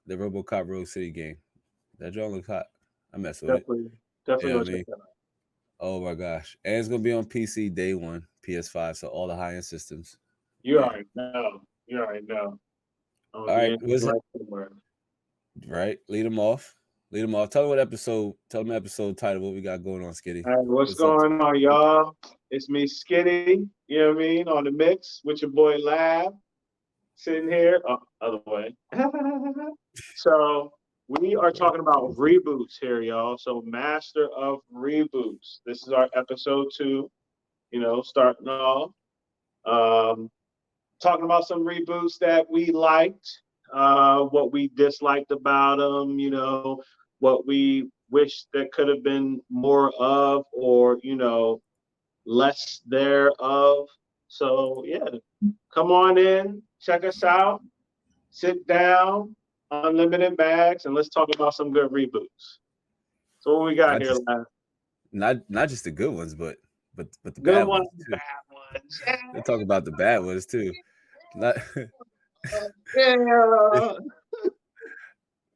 the RoboCop Rogue City game. That joint looks hot. I mess with it. Definitely, You definitely know go what I check mean? that out. Oh my gosh. And it's gonna be on PC day one, PS5, so all the high end systems. You Yeah. already know. You already know. I'm gonna All be right. in What's it? right somewhere. Right. Lead them off. Lead them off. Tell them what episode. Tell them episode title. What we got going on, Skitty. All right, what's What's up? going on, y'all? It's me, Skiddy. You know what I mean? On the mix with your boy Lab, sitting here. Oh, other way. So we are Right. talking about reboots here, y'all. So master of reboots. This is our episode 2. Starting off. Um, Talking about some reboots that we liked, what we disliked about them, what we wish that could have been more of, or, less thereof. So, yeah, come on in, check us out, sit down, unlimited bags, and let's talk about some good reboots. So, what we got Not here, just last? not just the good ones, but the Good bad ones, ones too. bad ones. Yeah. They talk about the bad ones too. Not Yeah.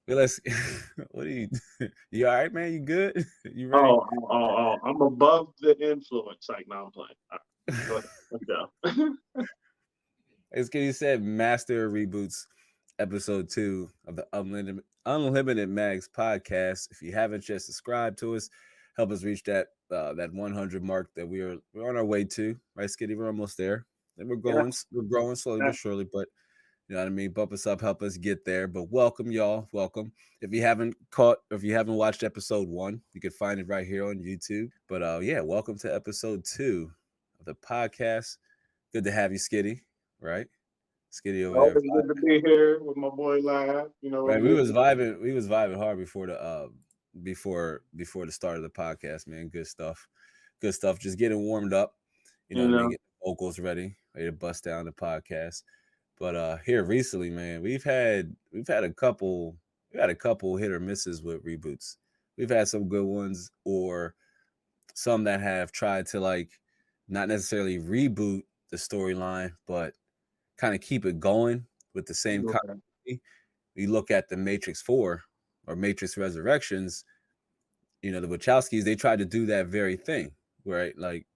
let's. What are you? You all right, man? You good? You ready? I'm above the influence. Like, no, I'm playing. All right, go ahead. Let's go. As Kenny said, Master of Reboots, episode 2 of the Unlimited Mags podcast. If you haven't yet subscribed to us, help us reach that 100 mark that we're on our way to. Right, Skitty? We're almost there. And Yeah. we're growing slowly but surely, but you know what I mean? Bump us up, help us get there. But welcome, y'all. Welcome. If you haven't watched episode 1, you can find it right here on YouTube. But yeah, welcome to episode 2 of the podcast. Good to have you, Skitty. Right? Skitty over there. Always good to be here with my boy Lab. You know what Right. it is. We was vibing hard before the start of the podcast, man. Good stuff. Good stuff. Just getting warmed up. You know You what I mean? know. Get the vocals ready to bust down the podcast. But here recently, man, we've had a couple hit or misses with reboots. We've had some good ones or some that have tried to like not necessarily reboot the storyline, but kind of keep it going with the same Right. continuity. You look at the Matrix 4 or Matrix Resurrections, the Wachowskis, they tried to do that very thing, right? Like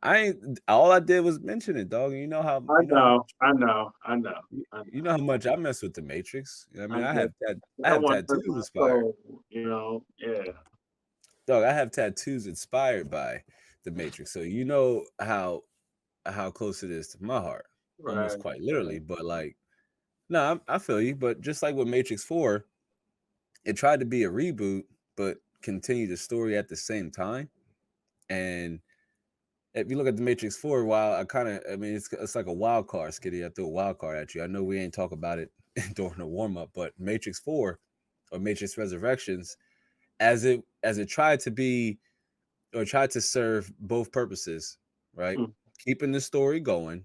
I ain't all I did was mention it, dog. And I know. I know. I know. I you know. know how much I mess with the Matrix. You know what I I mean, get I that have one hurt tattoos my inspired. soul. Yeah. Dog, I have tattoos inspired by the Matrix. So you know how close it is to my heart. Almost Right. quite Right. literally. But like, no, I feel you. But just like with Matrix 4, it tried to be a reboot, but continue the story at the same time. And if you look at the Matrix 4, while I mean, it's like a wild card, Skitty. I threw a wild card at you. I know we ain't talk about it during the warm up, but Matrix 4 or Matrix Resurrections, as it tried to be or tried to serve both purposes, right? Mm. Keeping the story going,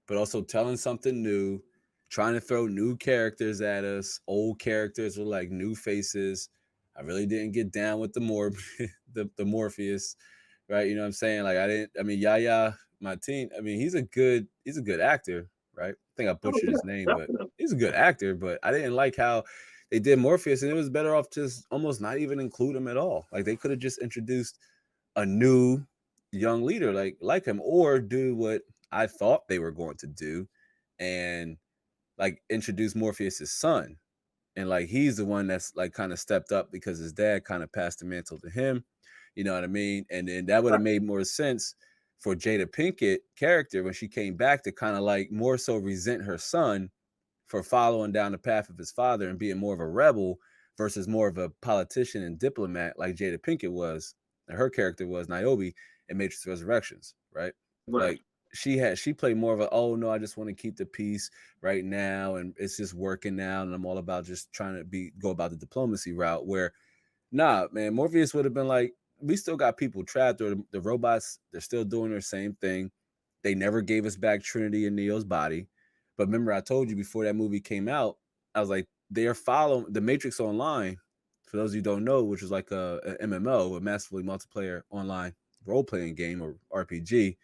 but also telling something new, trying to throw new characters at us, old characters with like new faces. I really didn't get down with the Morpheus, right? You know what I'm saying? Like I mean Yaya Martin, I mean he's a good actor, right? I think I Oh butchered yeah, his name, but definitely. he's a good actor, but I didn't like how they did Morpheus, and it was better off just almost not even include him at all. Like they could have just introduced a new young leader like him, or do what I thought they were going to do and like introduce Morpheus's son. And like he's the one that's like kind of stepped up because his dad kind of passed the mantle to him. You know what I mean? And then that would have made more sense for Jada Pinkett character when she came back to kind of like more so resent her son for following down the path of his father and being more of a rebel versus more of a politician and diplomat like Jada Pinkett was, and her character was Niobe in Matrix Resurrections, right? Right. Like she played more of a, oh no, I just want to keep the peace right now and it's just working now and I'm all about just trying to go about the diplomacy route, where nah, man, Morpheus would have been like, we still got people trapped, or the robots, they're still doing their same thing. They never gave us back Trinity and Neo's body. But remember, I told you before that movie came out, I was like, they're following the Matrix Online. For those of you who don't know, which is like a MMO, a massively multiplayer online role playing game or RPG,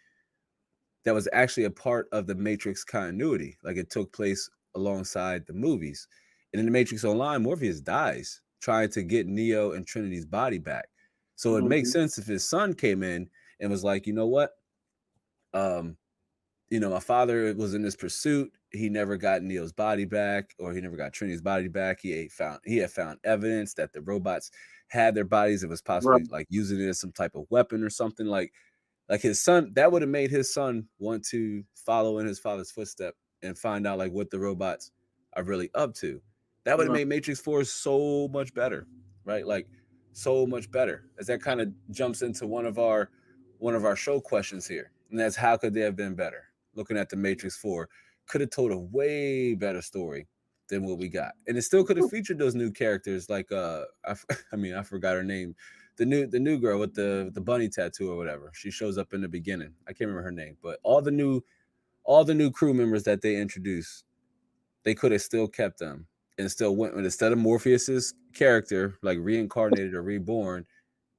that was actually a part of the Matrix continuity. Like it took place alongside the movies. And in the Matrix Online, Morpheus dies trying to get Neo and Trinity's body back. So it makes Mhm. sense if his son came in and was like, you know what? Um, my father was in this pursuit. He never got Neo's body back, or he never got Trinity's body back. He had found evidence that the robots had their bodies. It was Right. possibly like using it as some type of weapon or something. Like his son, that would have made his son want to follow in his father's footstep and find out like what the robots are really up to. That would have Right. made Matrix 4 so much better, right? Like so much better. As that kind of jumps into one of our show questions here. And that's how could they have been better? Looking at the Matrix 4, could have told a way better story than what we got. And it still could have featured those new characters like I forgot her name, the new girl with the bunny tattoo or whatever. She shows up in the beginning. I can't remember her name, but all the new crew members that they introduced, they could have still kept them and still went with, instead of Morpheus's character like reincarnated or reborn,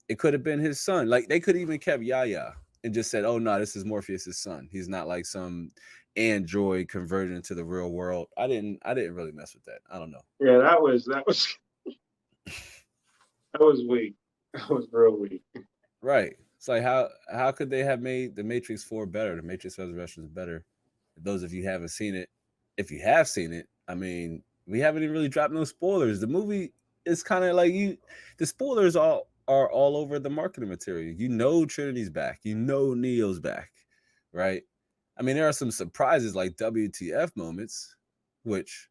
it could have been his son. Like they could even kept Yaya and just said, "Oh no, this is Morpheus's son. He's not like some android converted into the real world." I didn't really mess with that. I don't know. Yeah, that was weak. That was real weak. Right. It's like how could they have made the Matrix 4 better? The Matrix Resurrections better. Those of you haven't seen it, if you have seen it, I mean, we haven't even really dropped no spoilers. The movie is kind of like the spoilers are all over the marketing material. Trinity's back. Neo's back, right? I mean, there are some surprises like WTF moments, which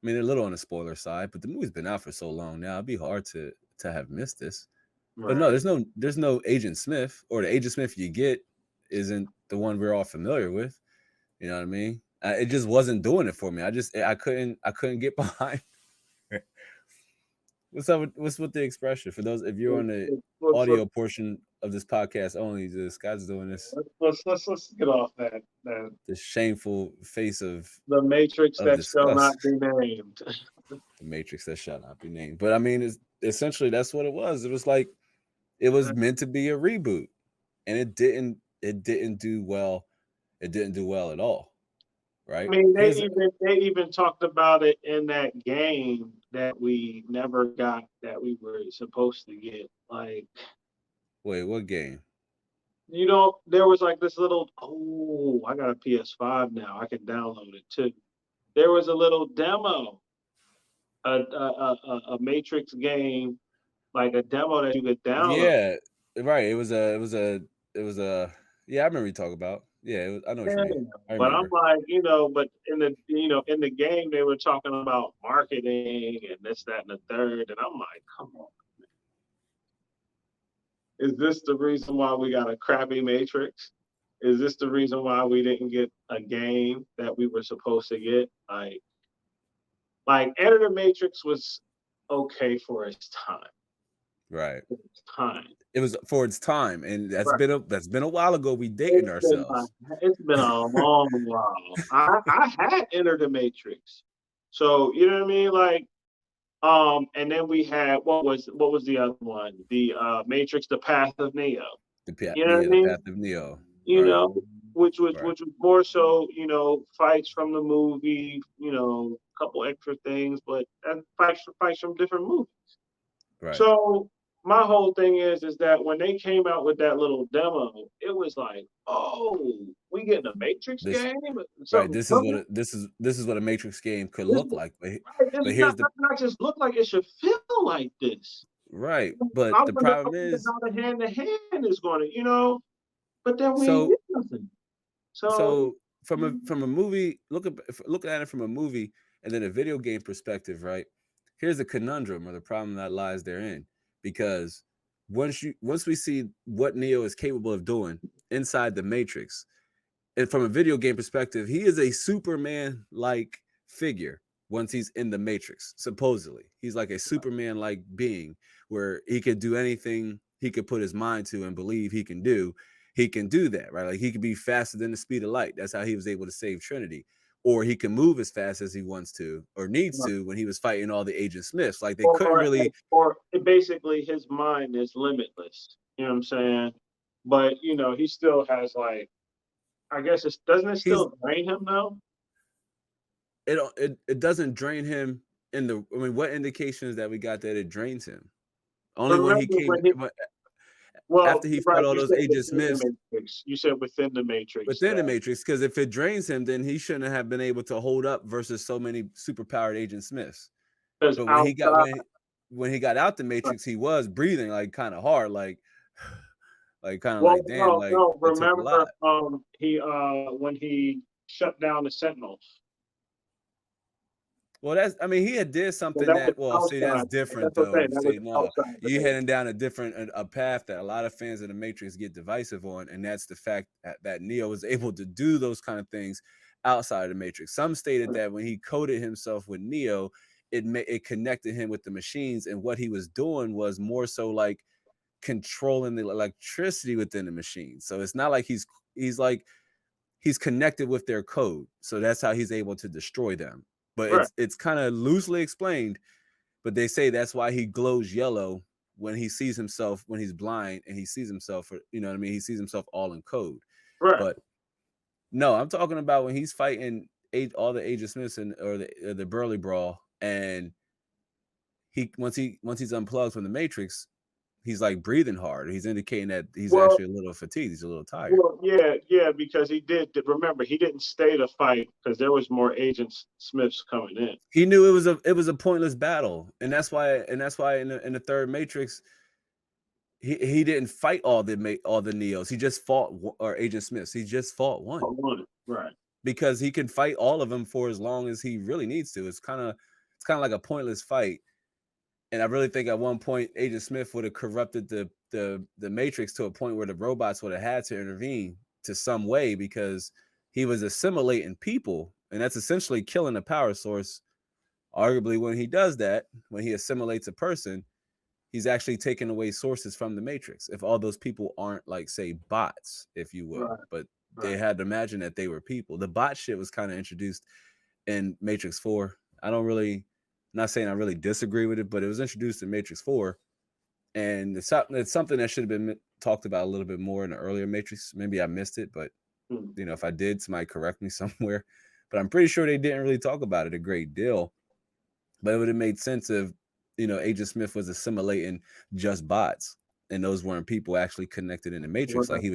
I mean, they're a little on the spoiler side, but the movie's been out for so long now, it'd be hard to have missed this. But no, Right. there's no Agent Smith, or the Agent Smith you get isn't the one we're all familiar with. You know what I mean? It just wasn't doing it for me. I couldn't get behind. What's with the expression for those if you're on the Let's audio portion of this podcast only? Scott's doing this let's get off that this shameful face the Matrix of that shall disgust. not be named. The Matrix that shall not be named. But I mean, essentially that's what it was. It was like it was meant to be a reboot, and it didn't do well. It didn't do well at all. I Right? mean, Here's they even talked about it in that game that we never got that we were supposed to get. Like, wait, what game? there was like this little. Oh, I got a PS5 now. I can download it too. There was a little demo, a Matrix game, like a demo that you could download. Yeah, right. It was a. Yeah, I remember you talk about. Yeah, I know what you Yeah, mean. I but I'm remember. like, but in the game they were talking about marketing and this, that, and the third, and I'm like, come on, is this the reason why we got a crappy Matrix? Is this the reason why we didn't get a game that we were supposed to get? Like Enter the Matrix was okay for its time. Right. Its time. It was for its time, and that's Right. been a while ago. We dating It's been ourselves. it's been a long while. I had Enter the Matrix, so you know what I mean. Like, and then we had what was the other one? The Matrix: The Path of Neo. You know what I The mean? Path of Neo. You Right. know, Right. which was more so, fights from the movie, a couple extra things, but that fights from different movies. Right. So my whole thing is that when they came out with that little demo, it was like, oh, we getting a Matrix This game, right. something This is what coming. this is what a Matrix game could This, look like. right, this But is here's the not just look like it should feel like this. right. But I the wonder, problem is how the hand to hand is going to, but then we ain't so get nothing. So so from a movie, looking at it from a movie and then a video game perspective, right? Here's the conundrum or the problem that lies therein, because once we see what Neo is capable of doing inside the Matrix, and from a video game perspective, he is a Superman like figure once he's in the Matrix. Supposedly, he's like a Superman like being where he could do anything he could put his mind to and believe he can do. He can do that, right? Like he could be faster than the speed of light. That's how he was able to save Trinity. Or he can move as fast as he wants to or needs to when he was fighting all the Agent Smiths. Like they or couldn't or, really. or basically his mind is limitless. You know what I'm saying? But he still has, like, I guess doesn't it He's still drain him though? it doesn't drain him what indications that we got that it drains him? Only when he Remember came when he? Well, after he fought right. all You those said Agent within the Smiths matrix. You said within the matrix within the that Matrix. Because if it drains him, then he shouldn't have been able to hold up versus so many superpowered Agent Smiths. because But outside. when he got out the Right. Matrix, he was breathing like kind of hard, like kind of Well, like damn, no, like no. it took a Remember, lot. he when he shut down the Sentinels. Well, he had did So something that was that, well, see, that's outside. different That's what I'm though. saying. That was See, no, outside the you matrix. heading down a different a path that a lot of fans of the Matrix get divisive on, and that's the fact that Neo was able to do those kind of things outside of the Matrix. Some stated that when he coded himself with Neo, it connected him with the machines, and what he was doing was more so like controlling the electricity within the machine. So it's not like he's like he's connected with their code. So that's how he's able to destroy them. But Right. it's kind of loosely explained, but they say that's why he glows yellow when he sees himself when he's blind and he sees himself, you know what I mean? He sees himself all in code. Right. But no, I'm talking about when he's fighting all the Agent Smiths or the Burly Brawl, and once he's unplugged from the Matrix, he's like breathing hard. He's indicating that he's Well, actually a little fatigued. He's a little tired. well, yeah, because he did. Remember, he didn't stay to fight because there was more Agent Smiths coming in. He knew it was a pointless battle, and that's why in the third Matrix he didn't fight all the Neos. He just fought or Agent Smiths. He just fought one Right. because he can fight all of them for as long as he really needs to. It's kind of like a pointless fight. And I really think at one point Agent Smith would have corrupted the Matrix to a point where the robots would have had to intervene to some way because he was assimilating people, and that's essentially killing the power source. Arguably, when he does that, when he assimilates a person, he's actually taking away sources from the Matrix. If all those people aren't like, say, bots, if you will, Right. but they Right. had to imagine that they were people. The bot shit was kind of introduced in Matrix 4. I don't really, not saying I really disagree with it, but it was introduced in Matrix 4. And it's something that should have been talked about a little bit more in the earlier Matrix. Maybe I missed it, but Hmm. if I did, somebody correct me somewhere. But I'm pretty sure they didn't really talk about it a great deal. But it would have made sense if, Agent Smith was assimilating just bots, and those weren't people actually connected in the Matrix. Like Right. Right.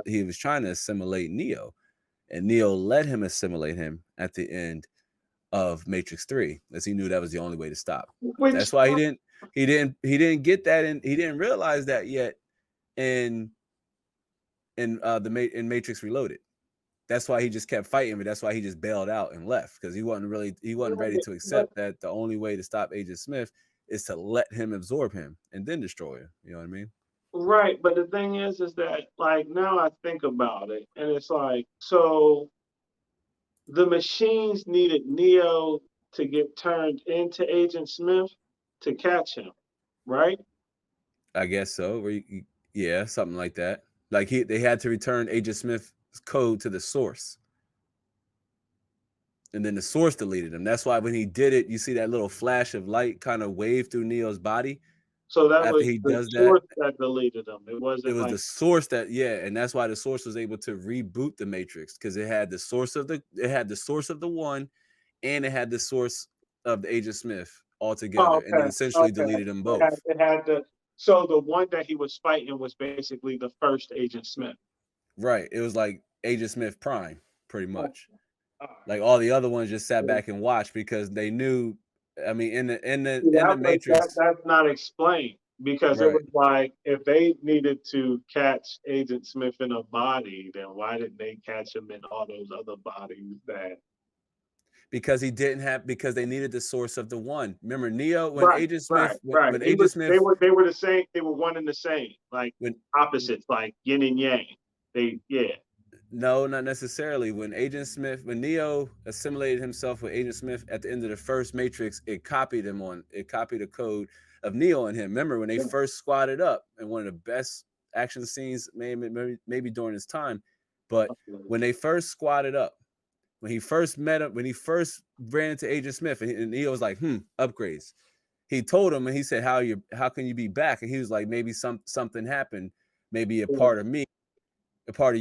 he was trying to assimilate Neo, and Neo let him assimilate him at the end of Matrix 3, as he knew that was the only way to stop. Which That's why he didn't get that, and he didn't realize that yet in in Matrix Reloaded. That's why he just kept fighting, but that's why he just bailed out and left, because he wasn't ready to but accept that the only way to stop Agent Smith is to let him absorb him and then destroy him. You know what I mean? right, but the thing is that like now I think about it, and it's like so the machines needed Neo to get turned into Agent Smith to catch him, right? I guess so. Yeah, something like that. Like they had to return Agent Smith's code to the source, and then the source deleted him. That's why when he did it, you see that little flash of light kind of wave through Neo's body. So that After was he the does that, source that deleted him. It it wasn't was like the source and that's why the source was able to reboot the Matrix, because it had the source of the one, and it had the source of the Agent Smith all oh, together, and it okay, essentially okay. deleted them It had, both. it had the so the one that he was fighting was basically the first Agent Smith. Right. It was like Agent Smith Prime, pretty Oh, much. all Like all the other ones just sat right. back and watched because they knew. I mean, See, in the Matrix, that's not explained because it right? was like if they needed to catch Agent Smith in a body, then why didn't they catch him in all those other bodies that Because he didn't have because they needed the source of the one. Remember, Neo when right, Agent Smith right. when Agent Smith They were the same, they were one and the same, like when opposites, like yin and yang. They yeah. no, not necessarily. When Neo assimilated himself with Agent Smith at the end of the first Matrix, it copied the code of Neo in him. Remember when they first squatted up, and one of the best action scenes, maybe during his time, but when they first squatted up, when he first met him, when he first ran into Agent Smith, and Neo was like, upgrades. He told him, and he said, how can you be back? And he was like, maybe something happened, maybe a part of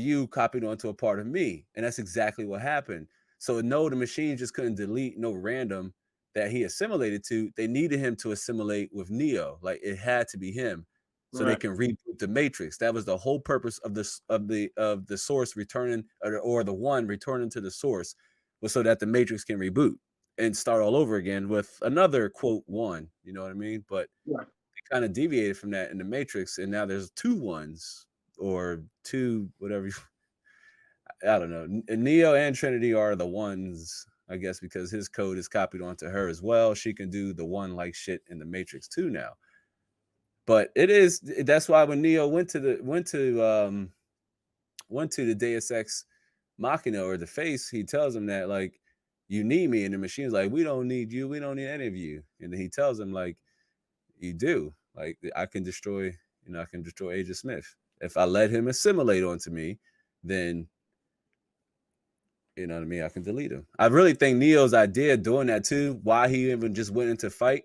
you copied onto a part of me. And that's exactly what happened. So no, the machine just couldn't delete no random. that he assimilated to, they needed him to assimilate with Neo. Like it had to be him, so they Right. can reboot the Matrix. That was the whole purpose of this of the source returning, or the one returning to the source, was so that the Matrix can reboot and start all over again with another quote one. You know what I mean? But Right. they kind of deviated from that in the Matrix, and now there's two ones or two whatever. I don't know. Neo and Trinity are the ones, I guess, because his code is copied onto her as well. She can do the one like shit in the Matrix too now. But that's why when Neo went to the Deus Ex Machina, or the face, he tells him that, like, you need me, and the machine's like, we don't need you, we don't need any of you. And then he tells him, like, you do. Like, I can destroy, I can destroy Agent Smith. If I let him assimilate onto me, then you know what I mean, I can delete him. I really think Neo's idea of doing that too, why he even just went into fight,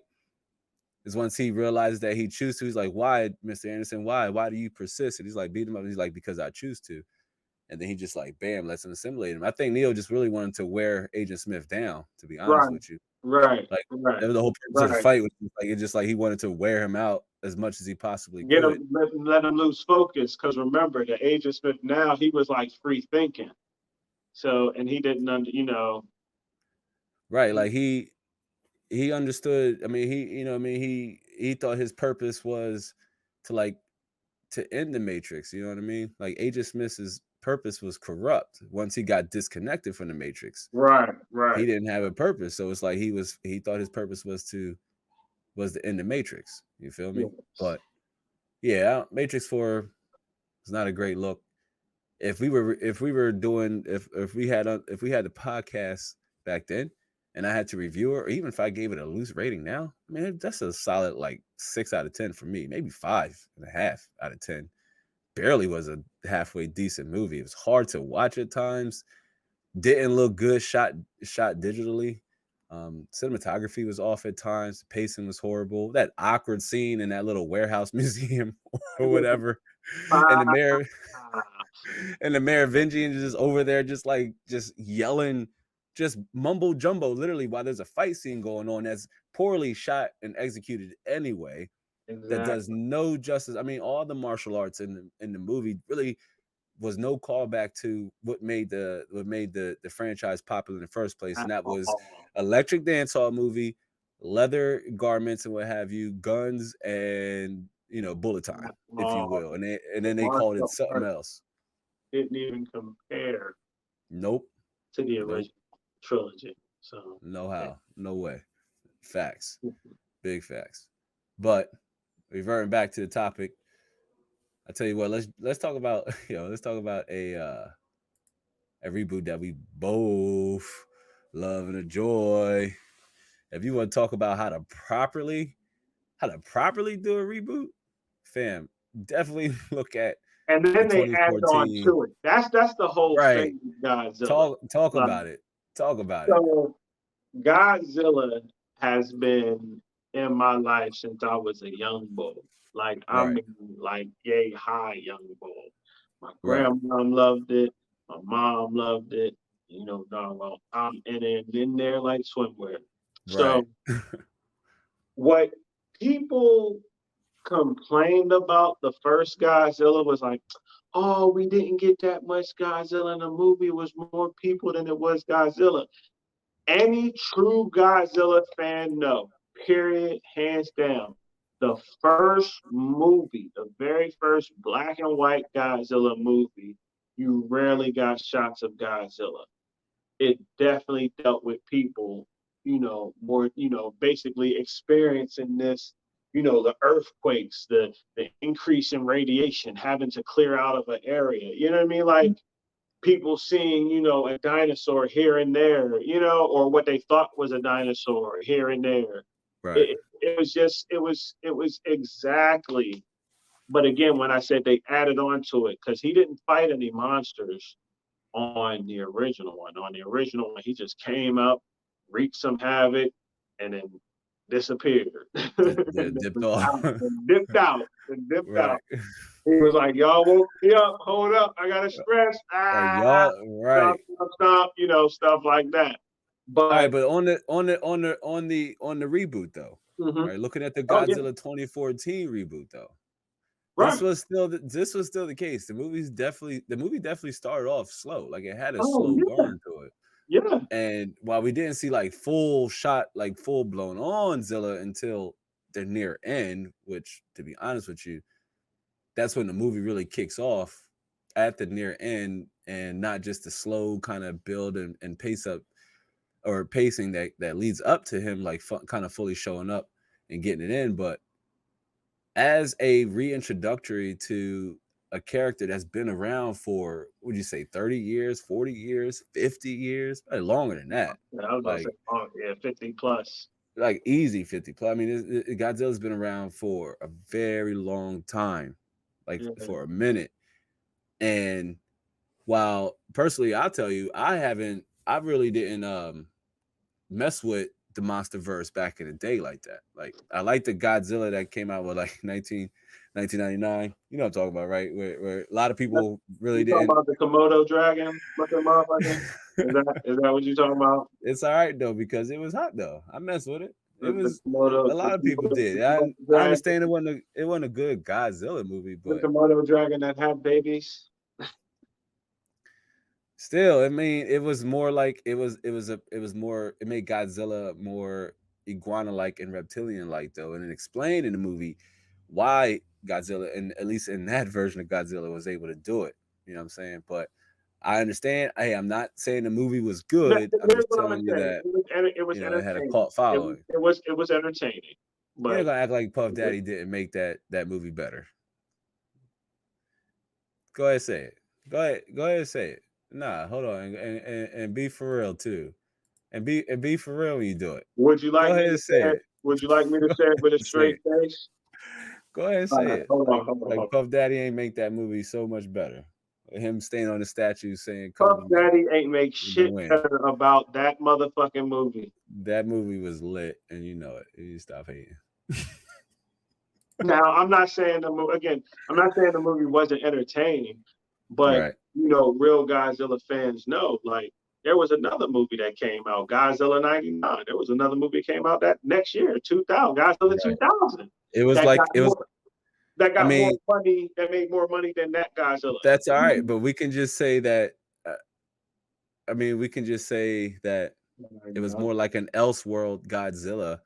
is once he realized that he choose to, he's like, why, Mr. Anderson, why do you persist? And he's like, beat him up. And he's like, because I choose to. And then he just like, bam, lets him assimilate him. I think Neo just really wanted to wear Agent Smith down, to be honest Right. with you. Right. Like, Right. that was the whole purpose of the fight. Was like, it just like he wanted to wear him out as much as he possibly Get could. him, let him lose focus. Because remember, the Agent Smith now, he was like free thinking. So, and he didn't, Right. Like he understood. I mean, he thought his purpose was to like to end the Matrix. You know what I mean? Like Agent Smith's purpose was corrupt once he got disconnected from the Matrix. Right. He Right. didn't have a purpose, so it's like he thought his purpose was to end the Matrix. You feel me? Yes. But yeah, Matrix 4 is not a great look. If we were doing, if we had the podcast back then, and I had to review it, or even if I gave it a loose rating now, I mean, that's a solid like 6 out of 10 for me, maybe 5.5 out of 10. Barely was a halfway decent movie. It was hard to watch at times. Didn't look good shot digitally. Cinematography was off at times. The pacing was horrible. That awkward scene in that little warehouse museum or whatever, and the mayor and the Merovingian is just over there, just yelling, just mumbo jumbo, literally, while there's a fight scene going on that's poorly shot and executed anyway. That does Exactly. no justice. I mean, all the martial arts in the movie really was no callback to what made the franchise popular in the first place, and that was electric dance hall movie, leather garments and what have you, guns, and bullet time, if you will, and then they called it Martial something arts else. didn't even compare Nope. to the Nope. original trilogy. So No how. No way. Facts. Big facts. But reverting back to the topic, I tell you what, let's talk about let's talk about a reboot that we both love and enjoy. If you want to talk about how to properly do a reboot, fam, definitely look at and the then they add on 2014. to it. That's the whole Right. thing with Godzilla. Talk Like, about it. Talk about it. so Godzilla has been in my life since I was a young boy. Like I Right. mean, like yay high young boy. My Right. grandma loved it. My mom loved it. Dog, well, I'm in there like swimwear. Right. So what people complained about the first Godzilla was like, oh, we didn't get that much Godzilla in the movie. It was more people than it was Godzilla. Any true Godzilla fan know, period, hands down. The first movie, the very first black and white Godzilla movie, you rarely got shots of Godzilla. It definitely dealt with people, more, basically experiencing this, the earthquakes, the increase in radiation, having to clear out of an area. You know what I mean? Like people seeing, a dinosaur here and there, or what they thought was a dinosaur here and there. Right. It was just, it was exactly. But again, when I said they added on to it, because he didn't fight any monsters on the original one. On the original one, he just came up, wreaked some havoc, and then disappeared. and Dipped off. dipped out. And dipped Right. out. He was like, y'all woke me up. Hold up. I got to stretch. Like y'all, right. Stop, stuff like that. But All right, but on the reboot though, mhm. right? Looking at the Oh yeah, Godzilla 2014 reboot though, right. this was still the case. The movie definitely started off slow, like it had a Oh slow yeah, burn to it. yeah. And while we didn't see like full shot, like full blown on Zilla until the near end, which to be honest with you, that's when the movie really kicks off at the near end, and not just the slow kind of build and pace up or pacing that leads up to him like kind of fully showing up and getting it in. But as a reintroductory to a character that's been around for, would you say, 30 years, 40 years, 50 years, probably longer than that. Yeah, I was gonna say, Like oh yeah, 50 plus. easy 50 plus. I mean, Godzilla's been around for a very long time, like Yeah. for a minute. And while personally, I'll tell you, I really didn't mess with the monster verse back in the day like that. Like I like the Godzilla that came out with like 1999. You know what I'm talking about, right? Where a lot of people really You talking didn't. about the Komodo dragon looking motherfucker? Is that what you talking about? It's all right though because it was hot though. I messed with it. It The was Komodo, a lot of people did. Komodo I dragon, understand it wasn't a good Godzilla movie, the but Komodo dragon that had babies. still, I mean, it was more like it was more, it made Godzilla more iguana like and reptilian like though, and it explained in the movie why Godzilla, and at least in that version of Godzilla, was able to do it. You know what I'm saying? But I understand. Hey, I'm not saying the movie was good. I'm Here's just what I'm gonna telling you say. that It was it had a entertaining. cult following. It was entertaining, You're not but gonna act like Puff it was, Daddy didn't make that movie better. Go ahead, say it. Go ahead, and say it. Nah, hold on, and be for real too, and be for real when you do it. would you Go like me ahead to and say say it? it. Would you like me to Go say it with a ahead and say straight it. face? Go ahead and All say right, it. hold on, hold on, hold on. Puff Daddy ain't make that movie so much better. Him staying on the statue saying "Come Puff with me" Daddy ain't make with the shit wind. better about that motherfucking movie. That movie was lit, and you know it. You stop hating. Now, I'm not saying the movie again. I'm not saying the movie wasn't entertaining, but Right. real Godzilla fans know. Like, there was another movie that came out, Godzilla '99. There was another movie that came out that next year, 2000, Godzilla Right. 2000, It was that like got it was. more that I got more mean, money, that made more money than that Godzilla. that's all right, but we can just say that. I mean, we can just say that it was more like an Elseworld Godzilla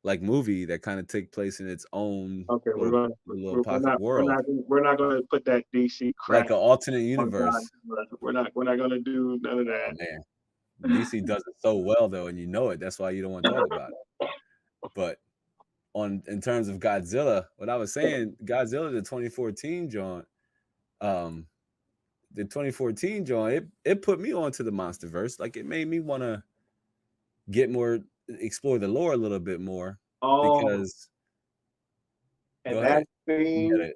like movie that kind of took place in its own Okay, little pocket world, we're not gonna put that DC like crap an alternate on universe. Godzilla. We're not gonna do none of Oh that. man, DC does it so well though, and you know it. That's why you don't want to talk about it. But on in terms of Godzilla, what I was saying, Godzilla the 2014 joint, um, the 2014 joint, it put me onto the MonsterVerse. Like it made me want to get more, explore the lore a little bit more Oh, because go and that ahead. scene,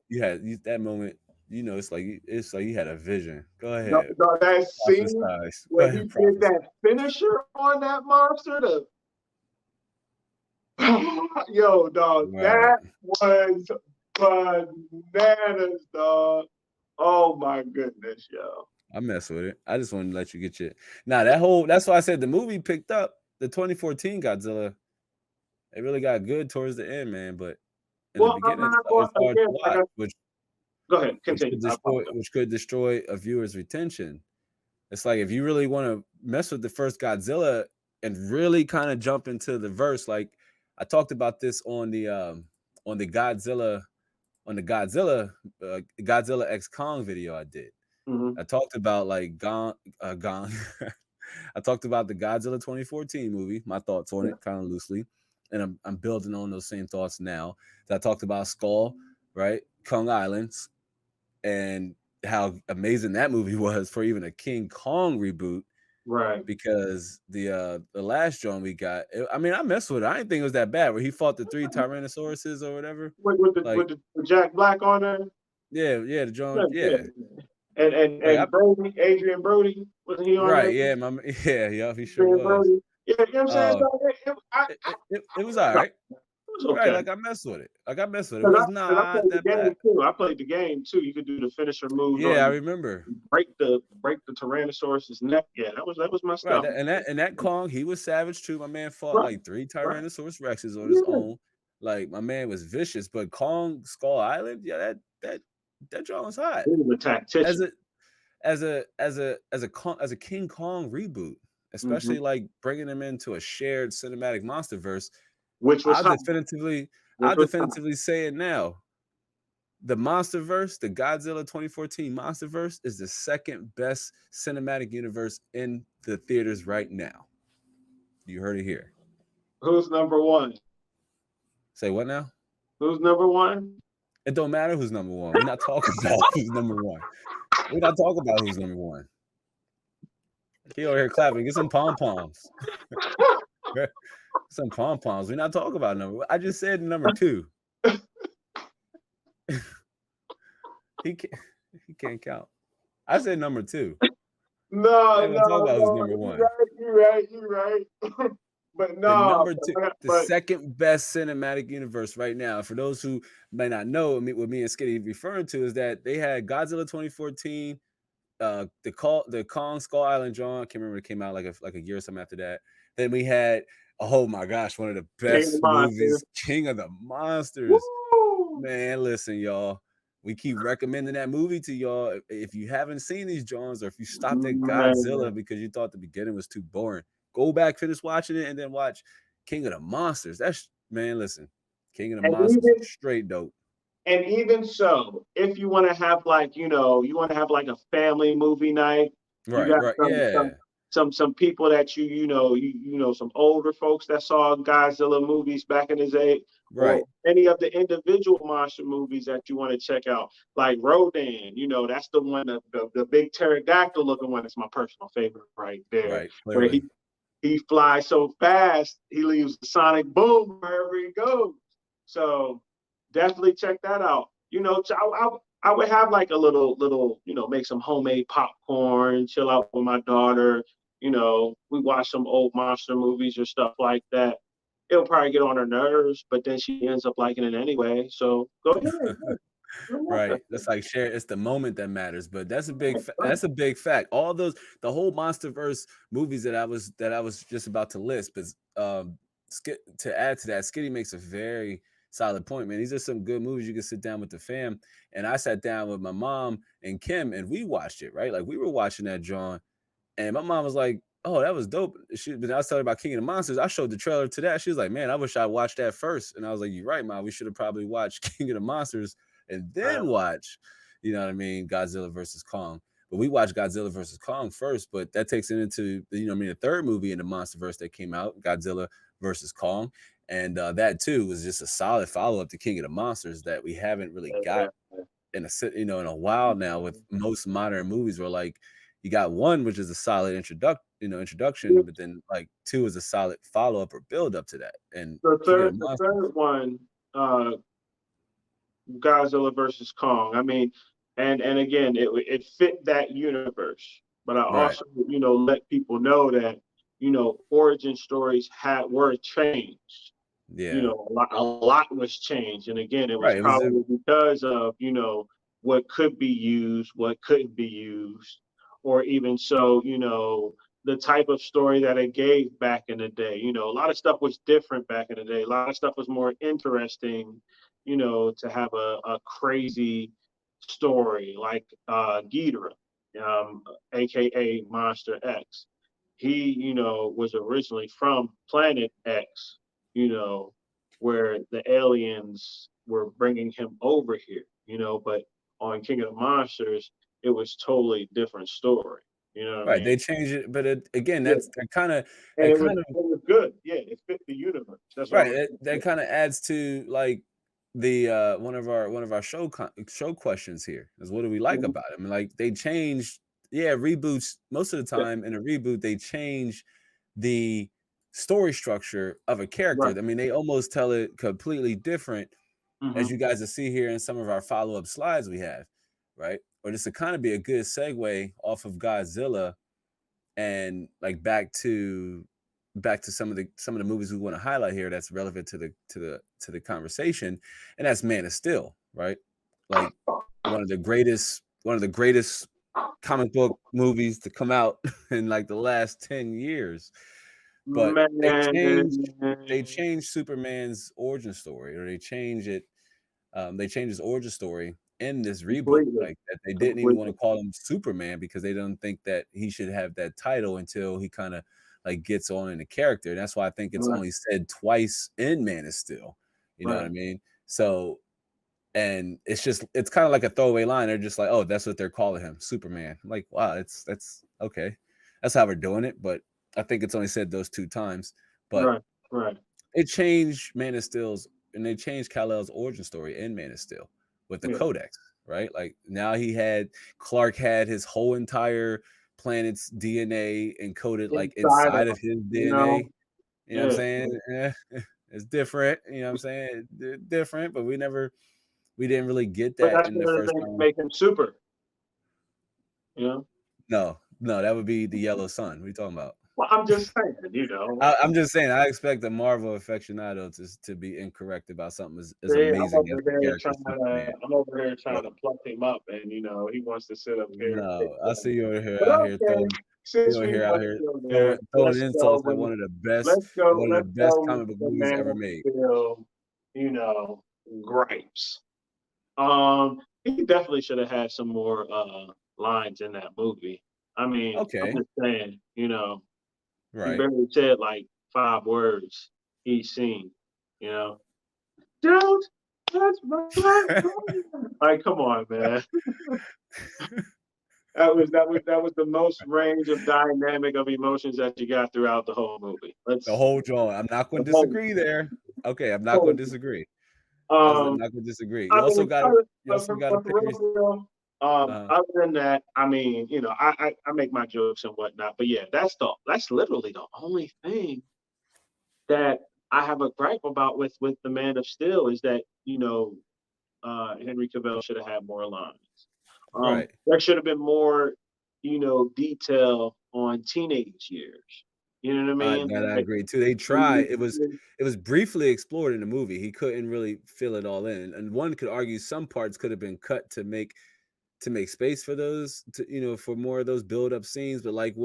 That moment. You know, it's like you had a vision. Go no, ahead, no, that scene prophesize. Go when he ahead, did prophesize. that finisher on that monster, yo, dog, Right. that was bananas, dog. Oh my goodness, yo. I mess with it. I just wanted to let you get your now that whole. That's why I said the movie picked up the 2014 Godzilla. It really got good towards the end, man. But in the Well, I'm beginning, not going it's hard to again. watch, Go ahead, continue. I apologize. which could destroy a viewer's retention. It's like if you really want to mess with the first Godzilla and really kind of jump into the verse, like I talked about this on the Godzilla Godzilla X Kong video I did. Hmm. I talked about like Gone. I talked about the Godzilla 2014 movie, my thoughts on Yeah. it kind of loosely, and I'm building on those same thoughts now. So I talked about Skull, right? Kong Islands, and how amazing that movie was for even a King Kong reboot. Right. Because the last John we got, I mean, I messed with it. I didn't think it was that bad. Where he fought the three Tyrannosauruses or whatever. Like, With the Jack Black on there. yeah, the Yeah, John, yeah. yeah. And Like, Brody, Adrian Brody, wasn't he on there? right, yeah, yeah, he sure Adrian was. Brody. Yeah, you know what I'm saying? Uh, So, it was all right. was Right, okay. like I messed with it. Like I messed with it. It Because was I not played the that bad. game too. I played the game too. You could do the finisher moves Yeah, I on remember. break the Tyrannosaurus's neck. Yeah, that was my Right, stuff. and that Kong, he was savage too. My man fought Right, like 3 right. Tyrannosaurus Rexes on his Yeah, own. Like my man was vicious, but Kong Skull Island, yeah, that joint was hot. he was a As tactician. a as a King Kong reboot, especially Hmm. like bringing him into a shared cinematic monsterverse. Which was I'll hot. definitively Which I'll was hot. definitively say it now. The MonsterVerse, the Godzilla 2014 MonsterVerse is the second best cinematic universe in the theaters right now. You heard it here. Who's number one? Say what now? Who's number one? It don't matter who's number one. We're not talking about who's number one. We're not talking about who's number one. He over here clapping. Get some pom poms. Some pom poms. We're not talking about number. I just said number two. He can't. He can't count. I said number two. I No, ain't gonna talk no, about who's no. number You're one. right. You're right. You're right. But The no, number two, the but second best cinematic universe right now. For those who may not know, what me and Skiddy referring to is that they had Godzilla 2014, the Kong Skull Island John. I can't remember, it came out like a year or something after that. Then we had, oh my gosh, one of the King of the best Monsters. movies, King of the Monsters. Woo! Man, listen, y'all. We keep recommending that movie to y'all. If you haven't seen these Johns, or if you stopped at Godzilla Man. because you thought the beginning was too boring, go back, finish watching it, and then watch King of the Monsters. That's, man, listen, King of the And Monsters, even straight dope. and even so, if you want to have like, you want to have like a family movie night, you Right, got right, some some yeah, some people that you know some older folks that saw Godzilla movies back in the day, or right. any of the individual monster movies that you want to check out, like Rodan. That's the one, the big pterodactyl looking one. Is my personal favorite right there, Right, where he clearly. he flies so fast he leaves a sonic boom wherever he goes. So definitely check that out. I would have like a little, make some homemade popcorn, chill out with my daughter. We watch some old monster movies or stuff like that. It'll probably get on her nerves, but then she ends up liking it anyway. So go ahead. Go watch that Right. That's thing. like share. It's the moment that matters. But that's a big. Right, right. That's a big fact. All those, the whole MonsterVerse movies that I was just about to list. But to add to that, Skitty makes a very solid point, man. These are some good movies you can sit down with the fam. And I sat down with my mom and Kim, and we watched it. Right, like we were watching that, John. And my mom was like, "Oh, that was dope." But I was telling her about King of the Monsters. I showed the trailer to that. She was like, "Man, I wish I watched that first." And I was like, "You're right, Mom. We should have probably watched King of the Monsters and then watch, you know what I mean, Godzilla versus Kong." But we watched Godzilla versus Kong first. But that takes it into, the third movie in the MonsterVerse that came out, Godzilla versus Kong, and that too was just a solid follow up to King of the Monsters that we haven't really got in a while now, with most modern movies, where like you got one which is a solid introduction, but then like two is a solid follow up or build up to that. And The King of third, the the Monsters, third one, uh, Godzilla versus Kong. I mean, and again, it fit that universe. But I right, also, let people know that, origin stories were changed. yeah, A lot was changed, and again, it was right. It was probably because of what could be used, what couldn't be used, or even so, the type of story that it gave back in the day. A lot of stuff was different back in the day. A lot of stuff was more interesting, to have a crazy story like Ghidorah, aka Monster X. He, was originally from Planet X, you know, where the aliens were bringing him over here, but on King of the Monsters, it was totally different story. You know what I right. mean? They changed it, but again, Yeah, that's that kind of and that it was kind of it was good. Yeah, it fit the universe. That's what I right. was That saying. kind of adds to like the one of our show questions here is, what do we like Mhm. about it? I mean, like they changed, yeah, reboots most of the Yeah, time. In a reboot, they change the story structure of a character. right. I mean, they almost tell it completely different, as Hmm. you guys will see here in some of our follow-up slides we have, right? Or this would kind of be a good segue off of Godzilla and like back to back to some of the movies we want to highlight here that's relevant to the conversation, and that's Man of Steel, right? Like one of the greatest comic book movies to come out in like the last 10 years. But they Man, changed Superman's origin story, or they changed his origin story in this reboot. completely, Like that, they didn't even want to completely. call him Superman because they don't think that he should have that title until he kind of like gets on in the character. And that's why I think it's Right, only said twice in Man of Steel. You know what I right, mean? So, and it's kind of like a throwaway line. They're just like, oh, that's what they're calling him, Superman. I'm like, wow, that's okay. That's how we're doing it. But I think it's only said those two times. But right, right. it changed Man of Steel's, and they changed Kal-El's origin story in Man of Steel with the Yeah, Codex, right? Like now Clark had his whole entire planet's DNA encoded like inside of inside them, of his you know. DNA. You know what I'm Yeah, saying? It's different. You know what I'm saying? Different, but we didn't really get but that that's in the one of the first things that time. make him super. You know. No, no, that would be the Yellow Sun. What are you talking about? Well, I'm just saying, I'm just saying, I expect the Marvel aficionado to be incorrect about something as See, amazing as the character Superman. I'm over here trying But to pluck him up, and he wants to sit up here and pick no, I fun. see you over here But out here okay, throwing since we both go there, throwing insults at one of the let's best go with comic book the movies Man ever of made. Steel, gripes. He definitely should have had some more lines in that movie. I mean, I'm Okay, just saying, he right. barely said like 5 words each scene, you know. Don't touch my like, come on, man. That was the most range of dynamic of emotions that you got throughout the whole movie. The Let's whole drawing. I'm not going the to whole disagree there. Okay, I'm not going whole. to disagree. I'm Um, not going to disagree. I mean, You also got to but for pay. real, Uh, other than that, I mean, I make my jokes and whatnot, but yeah, that's literally the only thing that I have a gripe about with the Man of Steel is that Henry Cavill should have had more lines. right. There should have been more, detail on teenage years. You know what I mean? That I Like, agree too. They tried. It was briefly explored in the movie. He couldn't really fill it all in, and one could argue some parts could have been cut to make space for those, for more of those build up scenes. But like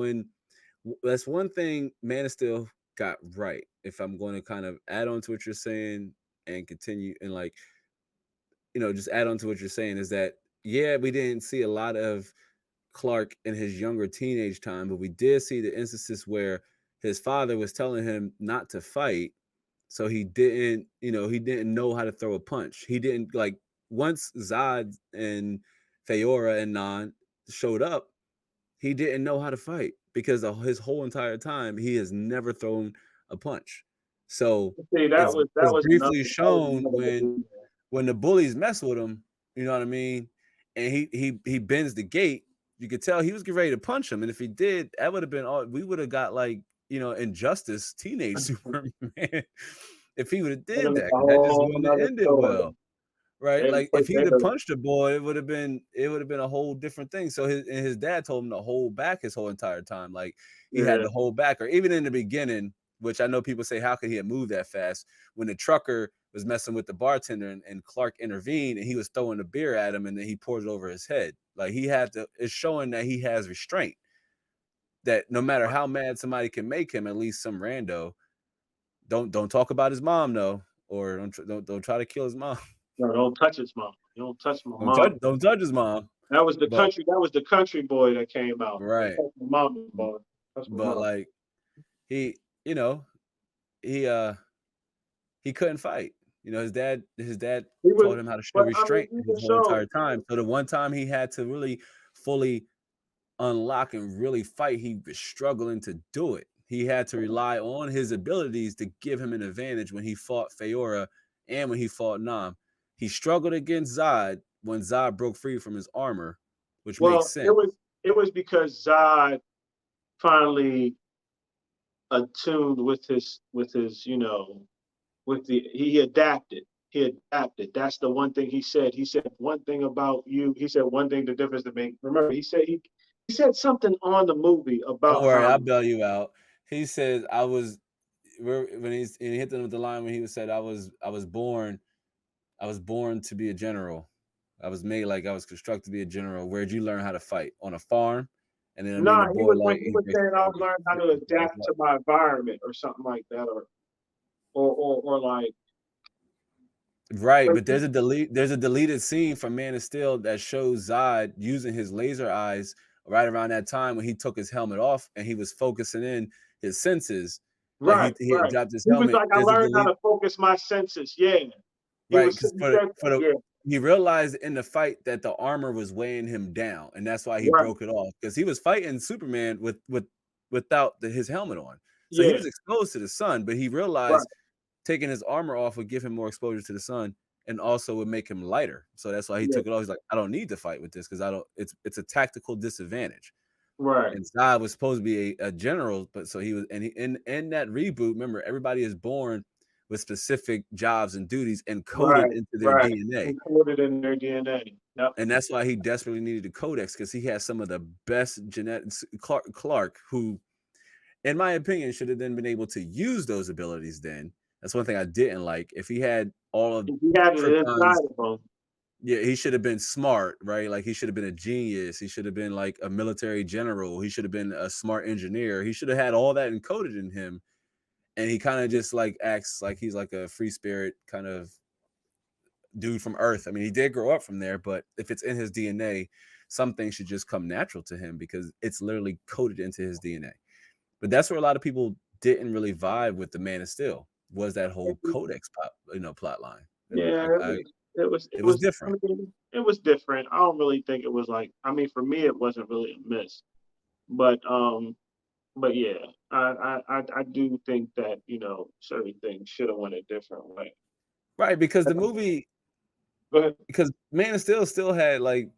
that's one thing Man of Steel got right. If I'm going to kind of add on to what you're saying and continue and like just add on to what you're saying is that yeah, we didn't see a lot of Clark in his younger teenage time, but we did see the instances where his father was telling him not to fight. So he didn't know how to throw a punch. He didn't like once Zod and Feora and Nan showed up, he didn't know how to fight because his whole entire time he has never thrown a punch. So see, it's that it's was another briefly that was shown another when the bullies mess with him, you know what I mean? And he bends the gate, you could tell he was getting ready to punch him. And if he did, that would have been all we would have got like, Injustice Teenage Superman if he would have that did was that, a because that just whole wouldn't have another ended story. well. Right? They Like put if he'd they have punched the boy, it would have been a whole different thing. So his dad told him to hold back his whole entire time. Like he had yeah. to hold back, or even in the beginning, which I know people say, how could he have moved that fast? When the trucker was messing with the bartender and Clark intervened and he was throwing the beer at him and then he poured it over his head. Like it's showing that he has restraint. That no matter how mad somebody can make him, at least some rando, don't talk about his mom though, or don't try to kill his mom. No, don't touch his mom. You don't touch my mom. Don't touch his mom. That was the But country. That was the country boy that came out. Don't right. touch my mom, boy. Touch my But mom. like he, he he couldn't fight. His dad He was, taught him how to show but I mean, restraint his even whole so, entire time. So the one time he had to really fully unlock and really fight, he was struggling to do it. He had to rely on his abilities to give him an advantage when he fought Feora and when he fought Nam. He struggled against Zod when Zod broke free from his armor, which makes well, sense. it was because Zod finally attuned with his he adapted. He adapted. That's the one thing he said. He said one thing about you. He said one thing the difference to make. Remember, he said something on the movie Don't about worry, how I'll bail you out. He says I was when he hit them with the line when he said, I was born to be a general. I was made like I was constructed to be a general. Where'd you learn how to fight? On a farm? And then I mean the Nah, he boy was like when he was saying I was learning how to adapt to my environment or something like that, or like right. But there's a deleted scene from Man of Steel that shows Zod using his laser eyes right around that time when he took his helmet off and he was focusing in his senses. Like right, he had right. dropped his He was helmet. like, I There's a learned how delete to focus my senses. Yeah, he right was. because He said, yeah, he realized in the fight that the armor was weighing him down, and that's why he right, broke it off because he was fighting Superman without his helmet on. So he yeah, was exposed to the sun, but he right, realized taking his armor off would give him more exposure to the sun and also would make him lighter. So that's why he yeah, took it off. He's like, I don't need to fight with this because I don't. It's a tactical disadvantage. right, And Zod was supposed to be a general, but so he was, and he in that reboot. Remember, everybody is born with specific jobs and duties encoded right, into their right. DNA. Encoded in their DNA. Yep. And that's why he desperately needed a codex because he has some of the best genetics. Clark, who, in my opinion, should have then been able to use those abilities. Then that's one thing I didn't like. If he had all of He had it Krypton's, inside of him. yeah, he should have been smart, right? Like he should have been a genius. He should have been like a military general. He should have been a smart engineer. He should have had all that encoded in him. And he kind of just like acts like he's like a free spirit kind of dude from Earth. I mean, he did grow up from there, but if it's in his DNA, some things should just come natural to him because it's literally coded into his DNA. But that's where a lot of people didn't really vibe with the Man of Steel was that whole codex plot line. Yeah, It was I different. mean, it was different. I don't really think it was like. I mean, for me, it wasn't really a miss. But yeah, I do think that certain things should have went a different way. Right, because the movie, Go ahead. because Man of Steel still had like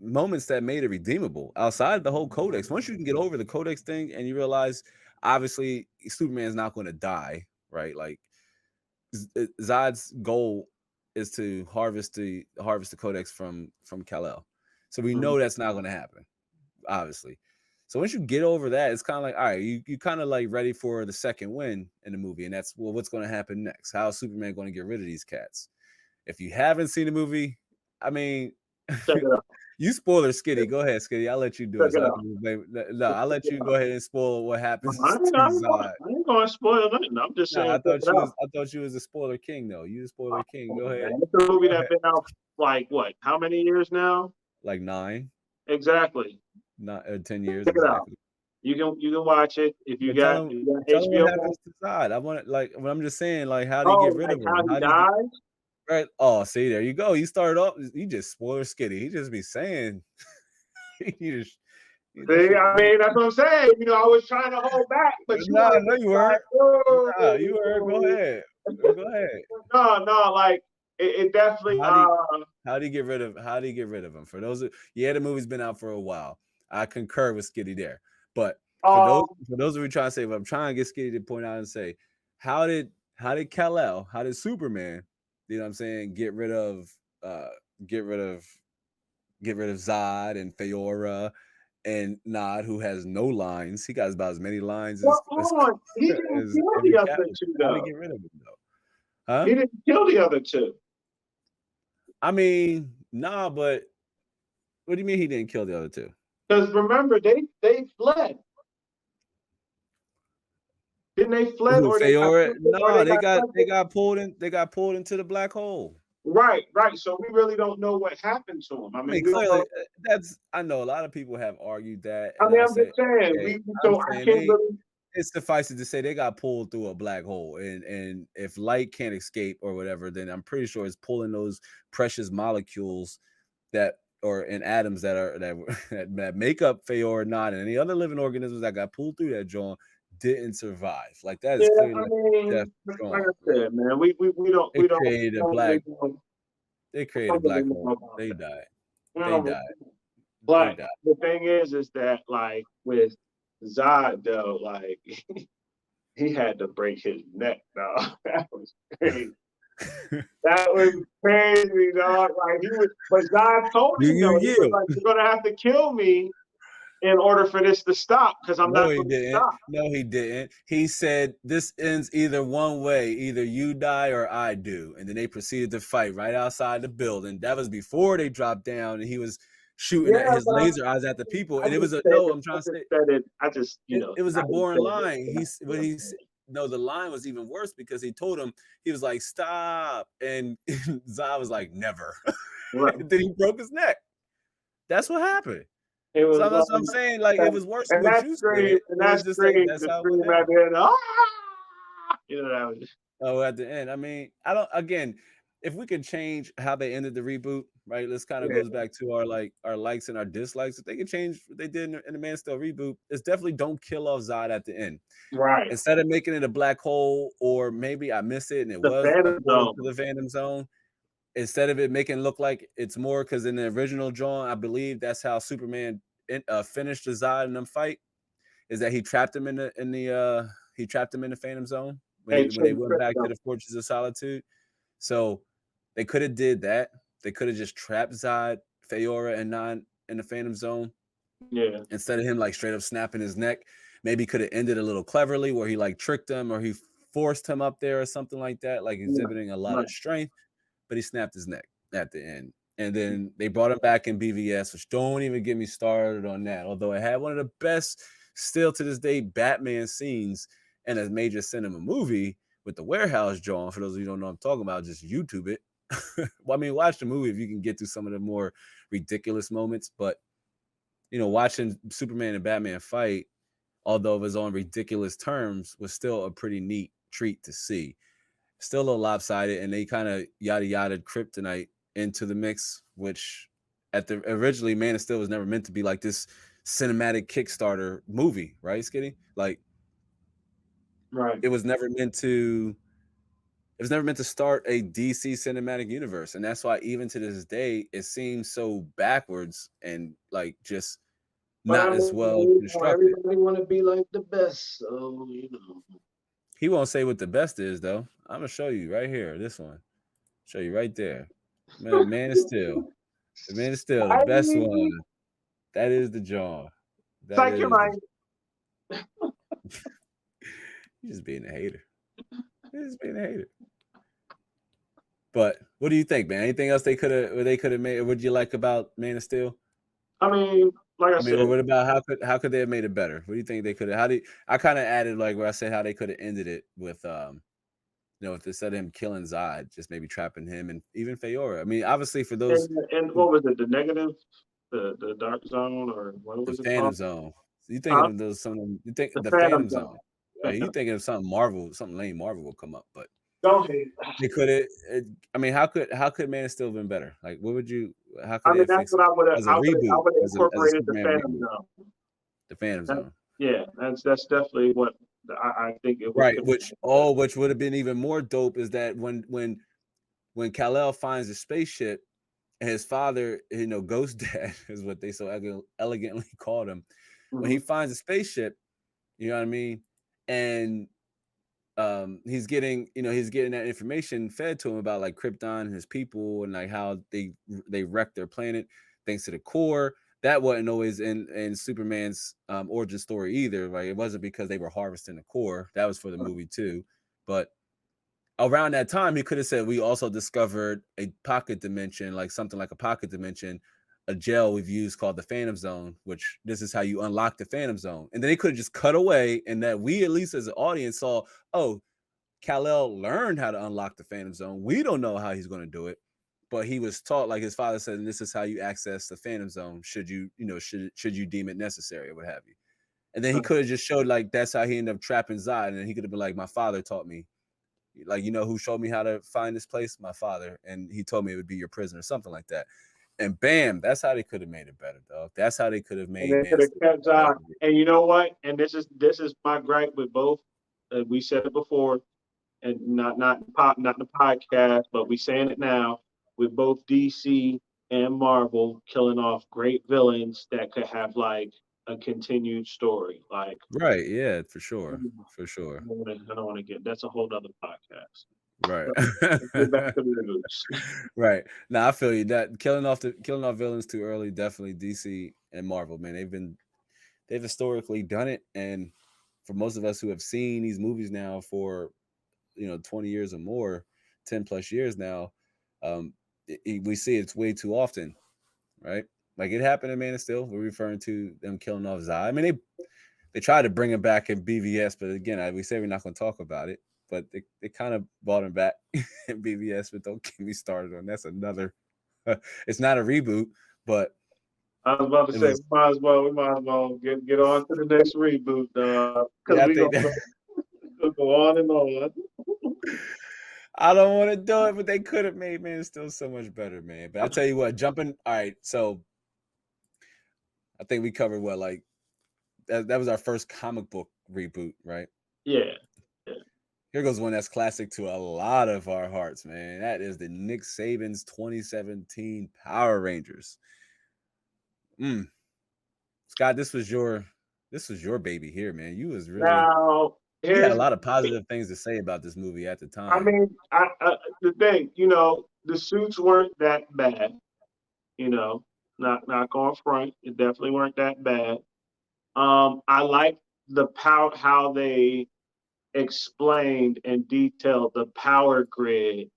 moments that made it redeemable outside the whole codex. Once you can get over the codex thing and you realize obviously Superman's not going to die, right? Like Zod's goal is to harvest the codex from Kal-El. So we Mhm. know that's not going to happen, obviously. So once you get over that, it's kind of like, all right, you kind of like ready for the second win in the movie. And that's, well, what's going to happen next? How is Superman going to get rid of these cats? If you haven't seen the movie, I mean, Check it out. you spoiler Skiddy. Go ahead, Skiddy. I'll let you do Check it. it So I out. can blame. No, Check I'll let it you go out. ahead and spoil what happens I to Zod. ain't going to spoil nothing. I'm just No, saying check it out. I thought you was a spoiler king though. You the spoiler king. Go ahead. Man, it's a movie Go that's ahead. been out like what? How many years now? Like 9, Exactly. not 10 years Check it out. exactly. You can watch it if you But got tell him what HBO. happens to Zod. I want like when I'm just saying like how do you Oh, get rid like of how him? he How do you get dies? right? Oh, see there you go. You started off. You just spoiler Skiddy. He just be saying. you just. See, I mean, that's what I'm saying. I was trying to hold back, but you Nah, want no, you to like, weren't. oh, Nah, you were. Go ahead. Go ahead. no, like it definitely. How do you, how do you get rid of him? For those the movie's been out for a while. I concur with Skiddy there. But for Um, those of you trying to say, but I'm trying to get Skiddy to point out and say, how did Kal-El, how did Superman, you know what I'm saying, get rid of Zod and Feora and Nod, who has no lines. He got about as many lines well, hold on. He didn't as kill every the other captain. two How did he though. get rid of him though? Huh? He didn't kill the other two. I mean, nah, but what do you mean he didn't kill the other two? Because remember, they fled. Didn't they fled Who or they got Feora? or No, they got they got pulled into the black hole. Right. So we really don't know what happened to him. I I mean, mean, we don't clearly, know. I know a lot of people have argued that, I and mean, I I'm say, just saying. okay, I'm So I saying can't really. it suffices to say they got pulled through a black hole, and if light can't escape or whatever, then I'm pretty sure it's pulling those precious molecules and atoms that make up Feora and not, and any other living organisms that got pulled through that joint didn't survive. Like that Yeah, is clearly I death mean, like strong. I said, man, we It don't created a really black. know. They I created a don't really black know hole. about They that. died. We They don't really died. know. They But died. the thing is that like with Zod though, like he had to break his neck, dog. That was crazy. That was crazy, dog. Like but Zod told Do him you though, he was yield? like, "You're gonna have to kill me in order for this to stop, because I'm No, not he going to didn't. stop. No, he didn't. He said this ends either one way, either you die or I do. And then they proceeded to fight right outside the building. That was before they dropped down and he was shooting at Yeah, his but laser eyes at the people. I And it was just a said no, it. I'm I trying to just say said it. I just, it was I a just boring said line. it. No, the line was even worse because he told him, he was like, stop. And Zai was like, never. Right. Then he broke his neck. That's what happened. It So was that's what I'm saying. Like it was worse than what you said. and It was that just like scream, that's the how it went scream at down. the end. That was. Oh, at the end. I mean, I don't. Again, if we can change how they ended the reboot, right? This kind of Yeah. goes back to our likes and our dislikes. If they can change what they did in the Man Still reboot, it's definitely don't kill off Zod at the end. Right. Instead of making it a black hole, or maybe I missed it and it The was a Phantom portal to Zone. the Phantom Zone. Instead of it making it look like it's more, because in the original drawing, I believe that's how Superman finished the Zod in them fight. Is that he trapped him in the Phantom Zone Hey, when they Chase went back to Crypto. the Fortress of Solitude. So they could have did that. They could have just trapped Zod, Feora, and Non in the Phantom Zone Yeah. instead of him like straight up snapping his neck. Maybe could have ended a little cleverly where he like tricked him or he forced him up there or something like that, like exhibiting a lot Right. of strength, but he snapped his neck at the end. And then they brought him back in BVS, which don't even get me started on that. Although it had one of the best, still to this day, Batman scenes in a major cinema movie with the warehouse drawing. For those of you who don't know what I'm talking about, just YouTube it. Well, I mean, watch the movie if you can get through some of the more ridiculous moments. But watching Superman and Batman fight, although it was on ridiculous terms, was still a pretty neat treat to see. Still a little lopsided, and they kind of yada Kryptonite into the mix, which originally Man of Steel was never meant to be like this cinematic Kickstarter movie, right, Skiddy? Like, Right. it was never meant to start a DC cinematic universe, and that's why even to this day it seems so backwards and like just But I not as well mean, constructed. everybody want to be like the best, so He won't say what the best is though. I'm gonna show you right here. This one, show you right there. Man of Steel. The Man of Steel, the I best mean, one. That is the jaw. That like you're is the. right. You're just being a hater. You're just being a hater. But what do you think, man? Anything else they could have made? What you like about Man of Steel? I mean, like I I mean, said, what about how could they have made it better? What do you think they could have? I kind of added like where I said how they could have ended it with if instead of him killing Zod, just maybe trapping him and even Feora. I mean, obviously for those and what was it? The negative, the dark zone, or what the was it Phantom called? Zone. You thinking Huh? of those some you think The the Phantom Phantom Zone. Zone. Right? You thinking of something Marvel, something lame Marvel will come up, but Don't hate. they could have. I mean, how could Man have still been better? Like, what would you? How I could they mean, have that's fixed what it I would have. as a I reboot, would have as a incorporated the Superman Phantom reboot? Zone. The Phantom That, Zone, yeah, that's definitely what I think it would. right? Which would have been even more dope is that when Kal-El finds the spaceship and his father, Ghost Dad is what they so elegantly called him. When he finds a spaceship, you know what I mean, and he's getting that information fed to him about like Krypton and his people and like how they wrecked their planet thanks to the core. That wasn't always in Superman's origin story either. Right? It wasn't because they were harvesting the core. That was for the movie too. But around that time, he could have said we also discovered a pocket dimension, like something like a pocket dimension, a gel we've used called the Phantom Zone, which this is how you unlock the Phantom Zone. And then they could have just cut away, and that we, at least as an audience, saw, oh, Kal-El learned how to unlock the Phantom Zone. We don't know how he's going to do it, but he was taught, like his father said, and this is how you access the Phantom Zone. Should you should you deem it necessary or what have you. And then he could have just showed like that's how he ended up trapping Zod, and then he could have been like, my father taught me. Like, who showed me how to find this place? My father. And he told me it would be your prison or something like that. And bam, that's how they could have made it better, dog. That's how they could have And made they Man could of have Steel kept better. Zod. And you know what? And this is my gripe with both. We said it before, and not the podcast, but we saying it now with both DC and Marvel killing off great villains that could have like a continued story. Like, Right, yeah, for sure. I For sure. don't want to get. That's a whole other podcast. Right. Let's get back to the roots. Right. Now I feel you that killing off villains too early, definitely DC and Marvel, man. they've historically done it, and for most of us who have seen these movies now for 20 years or more, 10 plus years now, we see it's way too often, right? Like it happened in Man of Steel. We're referring to them killing off Zai. I mean, they tried to bring him back in BVS, but again, we say we're not going to talk about it. But they kind of brought him back in BVS, but don't get me started on that's another. It's not a reboot, but I was about to it say was. we might as well get on to the next reboot, because Yeah, I we think gonna that. go on and on. I don't want to do it, but they could have made Man still so much better, man. But I tell you what, jumping. All right, so I think we covered what like that was our first comic book reboot, right? Yeah. Here goes one that's classic to a lot of our hearts, man. That is the Nick Saban's 2017 Power Rangers. Scott, this was your baby here, man. Now You had a here's lot of positive things to say about this movie at the I time. mean the thing, the suits weren't that bad, you know, not going front. It definitely weren't that bad. I like the power how they explained and detailed the power grid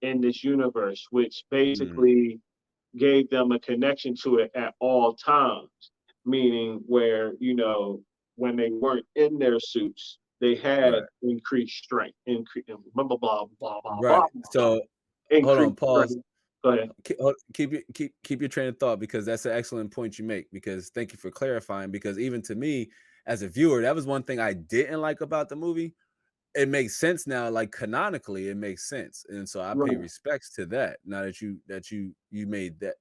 in this universe, which Mm, basically gave them a connection to it at all times. Meaning where, when they weren't in their suits, they had right, increased strength, blah blah blah blah blah blah right. blah. So hold on, Increased pause. strength. Go ahead. Keep your train of thought because that's an excellent point you make. Because thank you for clarifying. Because even to me, as a viewer, that was one thing I didn't like about the movie. It makes sense now, like canonically, it makes sense, and so I pay Right. respects to that. Now that you made that,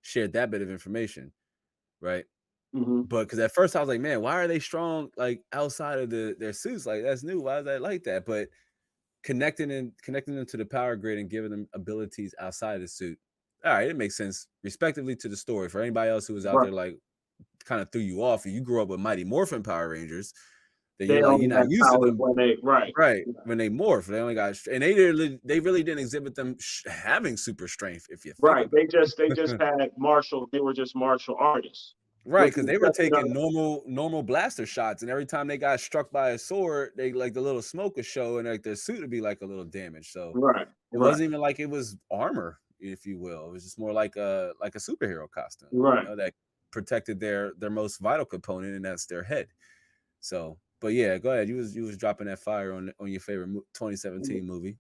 shared that bit of information, right? Hmm. But because at first I was like, man, why are they strong like outside of their suits? Like that's new. Why is that like that? But connecting them to the power grid and giving them abilities outside of the suit. All right, it makes sense, respectively to the story. For anybody else who was out Right. there, like kind of threw you off, and you grew up with Mighty Morphin Power Rangers, then They you're only not had used to powers them, when they right. right? When they morph, they only got, and they really didn't exhibit them having super strength, if you think Right. about They just it. had martial. They were just martial artists, Right, with because the they were exception taking of normal blaster shots, and every time they got struck by a sword, they like the little smoke would show, and like their suit would be like a little damaged. So right. it Right. wasn't even like it was armor, if you will. It was just more like a superhero costume, Right. that protected their most vital component, and that's their head. So, but yeah, go ahead. You was dropping that fire on your favorite 2017 movie.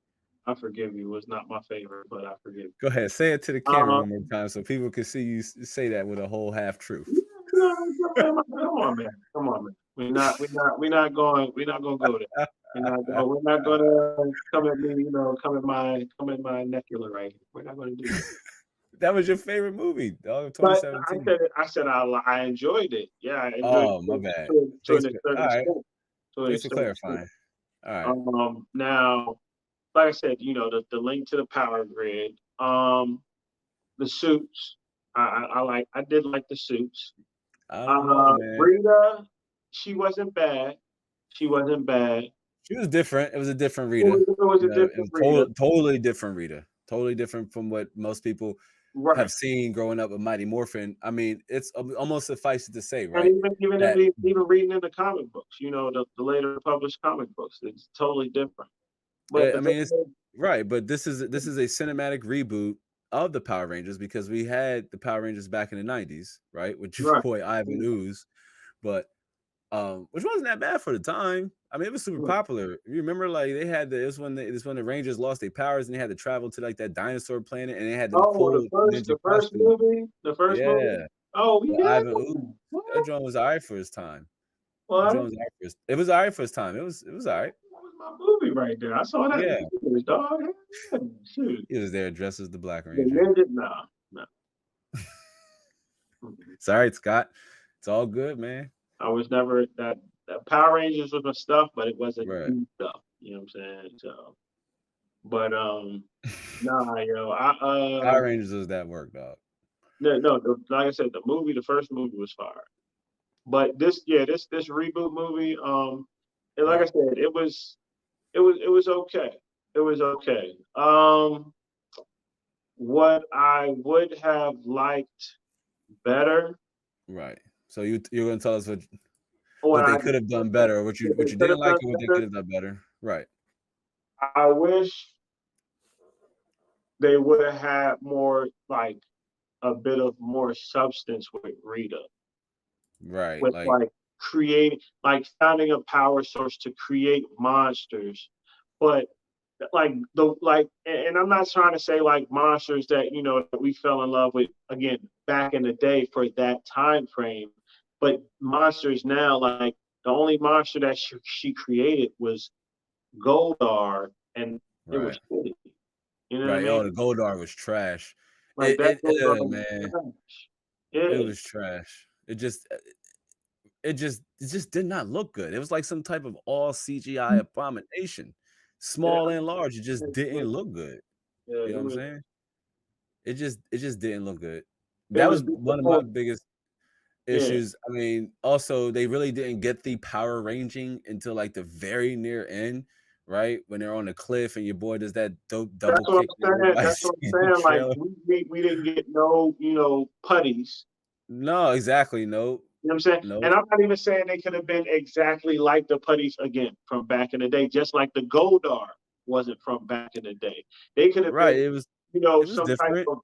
I forgive you. Was not my favorite, but I forgive Go ahead, say it to the you. camera one more time so people can see you say that with a whole half truth. Come on, man. Come on, man. We're not going to go there. We're not going to come at me, come at my neckula right here. We're not going to do that. That was your favorite movie, dog, of But I 2017. said, I enjoyed it. Yeah, I enjoyed Oh, my it bad. to Thanks an for certain all right. extent. To a Thanks for certain extent. clarifying. All right. Now, like I said, the link to the power grid. The suits. I did like the suits. I don't know, man. Rita, she wasn't bad. She wasn't bad. She was different. It was a different It Rita. was, it was a It different was Rita. totally different Rita. Totally different from what most people have Right. seen growing up with Mighty Morphin. I mean, it's almost suffices to say, And right? That even reading in the comic books, the later published comic books, it's totally different. But I the mean, thing it's is, right, but this is a cinematic reboot of the Power Rangers because we had the Power Rangers back in the 90s, right? With your right, boy Ivan Ooze, but which wasn't that bad for the time. I mean, it was super right. popular. You remember, like they had this when the Rangers lost their powers and they had to travel to like that dinosaur planet and they had them Oh, cool ninja costume. the first movie. Yeah, Oh, the yeah. Ivan Ooze. That What? drum was alright for his time. That What? drum was alright for his. It was alright for his time. It was alright. That was my movie right there. I saw that Yeah, in theaters, dog. Yeah, shoot. he was there dressed as the Black The Ranger. ninja, nah, nah. Mm-mm. It's all right, Scott. It's all good, man. I was never that Power Rangers was my stuff, but it wasn't Right. the stuff. You know what I'm saying? So, but nah, yo, I Power Rangers was that work, dog. no, no, like I said, the first movie was fire. But this reboot movie, and like I Right. said, it was okay. It was okay. What I would have liked better, Right. So you're gonna tell us What what they I could have done better, or they what you could didn't have like, done or what they could better. have done better. Right. I wish they would have had more, like a bit of more substance with Rita, Right. with Like like creating, like finding a power source to create monsters, but like and I'm not trying to say like monsters that that we fell in love with again back in the day for that time frame, but monsters now, like the only monster that she created was Goldar, and it was right. shitty. You know what I Right. mean? Oh, the Goldar was trash. Like that Goldar was Man, trash. it Yeah, was trash. It just did not look good. It was like some type of all CGI abomination. yeah, Small and large, it just yeah, didn't look good. yeah. You know what I'm saying? It just didn't look good. It That was was one of my disappointing. biggest Yeah, issues. I mean, also they really didn't get the power ranging until like the very near end, right? When they're on the cliff and your boy does that dope double that's what kick that I'm saying. everybody That's what sees in I'm the saying. Like trailer. we didn't get no putties. No, exactly. No, You know what I'm saying? no. And I'm not even saying they could have been exactly like the putties again from back in the day, just like the Goldar wasn't from back in the day. They could have Right. been, It was some type different. of,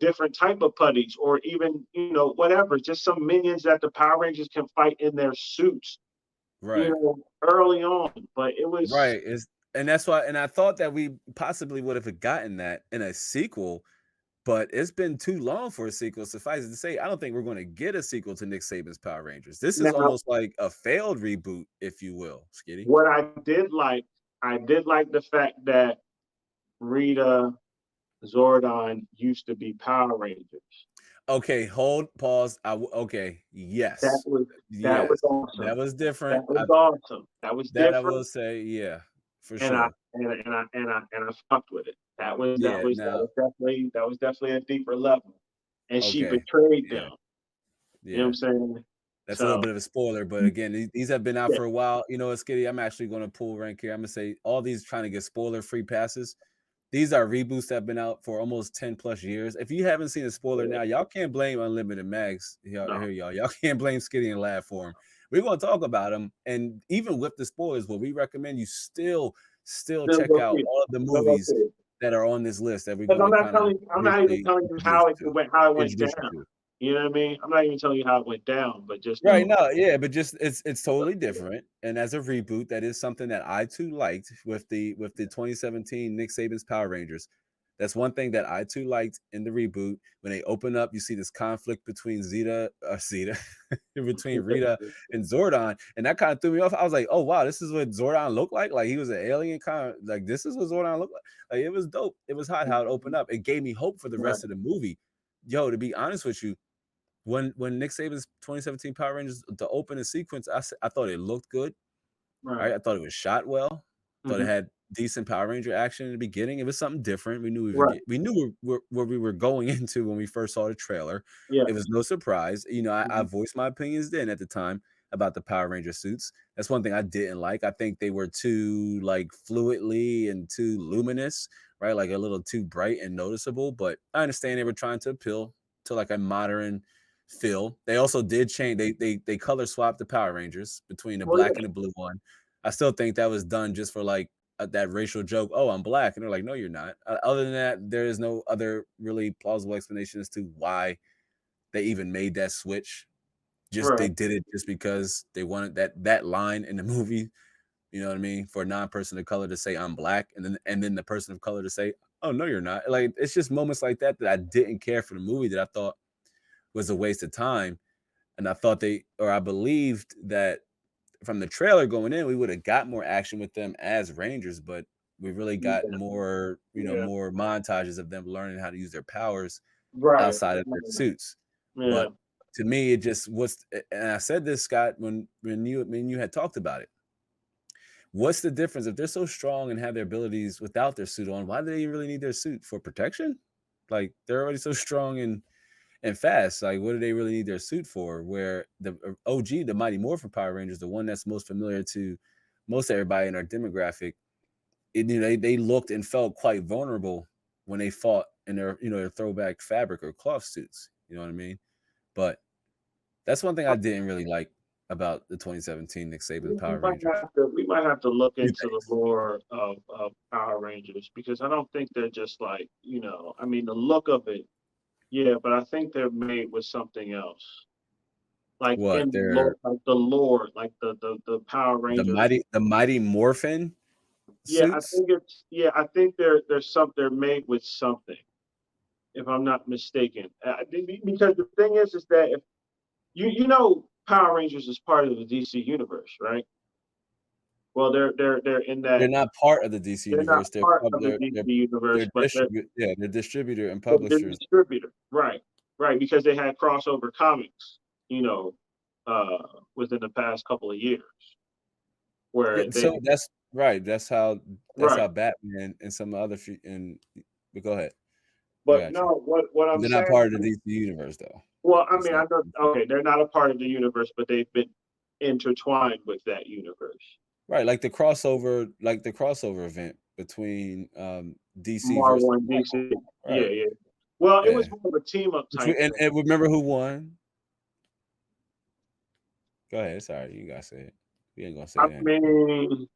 different type of putties, or even, whatever, just some minions that the Power Rangers can fight in their suits, Right. early on. But it was Right. And that's why and I thought that we possibly would have gotten that in a sequel, but it's been too long for a sequel. Suffice it to say, I don't think we're going to get a sequel to Nick Saban's Power Rangers. This is now almost like a failed reboot, if you will, Skitty. what I did like the fact that Rita Zordon used to be Power Rangers. Okay, hold, pause. Okay, That yes, was that was yes, that awesome. was different. That was awesome. That was That I different, will say, yeah, for and I sure. fucked with it. Yeah. Now, That was definitely a deeper level, and she okay, betrayed yeah, them. You know what yeah. I'm saying? That's a little So bit of a spoiler, but again, these have been out yeah, for a while. You know what, Skitty? I'm actually going to pull rank here. I'm gonna say all these trying to get spoiler-free passes. These are reboots that have been out for almost 10 plus years. If you haven't seen a spoiler yeah, now, y'all can't blame Unlimited Mags. no, Y'all can't blame Skitty and Lab for them. We're going to talk about them, and even with the spoilers, what we recommend you still still check go out see it. all of the Still go see movies it. that are on this list that we're Because going to kind of I'm not even briefly telling you introduce you to. how it went Introduce you down. to. You know what I mean? I'm not even telling you how it went down, but just Right, know. no, yeah, but just it's totally different, and as a reboot, that is something that I too liked with the 2017 Nick Saban's Power Rangers. That's one thing that I too liked in the reboot. When they open up, you see this conflict between Zeta, between Rita and Zordon, and that kind of threw me off. I was like, oh wow, this is what Zordon looked like. Like he was an alien kind of like this is what Zordon looked like. Like it was dope. It was hot how it opened up. It gave me hope for the Right, rest of the movie. Yo, to be honest with you, when Nick Saban's 2017 Power Rangers, the opening sequence, I thought it looked good. right. Right, I thought it was shot well. Thought it Hmm. had decent Power Ranger action in the beginning. It was something different. Right. We knew where we were going into when we first saw the trailer. It was Yes. no surprise. You know, I Hmm. voiced my opinions then at the time about the Power Ranger suits. That's one thing I didn't like. I think they were too like fluidly and too luminous, right? Like a little too bright and noticeable. But I understand they were trying to appeal to like a modern feel. They also did change. They color swapped the Power Rangers between the Well, black yeah. and the blue one. I still think that was done just for like that racial joke. Oh, I'm black, and they're like, no, you're not. Other than that, there is no other really plausible explanation as to why they even made that switch. Just they Right. did it just because they wanted that line in the movie. You know what I mean? For a non-person of color to say I'm black, and then the person of color to say, oh no, you're not. Like it's just moments like that that I didn't care for the movie that I thought was a waste of time. And I thought I believed that from the trailer going in, we would have got more action with them as Rangers, but we really got Yeah. more, Yeah. more montages of them learning how to use their powers Right. outside of their suits. Yeah. But to me, it just was, and I said this, Scott, when you had talked about it. What's the difference if they're so strong and have their abilities without their suit on? Why do they really need their suit for protection? Like they're already so strong and fast. Like, what do they really need their suit for? Where the OG, the Mighty Morphin Power Rangers, the one that's most familiar to most everybody in our demographic, they looked and felt quite vulnerable when they fought in their their throwback fabric or cloth suits. You know what I mean? But That's one thing I didn't really like about the 2017 Nick Saban Power Rangers. We might have to look Few into the things. lore of Power Rangers because I don't think they're just like, I mean the look of it, yeah, but I think they're made with something else. Like What? in the lore, They're like the Power Rangers. the mighty Morphin Yeah, suits? I think they're made with something, if I'm not mistaken. Because the thing is that if Power Rangers is part of the DC universe, right? Well, they're in They're that. not part of the DC They're not universe. They're part pub of the DC universe, they're but they're distributor and they're publishers. distributor, right? Right, because they had crossover comics, you know, within the past couple of years, Yeah, where they so that's right. That's right. how Batman and some other and but go ahead. I But got you. no, what I'm They're not saying, part of the DC universe though. well, I That's mean, not I know, okay, they're not a part of the universe, but they've been intertwined with that universe. right, like the crossover event between DC versus Marvel and Marvel. DC, yeah, Right. yeah. Well, it Yeah. was more of a team up type And, thing. and remember who won? Go ahead. Sorry, you gotta say it. We ain't gonna say I it anyway. mean,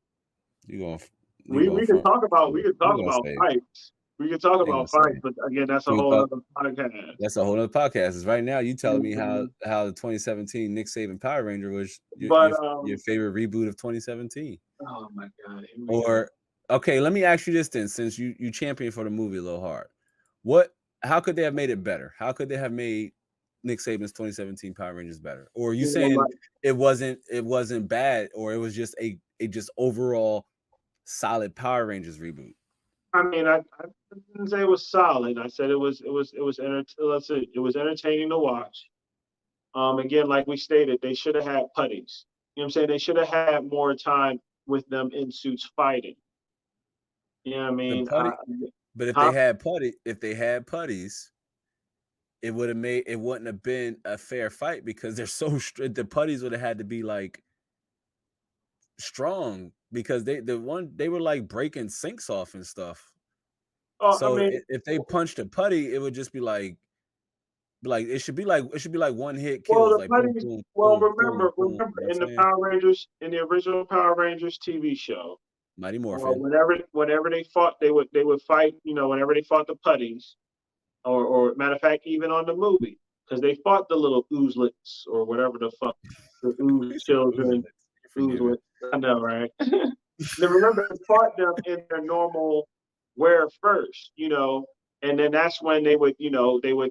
You going you we going we can front? talk about we can talk You gonna about say it? fights. We can talk I ain't gonna about say fights, it. but again, that's a We can whole talk. other podcast. That's a whole other podcast. Is right now you telling me Mhm. how the 2017 Nick Saban Power Ranger was But your favorite reboot of 2017, oh my god, here we go. or okay, let me ask you this then, since you champion for the movie a little hard, what how could they have made it better? How could they have made Nick Saban's 2017 Power Rangers better? Or are you You know, saying like it wasn't bad, or it was just a just overall solid Power Rangers reboot? I mean, I didn't say it was solid. I said let's see, it was entertaining to watch. Again, like we stated, they should have had putties. You know what I'm saying? They should have had more time with them in suits fighting. You know what I The mean? putty, but Huh? if they had putties, it wouldn't have been a fair fight because they're so the putties would have had to be like strong because they were like breaking sinks off and stuff. Oh, I So mean, if they punched a putty, it would just be like it should be like one hit well, kills, the like boom, putties. boom, Well, boom, boom, boom. remember You know what in I'm the saying? Power Rangers, in the original Power Rangers TV show, Mighty Morphin. whenever they fought, they would fight. Whenever they fought the putties, or matter of fact, even on the movie, because they fought the little oozlets or whatever the fuck, the ooze He said, children, You're forgiven. oozlets. I know, right? Now remember, they fought them in their normal wear first, and then that's when they would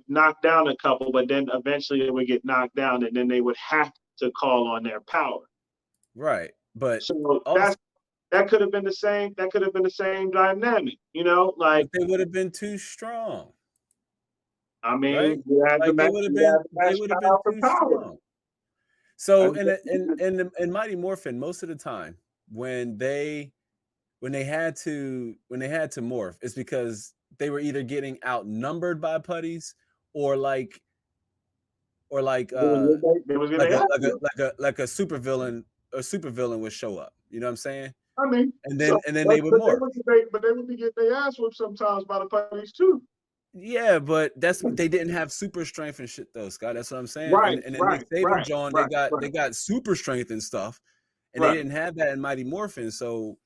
knock down a couple, but then eventually they would get knocked down, and then they would have to call on their power. Right. But So also that could have been the same. That could have been the same dynamic, but like. they would have been too strong, I right? mean, you had to Like match, they would have been power for too power. strong. I So mean, in Mighty Morphin, most of the time when when they had to morph, it's because they were either getting outnumbered by putties or or like uh they was gonna have to. like a super villain would show up. You know what I'm saying? I mean, And so then they would morph. but they would be getting their ass whooped sometimes by the puppies too. Yeah, but they didn't have super strength and shit though, Scott. That's what I'm saying. Right, And then Nick right, Saban, right, John, right, they right, got super strength and stuff, and they right. didn't have that in Mighty Morphin. So,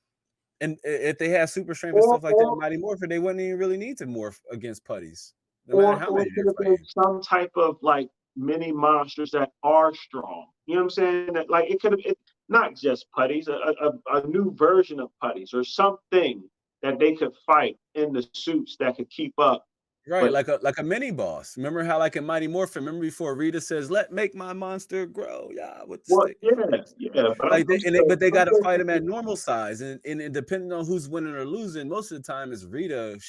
and if they had super strength and Or stuff like that in or Mighty Morphin, they wouldn't even really need to morph against putties, no matter how or many it could they're have been fighting. some type of like mini monsters that are strong. You know what I'm saying? That like it could have not just putties, a new version of putties or something that they could fight in the suits that could keep up. Right, But like a mini boss. Remember how like in Mighty Morphin, remember before Rita says, "Let make my monster grow," yeah, with the what? stick. Yeah, yeah. But Like but they I'm got to fight him at saying, normal size, and depending on who's winning or losing, most of the time it's Rita.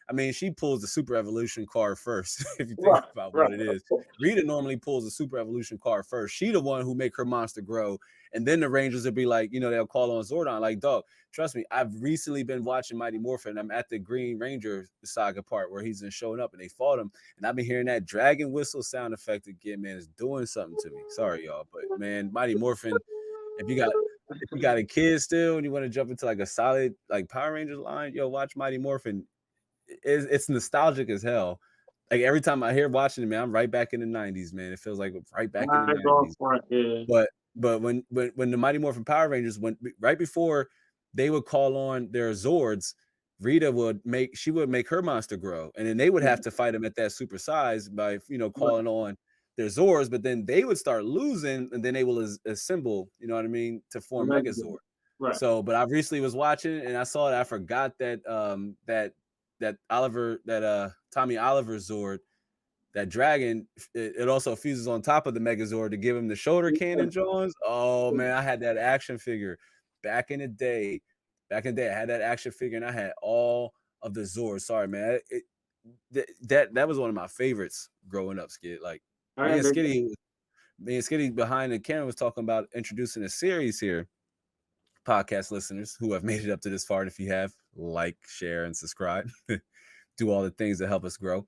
I mean, she pulls the Super Evolution card first. If you think right, about right, what it of is, course. Rita normally pulls the Super Evolution card first. She the one who make her monster grow, and then the Rangers will be like, they'll call on Zordon. Like, dog, trust me, I've recently been watching Mighty Morphin. I'm at the Green Ranger saga part where he's been showing up, and they fought him, and I've been hearing that dragon whistle sound effect again. Man, it's doing something to me. Sorry, y'all, but man, Mighty Morphin, if you got a kid still and you want to jump into like a solid like Power Rangers line, yo, watch Mighty Morphin. It's nostalgic as hell. Like every time I hear watching it, man, I'm right back in the 90s, man. It feels like right back in the I ain't going 90s. for it. Yeah. But when the Mighty Morphin Power Rangers went right before they would call on their Zords, Rita would make her monster grow, and then they would have to fight him at that super size by Right. calling on their Zords, but then they would start losing, and then they will assemble, you know what I mean, to form Megazord. Right. So, but I recently was watching and I saw it. I forgot that that Oliver Tommy Oliver Zord, that dragon, it also fuses on top of the Megazord to give him the shoulder cannon Jones. Oh man, I had that action figure back in the day. Back in the day, I had that action figure and I had all of the Zords. Sorry, man. That was one of my favorites growing up, Skid. Like I me and understand. Skitty behind the camera was talking about introducing a series here. Podcast listeners who have made it up to this far, and if you have, like, share, and subscribe. Do all the things that help us grow.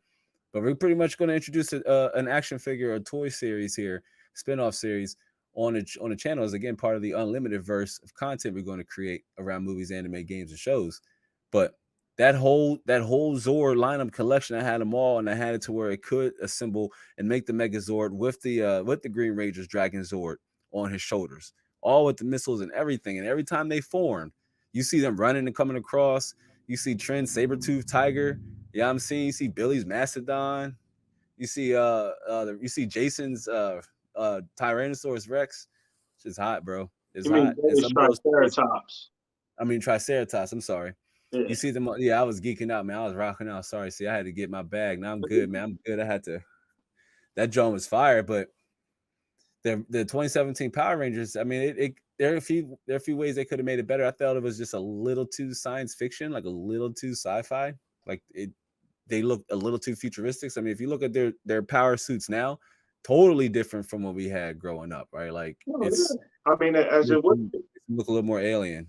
But we're pretty much going to introduce an action figure, a toy series here, spinoff series on the channel, is again part of the unlimited verse of content we're going to create around movies, anime, games, and shows. But that whole Zord lineup collection, I had them all, and I had it to where it could assemble and make the Megazord with the Green Ranger's Dragon Zord on his shoulders, all with the missiles and everything. And every time they formed, you see them running and coming across. You see Trent Sabretooth Tiger. Yeah, I'm seeing. You see Billy's Mastodon. You see you see Jason's Tyrannosaurus Rex. It's just hot, bro. It's You mean hot. And Billy's some of those toys, Triceratops? I mean Triceratops. I'm sorry. Yeah. You see them? Yeah, I was geeking out, man. I was rocking out. Sorry, see, I had to get my bag. Now I'm good, man. I'm good. I had to. That drone was fire, but the 2017 Power Rangers. I mean, there are a few ways they could have made it better. I felt it was just a little too science fiction, like a little too sci-fi. Like they look a little too futuristic. So, I mean, if you look at their power suits now, totally different from what we had growing up, right? Like Oh, yeah. I mean, as it would be. look a little more alien.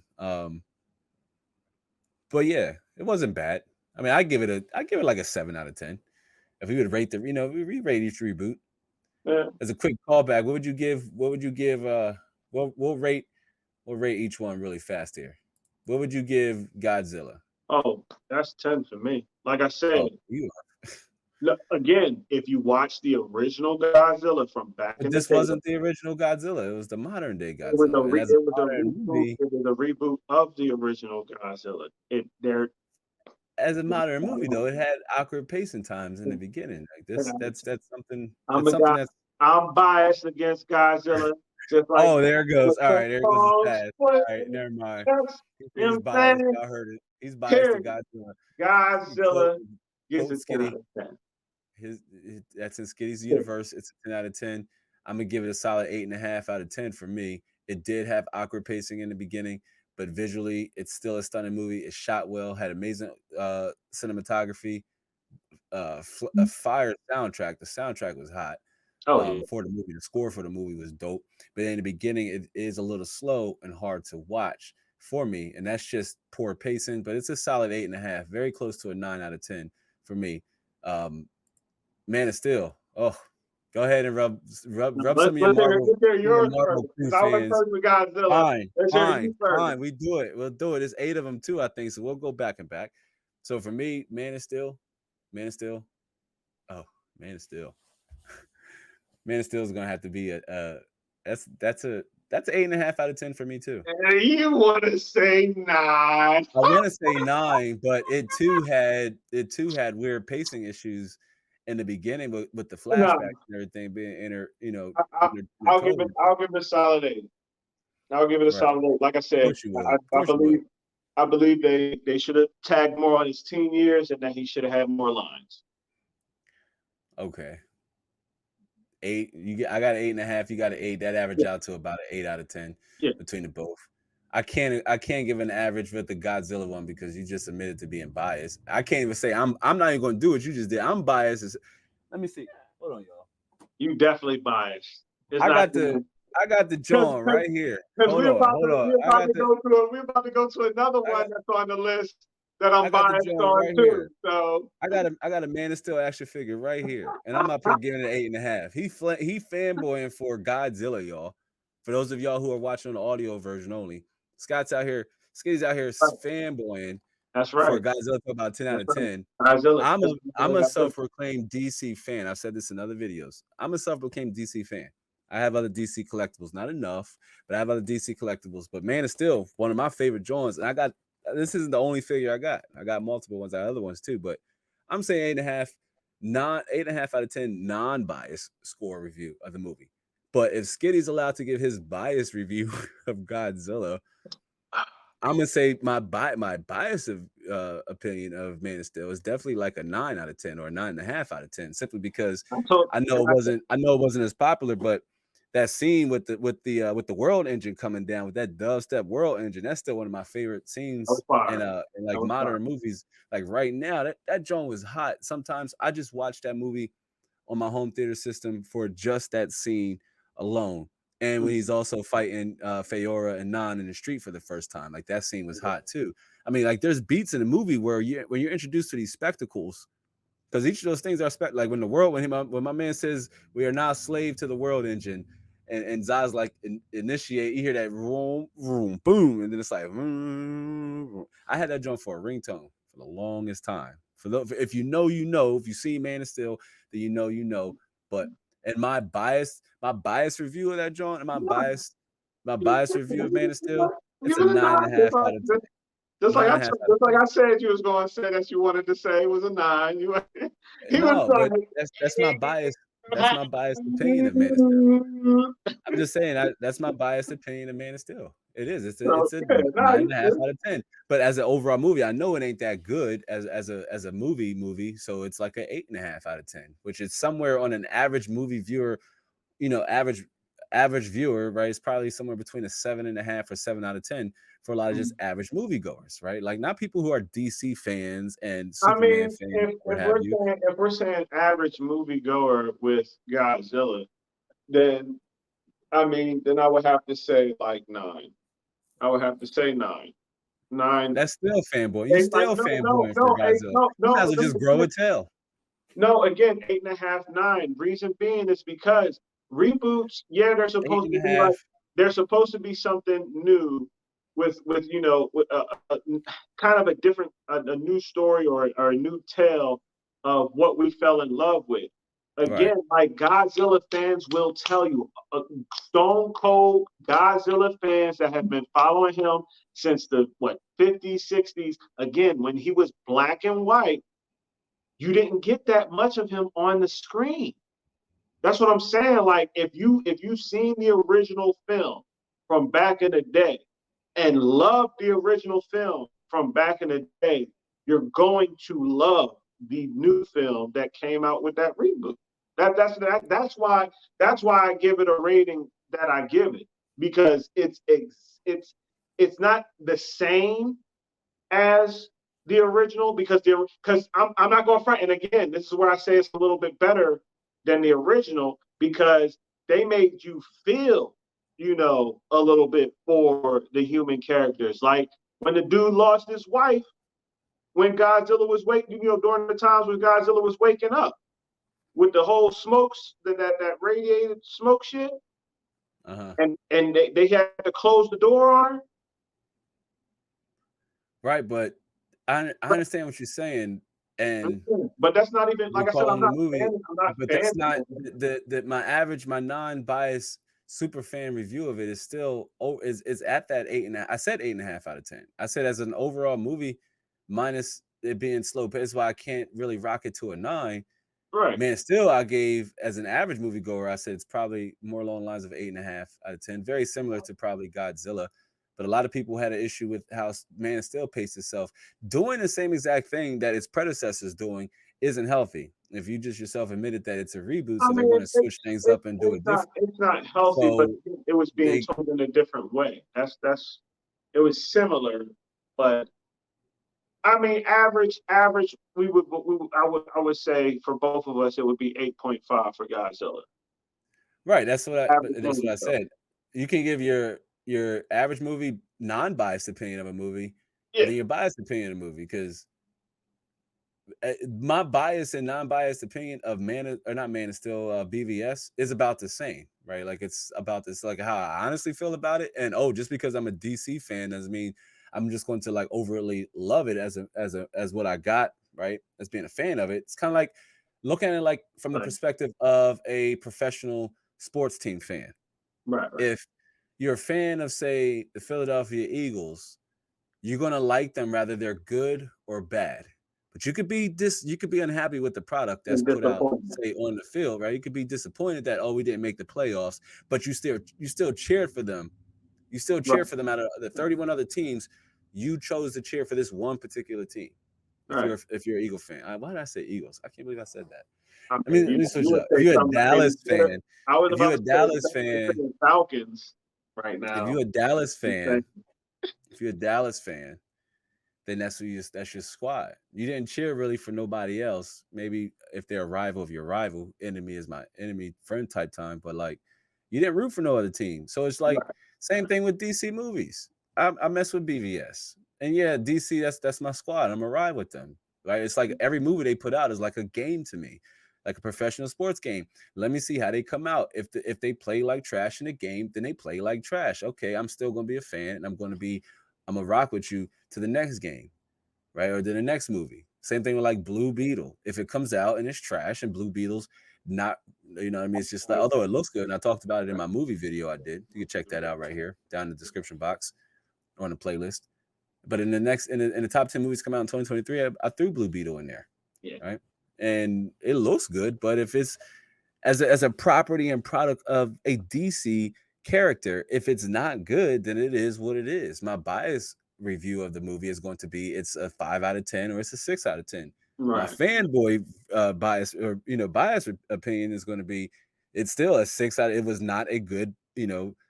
But yeah, it wasn't bad. I mean, I give it like a 7 out of 10. If we would rate we rate each reboot. Yeah. As a quick callback, what would you give? What would you give? We'll rate each one really fast here. What would you give Godzilla? Oh, that's 10 for me. Like I said, Oh, you. look, again, if you watch the original Godzilla from back But in the this day, wasn't the original Godzilla. It was the modern day it was a Godzilla. And as a modern reboot. movie, It was a reboot of the original Godzilla. though, it had awkward pacing times in the beginning. Like this, that's something. I'm That's a guy. something that's. I'm biased against Godzilla, just like Oh, there it goes. All right, there it goes his pass. All right, never mind. You He's know what I'm biased. saying? I heard it. He's biased to Period. Godzilla. Godzilla gets Quote a 10 Skitty. out of 10. That's in Skitty's universe. It's a 10 out of 10. I'm gonna give it a solid 8.5 out of 10 for me. It did have awkward pacing in the beginning, but visually, it's still a stunning movie. It shot well, had amazing cinematography, a fire soundtrack. The soundtrack was hot Oh yeah. for the movie. The score for the movie was dope, but in the beginning, it is a little slow and hard to watch for me, and that's just poor pacing. But it's a solid 8.5, very close to a 9 out of 10 for me. Man of Steel. Oh, go ahead and rub some of your Let's hear yours Marvel first. crew Because I went fans. first with Godzilla. Fine, Let's hear you first. fine. We do it. We'll do it. There's 8 of them too, I think. So we'll go back and back. So for me, Man of Steel. Oh, Man of Steel. Man of Steel is gonna have to be that's an 8.5 out of 10 for me too. You want to say 9? I want to say 9, but it too had weird pacing issues in the beginning, with the flashbacks and everything being I'll give it a solid 8. I'll give it a solid 8. Like I said, I believe they should have tagged more on his teen years and that he should have had more lines. Okay. 8. I got an 8.5. You got an 8. That average out to about an 8 out of 10 between the both. I can't give an average with the Godzilla one because you just admitted to being biased. I can't even say I'm not even going to do what you just did. I'm biased. Let me see. Hold on, y'all. You definitely biased. I got the John right here. Hold on. We're about to go to another one that's on the list that I'm biased on right too. Here. So I got a Man of Steel action figure right here, and I'm up here giving it an 8.5. He fanboying for Godzilla, y'all. For those of y'all who are watching on the audio version only, Skitty's out here fanboying That's for right. Godzilla to about 10 out That's of right. 10. Godzilla. I'm a Godzilla. self-proclaimed DC fan. I've said this in other videos. I'm a self-proclaimed DC fan. I have other DC collectibles, not enough, but I have other DC collectibles. But Man of Steel, one of my favorite Johns, and I got this isn't the only figure I got. I got multiple ones, I got other ones too. But I'm saying 8.5, 8.5 out of 10 non-biased score review of the movie. But if Skiddy's allowed to give his biased review of Godzilla, I'm gonna say my bias of opinion of Man of Steel is definitely like a 9 out of 10 or a 9.5 out of 10, simply because I told, I know it wasn't as popular, but that scene with the world engine coming down with that dubstep world engine, that's still one of my favorite I was scenes fired. in I like was fired. modern movies. Like right now, that joint was hot. Sometimes I just watch that movie on my home theater system for just that scene alone. And when he's also fighting Feora and Nan in the street for the first time, like that scene was hot too. I mean, like there's beats in the movie where when you're introduced to these spectacles, because each of those things are like when the world when my man says we are now slave to the world engine, and Zaz like initiate, you hear that room room boom, and then it's like vroom, vroom. I had that jump for a ringtone for the longest time. If you know, you know. If you see Man of Steel, then you know, you know. But and my bias review of that joint, and my bias review of Man of Steel, it's Give a it a nine and nine. a half out of 10. Nine and a half out of Just like 10. I said, you was going to say that you wanted to say it was a 9. He was No, but like, that's my bias. That's my biased opinion of Man of Steel. I'm just saying that's my biased opinion of Man of Steel. It is. so, It's a yeah, no, nine you and a half good. out of 10. But as an overall movie, I know it ain't that good as a movie. So it's like an 8.5 out of 10, which is somewhere on an average movie viewer, average viewer, right? It's probably somewhere between a 7.5 or 7 out of 10 for a lot of just average moviegoers, right? Like not people who are DC fans and I Superman mean, fans, what if have we're you. saying average moviegoer with Godzilla, then I mean, then I would have to say like 9. I would have to say 9. 9. That's still fanboy. You Eight, like still no, fanboying for no, eight, Godzilla. no, You might no, as well just grow no, a tail. no. Again, 8.5, 9. Reason being is because reboots, yeah, they're Eight supposed and to a be half. like they're supposed to be something new with with kind of a different a new story or a new tale of what we fell in love with. Right. Again, like Godzilla fans will tell you, stone cold Godzilla fans that have been following him since the 50s, 60s. Again, when he was black and white, you didn't get that much of him on the screen. That's what I'm saying. Like if you've seen the original film from back in the day and love the original film from back in the day, you're going to love the new film that came out with that reboot. That's why I give it a rating that I give it, because it's not the same as the original, because I'm not going to front. And again, this is where I say it's a little bit better than the original, because they made you feel, a little bit for the human characters. Like when the dude lost his wife, when Godzilla was waking, during the times when Godzilla was waking up with the whole smokes, that radiated smoke shit, Uh-huh. and they had to close the door on her. Right, but I understand what you're saying, and But that's not even, like you're I said, calling the movie, I'm not but that's not fanning. my non-biased super fan review of it is still is at that 8.5. I said 8.5 out of 10. I said as an overall movie, minus it being slow paced, why I can't really rock it to a 9. Right. Man, still I gave as an average moviegoer, I said it's probably more along the lines of 8.5 out of 10. Very similar to probably Godzilla. But a lot of people had an issue with how Man of Steel paced itself. Doing the same exact thing that its predecessors doing isn't healthy. If you just yourself admitted that it's a reboot, I so they're mean, going to switch things up and do it different. it's not healthy, but So it was being they told in a different way. It was similar, but I mean, average. I would say for both of us, it would be 8.5 for Godzilla. right. Average That's what movie I film. said. You can give your average movie non-biased opinion of a movie, and Yeah, then your biased opinion of a movie, because my bias and non-biased opinion of not Man is still BVS is about the same, right? Like it's about this, like how I honestly feel about it. And just because I'm a DC fan doesn't mean I'm just going to like overly love it as what I got, right? As being a fan of it. It's kind of like looking at it like from the Right. perspective of a professional sports team fan. Right. Right. If you're a fan of, say, the Philadelphia Eagles, you're gonna like them rather they're good or bad. But you could be unhappy with the product that's And put out, disappointment. say, on the field, right? You could be disappointed that, oh, we didn't make the playoffs, but you still cheered for them. You still Right. cheer for them out of the 31 other teams. You chose to cheer for this one particular team. Right. If you're an Eagle fan, why did I say Eagles? I can't believe I said that. I I mean, mean, let me switch you it would up. If say you're a something maybe Dallas better. fan, I was if you're about a to say Dallas fan, the Falcons right if now. you're a Dallas You say, fan, if you're a Dallas fan, then that's your squad. You didn't cheer really for nobody else. Maybe if they're a rival of your rival, enemy is my enemy, friend type time. But like, you didn't root for no other team. So it's like right. same thing with DC movies. I mess with BVS, and yeah, DC. That's my squad. I'm a ride with them. Right? It's like every movie they put out is like a game to me, like a professional sports game. Let me see how they come out. If they play like trash in the game, then they play like trash. Okay, I'm still gonna be a fan, and I'm gonna rock with you to the next game, right? Or to the next movie. Same thing with like Blue Beetle. If it comes out and it's trash and Blue Beetle's not, what I mean? It's just like, although it looks good, and I talked about it in my movie video I did. You can check that out right here down in the description box on the playlist. But in the top 10 movies come out in 2023, I threw Blue Beetle in there, Yeah. right? And it looks good, but if it's as a property and product of a DC character, if it's not good, then it is what it is. My bias review of the movie is going to be it's a 5 out of 10 or it's a 6 out of 10. My Right. fanboy bias or bias opinion is going to be it's still a 6 out. It was not a good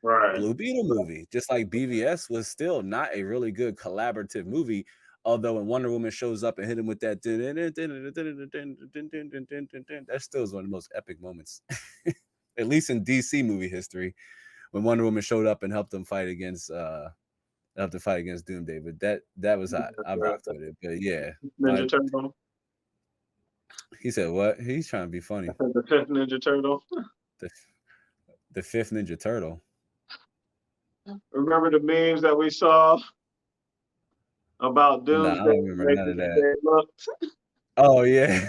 Right. Blue Beetle movie, just like BVS was still not a really good collaborative movie. Although when Wonder Woman shows up and hit him with that, that still is one of the most epic moments, at least in DC movie history, when Wonder Woman showed up and helped to fight against Doomsday. But that was hot. I rocked with it. But yeah, Ninja my Turtle. he said what? He's trying to be funny. The fifth Ninja Turtle. The the fifth Ninja Turtle. Remember the memes that we saw about Nah, I Doomsday don't remember none making of the that. day look? Oh yeah.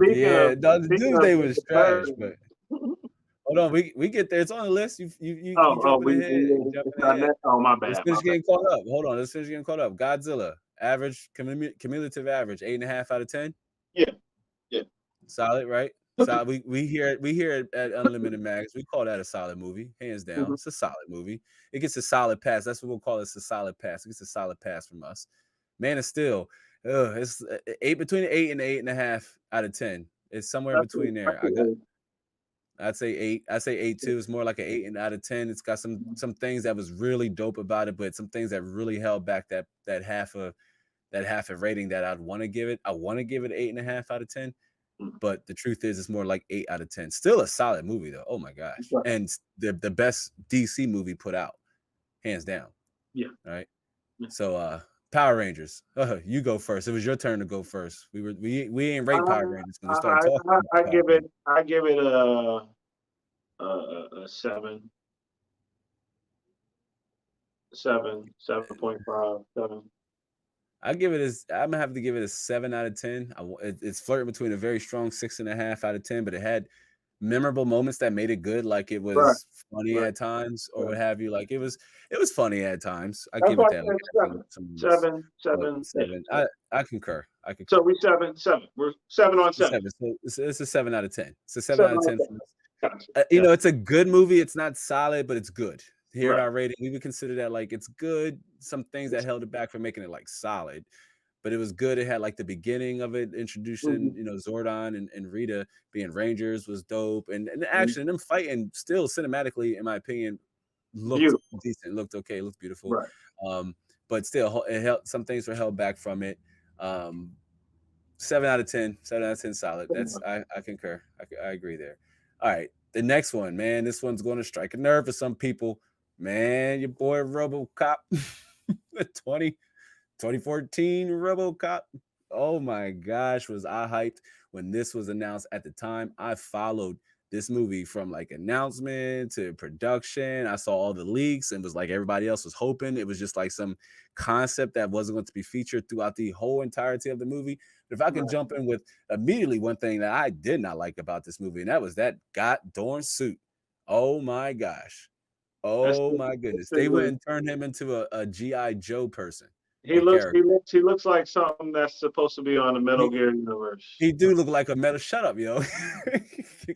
Yeah, no, the Speaking of Doomsday was Ninja trash, but Turtles. hold on, we get there. It's on the list. You Oh, jumping ahead. You it's jumping not ahead. next. Oh, my Let's bad, my finish bad. getting caught up. Hold on, let's finish getting caught up. Godzilla, average cumulative average, 8.5 out of 10. Yeah, yeah. Solid, right? Okay. So we hear it at Unlimited Mags. We call that a solid movie, hands down. Mhm. It's a solid movie. It gets a solid pass. That's what we'll call it. It's a solid pass. It gets a solid pass from us. Man of Steel, it's eight between 8 and 8.5 out of 10. It's somewhere between there. I'd say 8. I'd say 8 too. It's more like an 8 out of 10. It's got some things that was really dope about it, but some things that really held back that half a rating that I'd want to give it. I want to give it 8.5 out of 10. But the truth is, it's more like 8 out of 10. Still a solid movie though. Oh my gosh, Right. and the best DC movie put out, hands down. Yeah. All right. Yeah. So Power Rangers. You go first. It was your turn to go first. We ain't rate Power Rangers when we started talking about I Power give it. Rangers. I give it a 7.5, 7. I give it as I'm gonna have to give it a 7 out of 10. It's flirting between a very strong 6.5 out of 10, but it had memorable moments that made it good. Like it Right, was funny right, at times or right. what have you. Like it was funny at times. I That's give why it I that. Like said some, 7, some moments. 7, But 7. Yeah. 7. I concur. I So concur. we 7. We're 7 on It's a 7. 7. So it's a 7 out of 10. It's a seven 7 out of on 10 7. for us. Gotcha. You Yeah. know, it's a good movie. It's not solid, but it's good. Here at Right. our rating, we would consider that like it's good. Some things that held it back from making it like solid, but it was good. It had like the beginning of it, introducing, Mhm, Zordon and Rita being Rangers was dope. And the mhm. action, them fighting still cinematically, in my opinion, looked Beautiful. decent, looked okay, looked beautiful. Right. Um, but still it held some things were held back from it. Um, 7 out of 10, 7 out of 10 solid. That's I concur. I agree there. All right. The next one, man. This one's gonna strike a nerve for some people. Man, your boy RoboCop. The 2014 RoboCop. Oh my gosh, was I hyped when this was announced at the time. I followed this movie from like announcement to production. I saw all the leaks and was like everybody else was hoping it was just like some concept that wasn't going to be featured throughout the whole entirety of the movie. But if I can Right. jump in with immediately one thing that I did not like about this movie, and that was that goddamn suit. Oh my gosh. That's Oh the, my that's goodness. They went the, and turned him into a G.I. Joe person he or looks he character. looks he looks like something that's supposed to be on the Metal He Gear universe. he do look like a metal. Shut up, yo.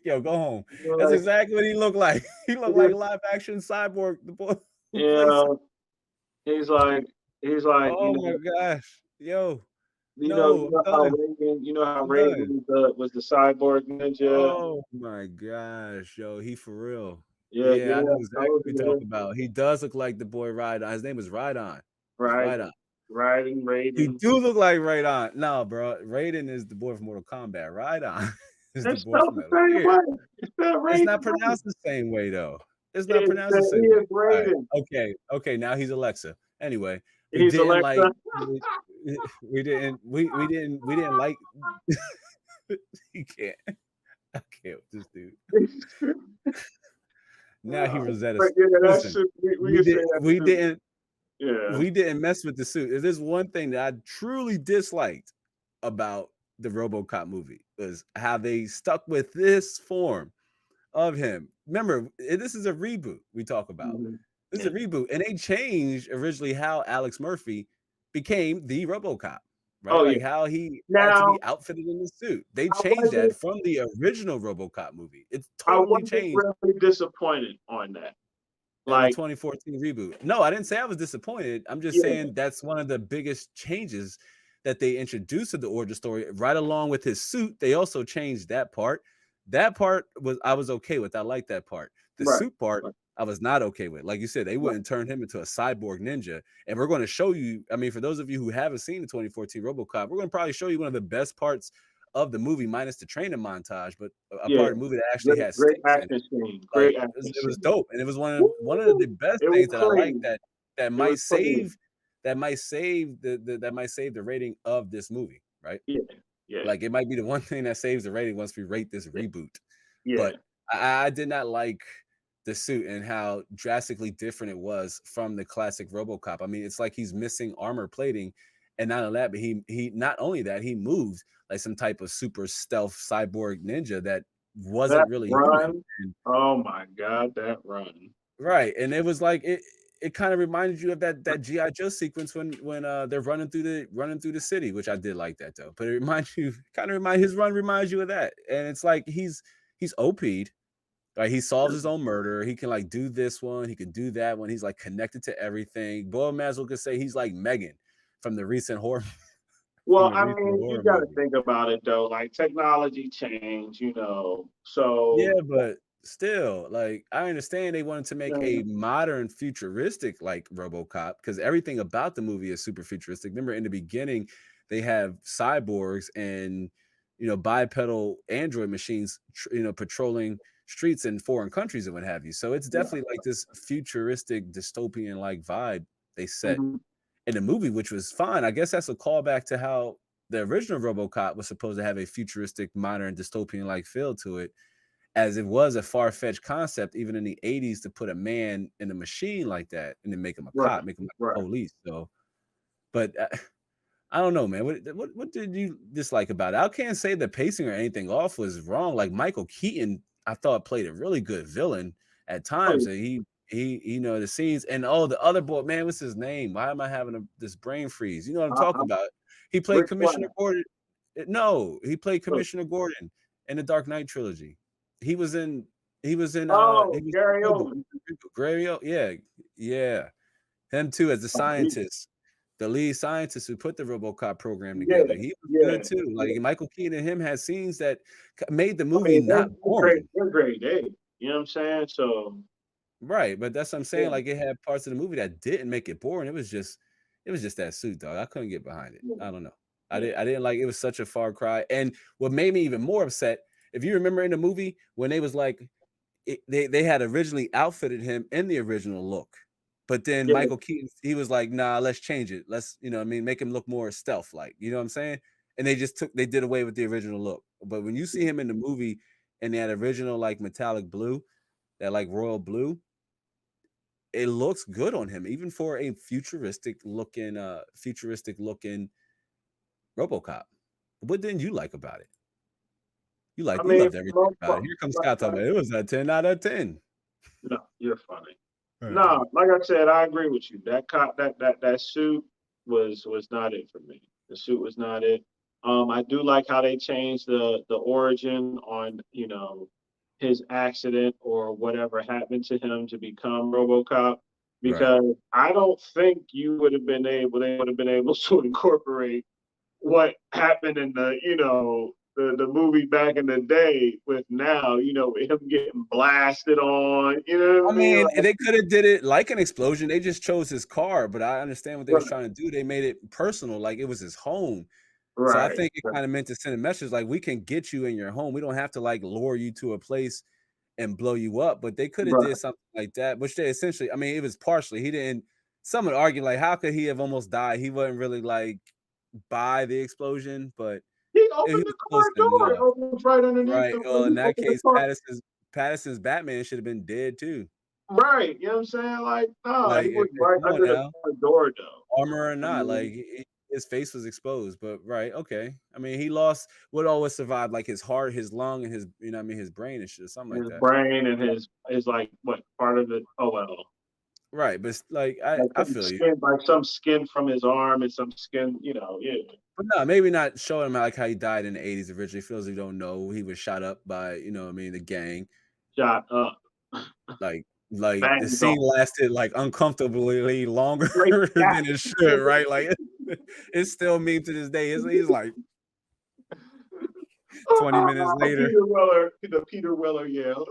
Yo, go home. That's Like, exactly what he looked like. He looked like a live action cyborg, the boy who plays. yeah, he's like he's like, Oh my gosh. Yo, you no, I'm know how done. Raiden I'm done. was the cyborg ninja. Oh my gosh, yo, he for real. Yeah, Yeah, I know yeah, exactly told what you're you, talking about. He does look like the boy Rydon. His name is Rydon. It's right, Rydon. riding He Raiden. do look like Raiden. No, bro. Raiden is the boy from Mortal Kombat. Rydon is They the boy spelled from the Metal same Gear. way. It's spelled It's Raiden. not pronounced the same way though. It's not It's pronounced the he same way. is Alright. Raiden. Okay, now he's Alexa. Anyway, we He's didn't like Alexa. we we didn't like he can't. I can't with this dude. Now he Rosetta. But yeah, that Listen, should we we can say did that we too. didn't Yeah. we didn't mess with the suit. If there's one thing that I truly disliked about the RoboCop movie was how they stuck with this form of him. Remember, this is a reboot we talk about. Mhm. This is Yeah. a reboot, and they changed originally how Alex Murphy became the RoboCop, right? Oh yeah. Like how he had to Now be outfitted in the suit. They I changed that wasn't from the original RoboCop movie. It's I totally wasn't changed really disappointed on that. in the Like, 2014 reboot. No, I didn't say I was disappointed. I'm just yeah, saying that's one of the biggest changes that they introduced to the origin story. Right along with his suit, they also changed that part. That part was I was okay with. I like that part. The right, suit part right, I was not okay with. Like you said, they right. wouldn't turn him into a cyborg ninja. And we're going to show you. I mean, for those of you who haven't seen the 2014 RoboCop, we're going to probably show you one of the best parts of the movie, minus the training montage, but a Yeah. part of the movie that actually Great, had great stakes in it. action scene. Like Great action it was scene. dope, and it was one of the Woo! best It was things that I like clean. that It was might clean. save that might save the rating of this movie, right? Yeah, yeah, Like it might be the one thing that saves the rating once we rate this yeah, reboot. yeah. But I did not like the suit and how drastically different it was from the classic RoboCop. I mean, it's like he's missing armor plating, and not only that, but he not only that he moves like some type of super stealth cyborg ninja that That wasn't really human. run. Oh my God, that run. Right, and it was like it kind of reminded you of that GI Joe sequence when they're running through the city, which I did like that though. But it reminds you kind of remind his run reminds you of that, and it's like he's OP'd, right? He solves his own murder. He can like do this one, he can do that one. He's like connected to everything. Boy, Maslow could say he's like Megan from the recent horror from Well, the I recent mean, you horror got to movie. think about it though. Like technology change, Yeah, So but still, like I understand they wanted to make uh, a modern futuristic like RoboCop because everything about the movie is super futuristic. Remember in the beginning, they have cyborgs and bipedal android machines, patrolling streets in foreign countries and what have you. So it's yeah. definitely like this futuristic dystopian like vibe they set Mhm. in the movie, which was fine. I guess that's a callback to how the original RoboCop was supposed to have a futuristic, modern, dystopian like feel to it, as it was a far-fetched concept even in the 80s to put a man in a machine like that and then make him a Right, cop, make him like a right. police. So, but I don't know, man. What did you dislike about it? I can't say the pacing or anything off was wrong. Like Michael Keaton, I thought played a really good villain at Oh, times. yeah. And he the scenes and oh the other boy, man, what's his name? Why am I having this brain freeze? You know what I'm talking I'm about? He played Rick Commissioner Flag. Gordon. No, he played Oh, Commissioner Gordon in the Dark Knight trilogy. He was in he oh, was Gary in Reboot. Oldman. Grario, yeah, yeah. Him too as the Oh, scientist, the lead scientist who put the RoboCop program yeah, together. He was good yeah, too. Like yeah. Michael Keaton and him had scenes that made the I movie mean, not boring. they're great. You know what I'm saying? So Right, but that's what I'm yeah, saying. Like it had parts of the movie that didn't make it boring. It was just that suit, dog. I couldn't get behind it. yeah, I don't know. yeah. I didn't like it was such a far cry. And what made me even more upset, if you remember in the movie when they was like they had originally outfitted him in the original look, but then Yeah. Michael Keaton he was like, "Nah, let's change it. Let's what I mean, make him look more stealth like." You know what I'm saying? And they did away with the original look. But when you see him in the movie, in that original like metallic blue, that like royal blue, it looks good on him, even for a futuristic looking RoboCop. What didn't you like about it? I You mean, loved everything about it. Here comes Scott talking about it. It was a 10 out of 10. no, you're funny. No, like I said, I agree with you. That suit was not it for me. The suit was not it. I do like how they changed the origin on, his accident or whatever happened to him to become RoboCop, Right. because I don't think they would have been able to incorporate what happened in the movie back in the day with now, with him getting blasted on, you know what I I mean? mean, they could have did it like an explosion. They just chose his car, but I understand what they was trying to do. They made it personal, like it was his home. So I Right. think it kind of meant to send a message like we can get you in your home. We don't have to like lure you to a place and blow you up. But they could have Right. did something like that, which they essentially, I mean, it was partially. He didn't. Some would argue like, how could he have almost died? He wasn't really like by the explosion, but He he opened was the close car door. It enough. opens right underneath Right. him Well, when in he that opened the case, car. Patterson's Batman should have been dead too. Right. You know what I'm saying? Like, no, Like, he was if right come on under the now, car door though. armor or I not, like mean, his face was exposed. But right, okay. I mean, he lost what always survived, like his heart, his lung, and his, you know, what I mean, his brain and shit, something like his that. brain and his is like what part of it? Oh well. Right, but like Like I some feel you. skin, like some skin from his arm and some skin, yeah. But no, maybe not showing him like how he died in the 80s originally. Feels you don't know. He was shot up by, you know what I mean, the gang. Shot up. Like the Banged on. scene lasted like uncomfortably longer Straight gas. than it should, right? Like it's still meme to this day. He's like 20 minutes later. The Peter Weller yell.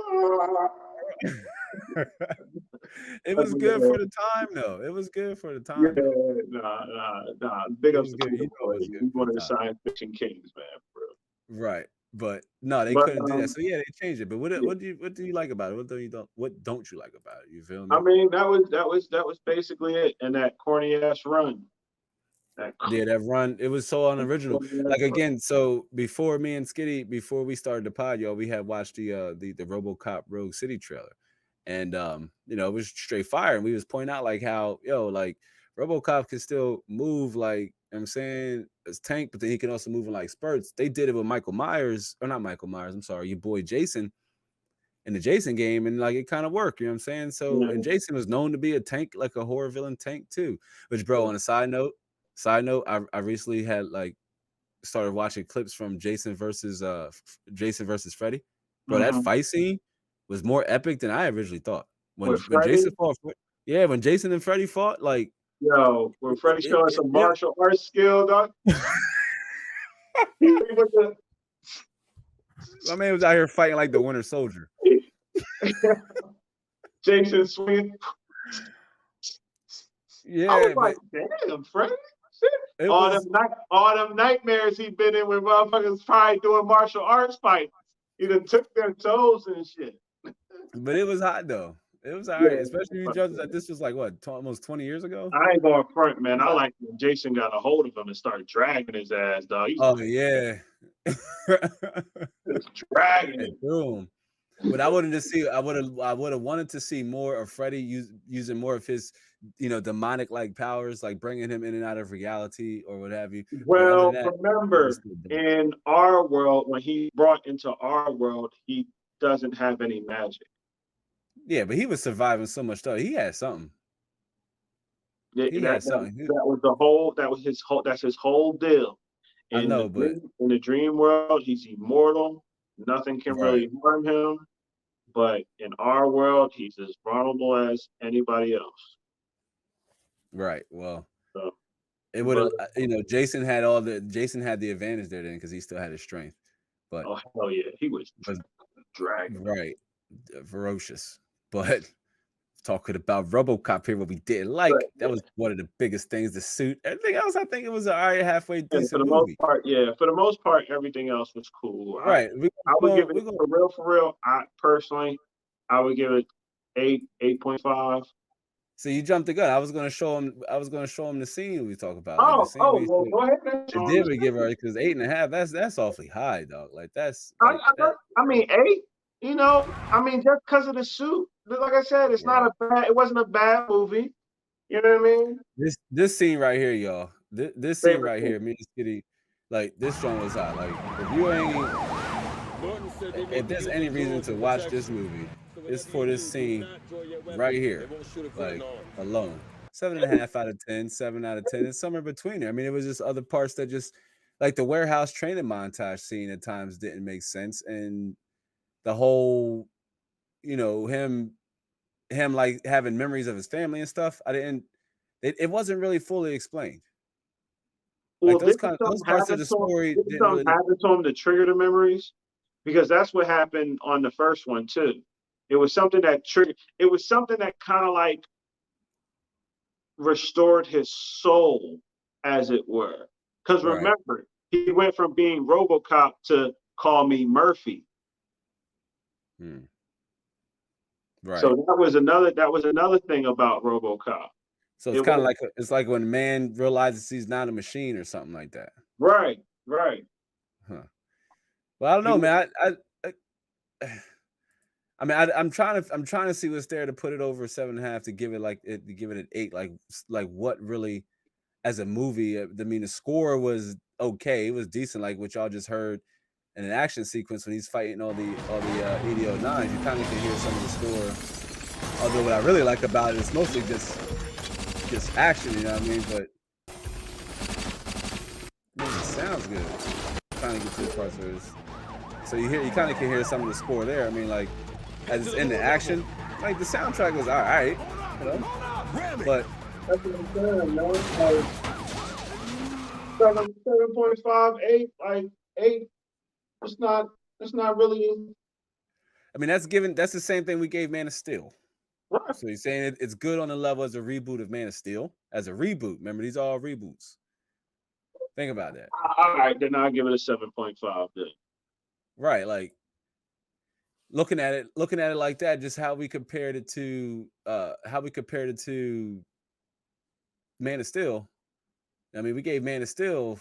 It was good for the time though. It was good for the Yeah, time though. nah. Big It ups was to good. Peter You know it Weller. was good He's for one the of the time. science fiction kings, man, for real. Right. But no, they But couldn't do that. So yeah, they changed it. But what do you like about it? What don't you like about it? You feel I me? mean, that was basically it. And that corny ass run. That Yeah, that run, it was so unoriginal. corny ass Like run. again, so before me and Skitty, before we started the pod, y'all, we had watched the RoboCop Rogue City trailer. And you know, it was straight fire. And we was pointing out like how, like RoboCop can still move like, you know what I'm saying, as Tank, but then he can also move in like spurts. They did it with Michael Myers, or not Michael Myers, I'm sorry, your boy Jason in the Jason game, and like it kind of worked, you know what I'm saying? So, Yeah, and Jason was known to be a tank, like a horror villain tank too. Which, bro, on a side note, I recently had like started watching clips from Jason versus Freddy. Bro, that mm-hmm. fight scene was more epic than I originally thought. When With when Freddie, Jason fought, yeah, when Jason and Freddy fought, like when Freddie showing some it martial arts skill, dog. He was the my man was out here fighting like the Winter Soldier. Jason swinging. I Yeah, was but like, damn, Freddie. it All was, them nightmares he been in with motherfuckers probably doing martial arts fights. He done took their toes and shit. but it was hot though. It was all right, Yeah. especially if you judge that this was like what, almost 20 years ago. I ain't going front, man. I like when Jason got a hold of him and started dragging his ass, dog. He's Oh yeah. just dragging And him. boom. But I would have wanted to see more of Freddy using more of his, demonic like powers, like bringing him in and out of reality or what have you. But other Well, than that, it was remember, still dope. in our world, when he brought into our world, he doesn't have any magic. Yeah, but he was surviving so much stuff. He had something. That, He that, had that, something. that was the whole. That was his whole. That's his whole deal. I In the know, but dream, in the dream world, he's immortal. Nothing can right, really harm him. But in our world, he's as vulnerable as anybody else. right. Well, So, it would but have, Jason had the advantage there then because he still had his strength. But oh hell yeah, he was but dragging. right, ferocious. But talking about RoboCop here, what we didn't like, that was one of the biggest things. The suit, everything else, I think it was an all right, halfway And for decent the most movie. part, yeah. For the most part, everything else was cool. Right, I would give it we're going. for real. I personally, I would give it 8.5. So you jumped the gun. I was gonna show him. I was gonna show him the scene we talk about, like the Oh, scene oh, we well, go ahead and it show him did the we give her scene. because 8.5. That's awfully high, dog. Like that's I, like that. I mean, 8. You know, I mean, just because of the suit. Like I said, it's Yeah. not a bad. It wasn't a bad movie. You know what I mean? This scene right here, y'all. This scene Favorite right thing. here, me and Skiddy, like this joint was hot. Like if you ain't, if there's any reason to watch this movie, it's for this scene right here, like alone. 7.5 out of 10, 7 out of 10. It's somewhere between there. I mean, it was just other parts that just like the warehouse training montage scene at times didn't make sense, and the whole, him like having memories of his family and stuff. I didn't. It wasn't really fully explained. Like Well, those parts of the story didn't didn't something really. happen to him to trigger the memories? Because that's what happened on the first one too. It was something that triggered. It was something that kind of like restored his soul, as it were. Because Right. remember, he went from being RoboCop to call me Murphy. Hmm. Right. So that was another thing about RoboCop. So it's It kind of was like it's like when a man realizes he's not a machine or something like that. right, right. Huh. Well, I don't He know, was, man. I mean, I'm trying to see what's there to put it over 7.5 to give it to give it an 8. Like what really as a movie? I mean, the score was okay. It was decent, like what y'all just heard in an action sequence when he's fighting all the 8009s. You kind of can hear some of the score. Although what I really like about it is mostly just action, you know what I mean? But I mean, it sounds good. Trying to get to the parts where it's so you kind of can hear some of the score there. I mean, like as it's in the action, like the soundtrack was all right, you know. But that's what I'm saying, man. Like 7.5, 8, like 8. It's not. It's not really I mean, that's the same thing we gave Man of Steel. right. So you're saying it's good on the level as a reboot of Man of Steel, as a reboot. Remember, these are all reboots. Think about that, All right, then I'll give it a 7.5. Then. right? Like looking at it like that, just how we compared it to Man of Steel. I mean, we gave Man of Steel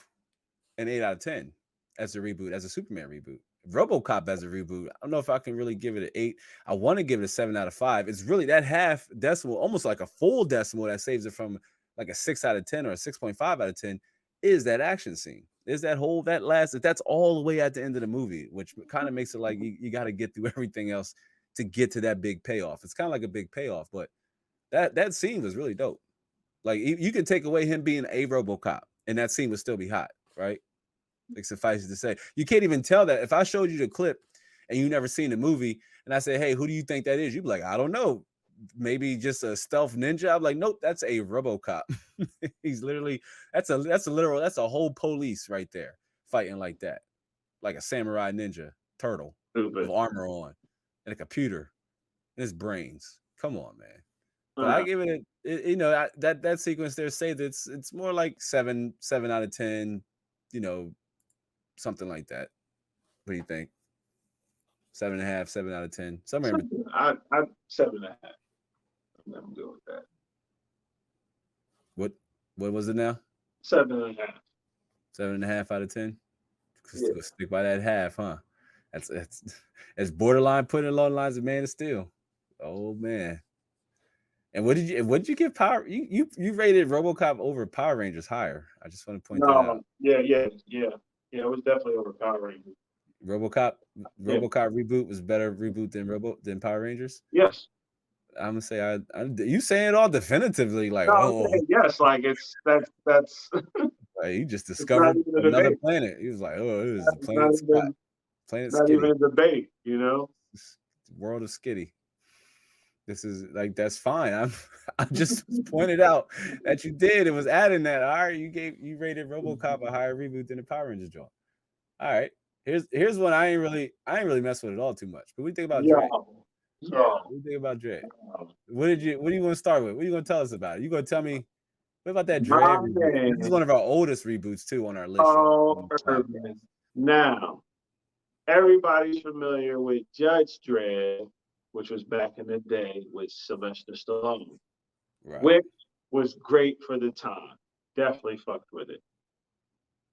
an 8 out of 10 as a reboot, as a Superman reboot. RoboCop as a reboot, I don't know if I can really give it an 8. I want to give it a 7 out of 5. It's really that half decimal, almost like a full decimal that saves it from like a 6 out of 10 or a 6.5 out of 10 is that action scene. Is that's all the way at the end of the movie, which kind of makes it like you got to get through everything else to get to that big payoff. It's kind of like a big payoff, but that scene was really dope. Like you can take away him being a RoboCop, and that scene would still be hot, right? Like suffice it to say, you can't even tell that. If I showed you the clip and you never seen the movie, and I say, "Hey, who do you think that is?" You'd be like, "I don't know. Maybe just a stealth ninja." I'm like, "Nope, that's a RoboCop." He's literally that's a whole police right there fighting like that, like a samurai ninja turtle with Stupid. armor on and a computer and his brains. Come on, man. But I Uh, give that sequence there. Say that it's more like 7 out of 10. You know, something like that. What do you think? 7.5, 7 out of 10, somewhere in between. I 7.5. I'm good with that. What what was it now? 7.5. 7.5 out of 10. Yeah. Go stick by that half, huh? That's it's borderline putting along the lines of Man of Steel. Oh man. And what did you give Power? You rated RoboCop over Power Rangers higher. I just want to point that No. out. Yeah. Yeah. Yeah. Yeah. It was definitely over Power Rangers. RoboCop Yeah. RoboCop reboot was better reboot than Power Rangers. Yes. I'm gonna say you saying it all definitively like No, I'm oh saying yes. Like that's like, he just it's not discovered even a another debate. planet. He was like, oh, it is the It's not planet Scott, even planet not even Skiddy, a debate. You know. world of Skiddy. This is like that's fine. I just pointed out that you did. It was adding that. All right, you rated RoboCop a higher reboot than the Power Rangers joint. All right. Here's one I ain't really mess with it all too much. But what do you think about Yeah. Dre? Yeah. What do you think about Dre? What do you want to start with? What are you gonna tell us about it? You gonna tell me what about that Dre My reboot? This is one man, of our oldest reboots too on our list, y'all. Paul On this podcast. Urban. Now, everybody's familiar with Judge Dredd, which was back in the day with Sylvester Stallone. Right. which was great for the time. Definitely fucked with it.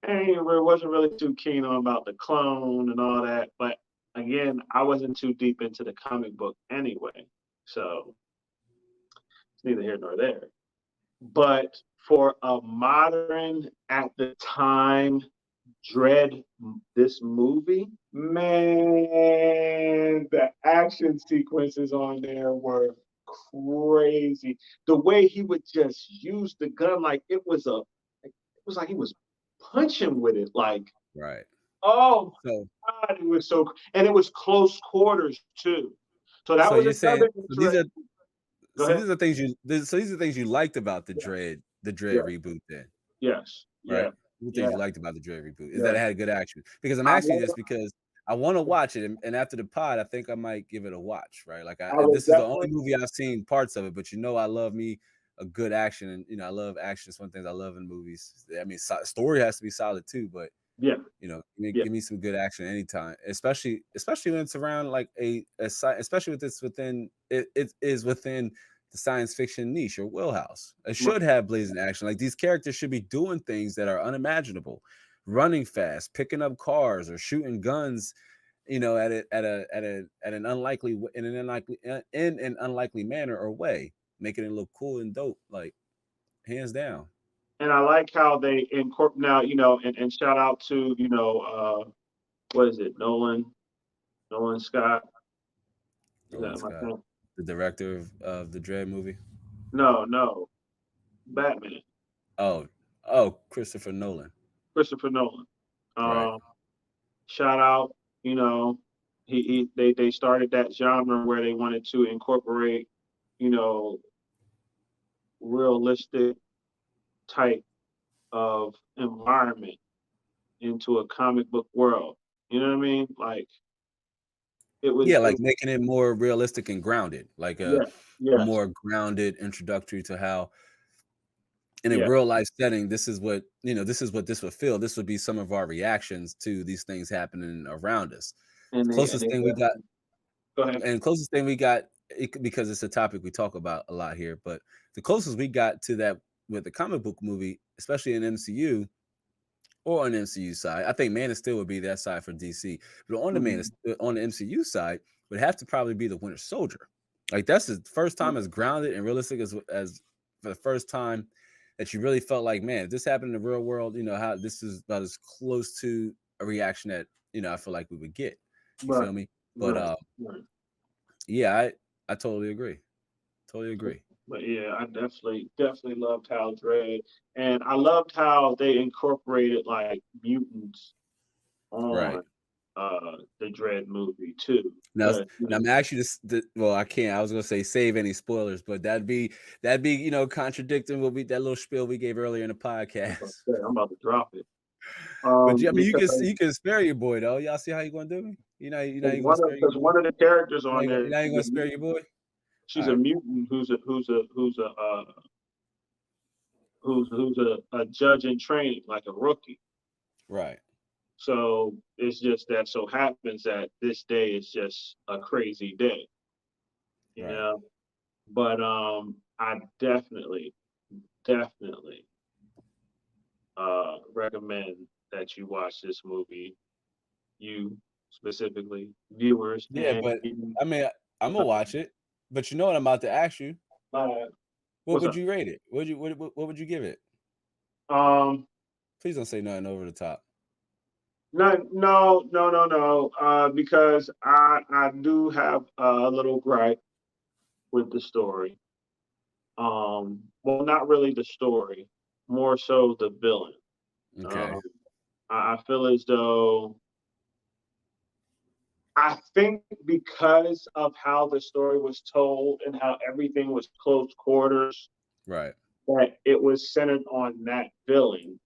And wasn't really too keen on about the clone and all that, but again, I wasn't too deep into the comic book anyway, so it's neither here nor there. But for a modern at the time dread this movie, man, the action sequences on there were crazy. The way he would just use the gun like it was like he was punching with it. Like, Right. oh So my God, it was so, and it was close quarters too. So that so was you're saying another so these are interesting. Go so ahead. these are things these are things you liked about Yeah. the Dread Yeah. reboot then, Yes. right? Yeah. What things Yeah. you liked about the Dread reboot is that Yeah. it had good action. Because I'm I asking you love. this because I want to watch it, and after the pod, I think I might give it a watch, right? Like I was this is the only definitely. movie I've seen parts of it, but I love me a good action, and I love action. It's one of the things I love in movies. I mean, story has to be solid too, but Yeah. Yeah. give me some good action anytime, especially when it's around like especially with this within it is within the science fiction niche or wheelhouse. It Right. should have blazing action. Like these characters should be doing things that are unimaginable, running fast, picking up cars, or shooting guns. At an unlikely in an unlikely manner or way, making it look cool and dope. Like hands down. And I like how they incorporate now, and shout out to, what is it, Nolan Scott? Is Nolan that my Scott, friend? the director of the Dread movie. No, no, Batman, Oh, Christopher Nolan. Christopher Nolan. Right. Um, Shout out, you know, they started that genre where they wanted to incorporate, you know, realistic type of environment into a comic book world. You know what I mean? Like Yeah, it like was, making it more realistic and grounded, like yeah, a yes, more grounded introductory to how in a yeah, real life setting, this is what this is what this would feel. This would be some of our reactions to these things happening around us. and Closest they thing we got, go ahead. and closest thing we got, because it's a topic we talk about a lot here, but the closest we got to that with the comic book movie, especially in MCU, or on the MCU side. I think Man of Steel would be that side for DC, but Mhm. On the MCU side would have to probably be the Winter Soldier. Like that's the first time as grounded and realistic as for the first time that you really felt like, man, if this happened in the real world, how this is about as close to a reaction that I feel like we would get. You Right, feel me? But right, right. yeah, I totally agree. Totally agree. But yeah, I definitely loved how Dread, and I loved how they incorporated like mutants Right. on the Dread movie too. Now, Cause I'm actually well, I can't. I was gonna say save any spoilers, but that'd be contradicting what we that little spiel we gave earlier in the podcast. I'm about to drop it. But yeah, I mean, Because you can spare your boy though. Y'all see how you gonna do me? You gonna spare your because boy? one of the characters on there, You ain't gonna spare your boy? All she's a right, mutant who's a judge in training, like a rookie. right, So it's just that so happens that this day is just a crazy day, you right. know. But I definitely recommend that you watch this movie. You specifically, viewers, Yeah, and but I mean, I'm gonna watch it. But you know what I'm about to ask you? uh, What what's would up? you rate it? What would you give it? Um, Please don't say nothing over the top. no, no, no, no, no. Because I do have a little gripe with the story. Well, not really the story, more so the villain. Okay. Um, I feel as though I think because of how the story was told and how everything was close quarters, Right. that it was centered on that villain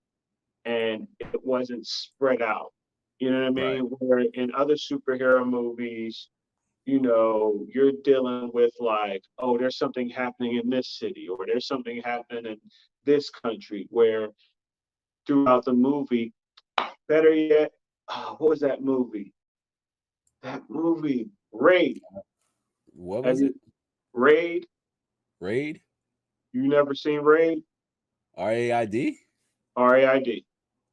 and it wasn't spread out. You know what I Right. mean? Where in other superhero movies, you're dealing with like, oh, there's something happening in this city or there's something happening in this country where throughout the movie, better yet, what was that movie? That movie, Raid. What Have was you it? Raid? Raid? You never seen Raid? RAID? RAID.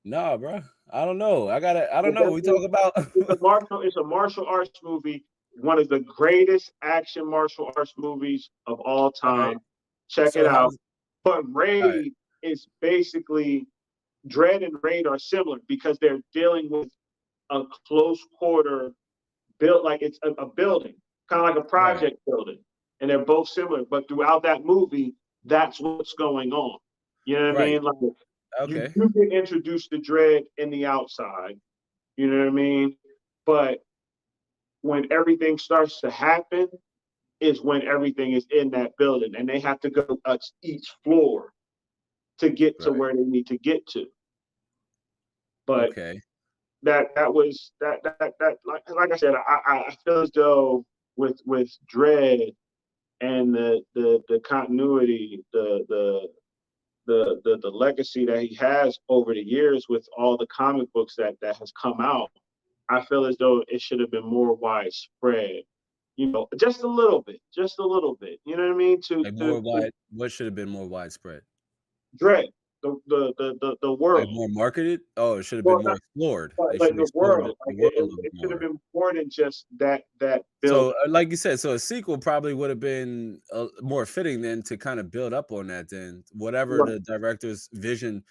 Nah, bro. I don't know. I don't It's know. We talk about it's a martial arts movie, one of the greatest action martial arts movies of all all right. time. Check it So out. how's But all right. Raid is basically Dread and Raid are similar because they're dealing with a close quarter built like it's a building, kind of like a Right. project building, and they're both similar. But throughout that movie, that's what's going on. You know what I Right. mean? Like you Okay. do get introduced to Dread in the outside. You know what I mean? But when everything starts to happen, is when everything is in that building, and they have to go up each floor to get to Right. where they need to get to. But Okay. that was that like I said, I feel as though with Dread and the continuity, the legacy that he has over the years with all the comic books that has come out, I feel as though it should have been more widespread. You know, just a little bit, just a little bit. You know what I mean? Like more wide what should have been more widespread? Dread the Like world. more marketed? Oh, it should have Well, been more explored. but They like should have the explored world, the like world a little bit it should have more. been more than just that So, building. like you said, so a sequel probably would have been more fitting then to kind of build up on that. Then whatever Right, the director's vision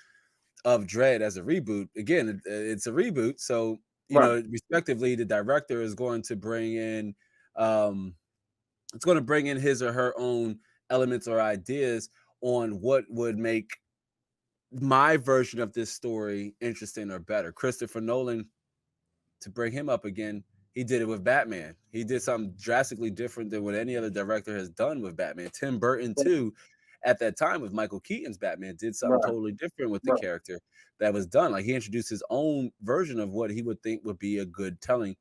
of Dread as a reboot, again, it's a reboot. So right, respectively, the director is going to bring in, um, it's going to bring in his or her own elements or ideas on what would make my version of this story interesting or better. Christopher Nolan, to bring him up again, he did it with Batman. He did something drastically different than what any other director has done with Batman. Tim Burton, too, at that time with Michael Keaton's Batman, did something right, totally different with the right. character that was done. Like he introduced his own version of what he would think would be a good telling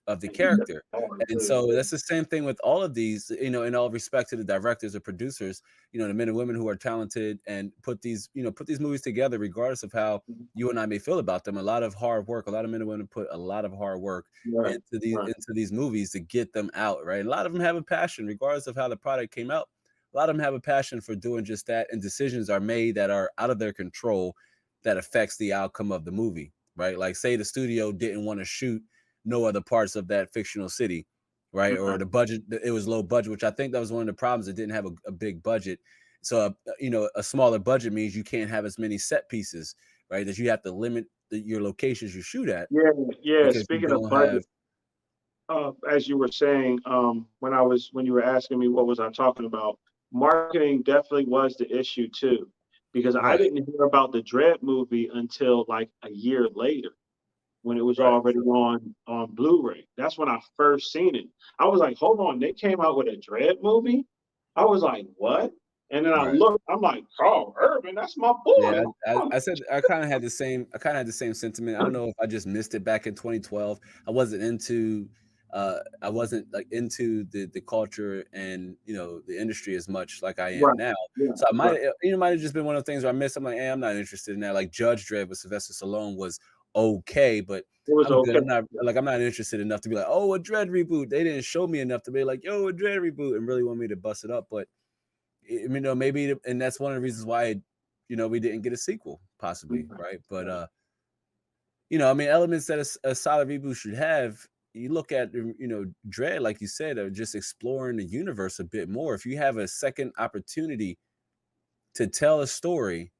of the character. And so that's the same thing with all of these, in all respect to the directors or producers, the men and women who are talented and put these movies together, regardless of how you and I may feel about them. A lot of hard work, a lot of men and women put a lot of hard work Right, into these right, into these movies to get them out, right? A lot of them have a passion, regardless of how the product came out. A lot of them have a passion for doing just that, and decisions are made that are out of their control that affects the outcome of the movie, right? Like say the studio didn't want to shoot no other parts of that fictional city, right? Or right. the budget, it was low budget, which I think that was one of the problems. It didn't have a big budget. So, a smaller budget means you can't have as many set pieces, right? That you have to limit your locations you shoot at Yeah, yeah. because you Speaking of don't have, budget, as you were saying, when you were asking me what was I talking about, marketing definitely was the issue too, because I right, didn't hear about the Dread movie until like a year later when it was right. already on Blu-ray. That's when I first seen it. I was like, hold on, they came out with a Dread movie? I was like, what? And then I Right. looked, I'm like, Carl Urban, that's my boy. Yeah, I said I kind of had the same. I kind of had the same sentiment. I don't know if I just missed it back in 2012. I wasn't like into the culture and the industry as much like I am Right. now. Yeah. So I Right. might have just been one of the things where I missed. I'm like, hey, I'm not interested in that. Like Judge Dredd with Sylvester Stallone was okay, but It was I'm good. okay. I'm not interested enough to be like, oh, a Dredd reboot. They didn't show me enough to be like, yo, a Dredd reboot, and really want me to bust it up. But maybe, and that's one of the reasons why, we didn't get a sequel, possibly, right? But elements that a solid reboot should have. You look at, Dread, like you said, of just exploring the universe a bit more. If you have a second opportunity to tell a story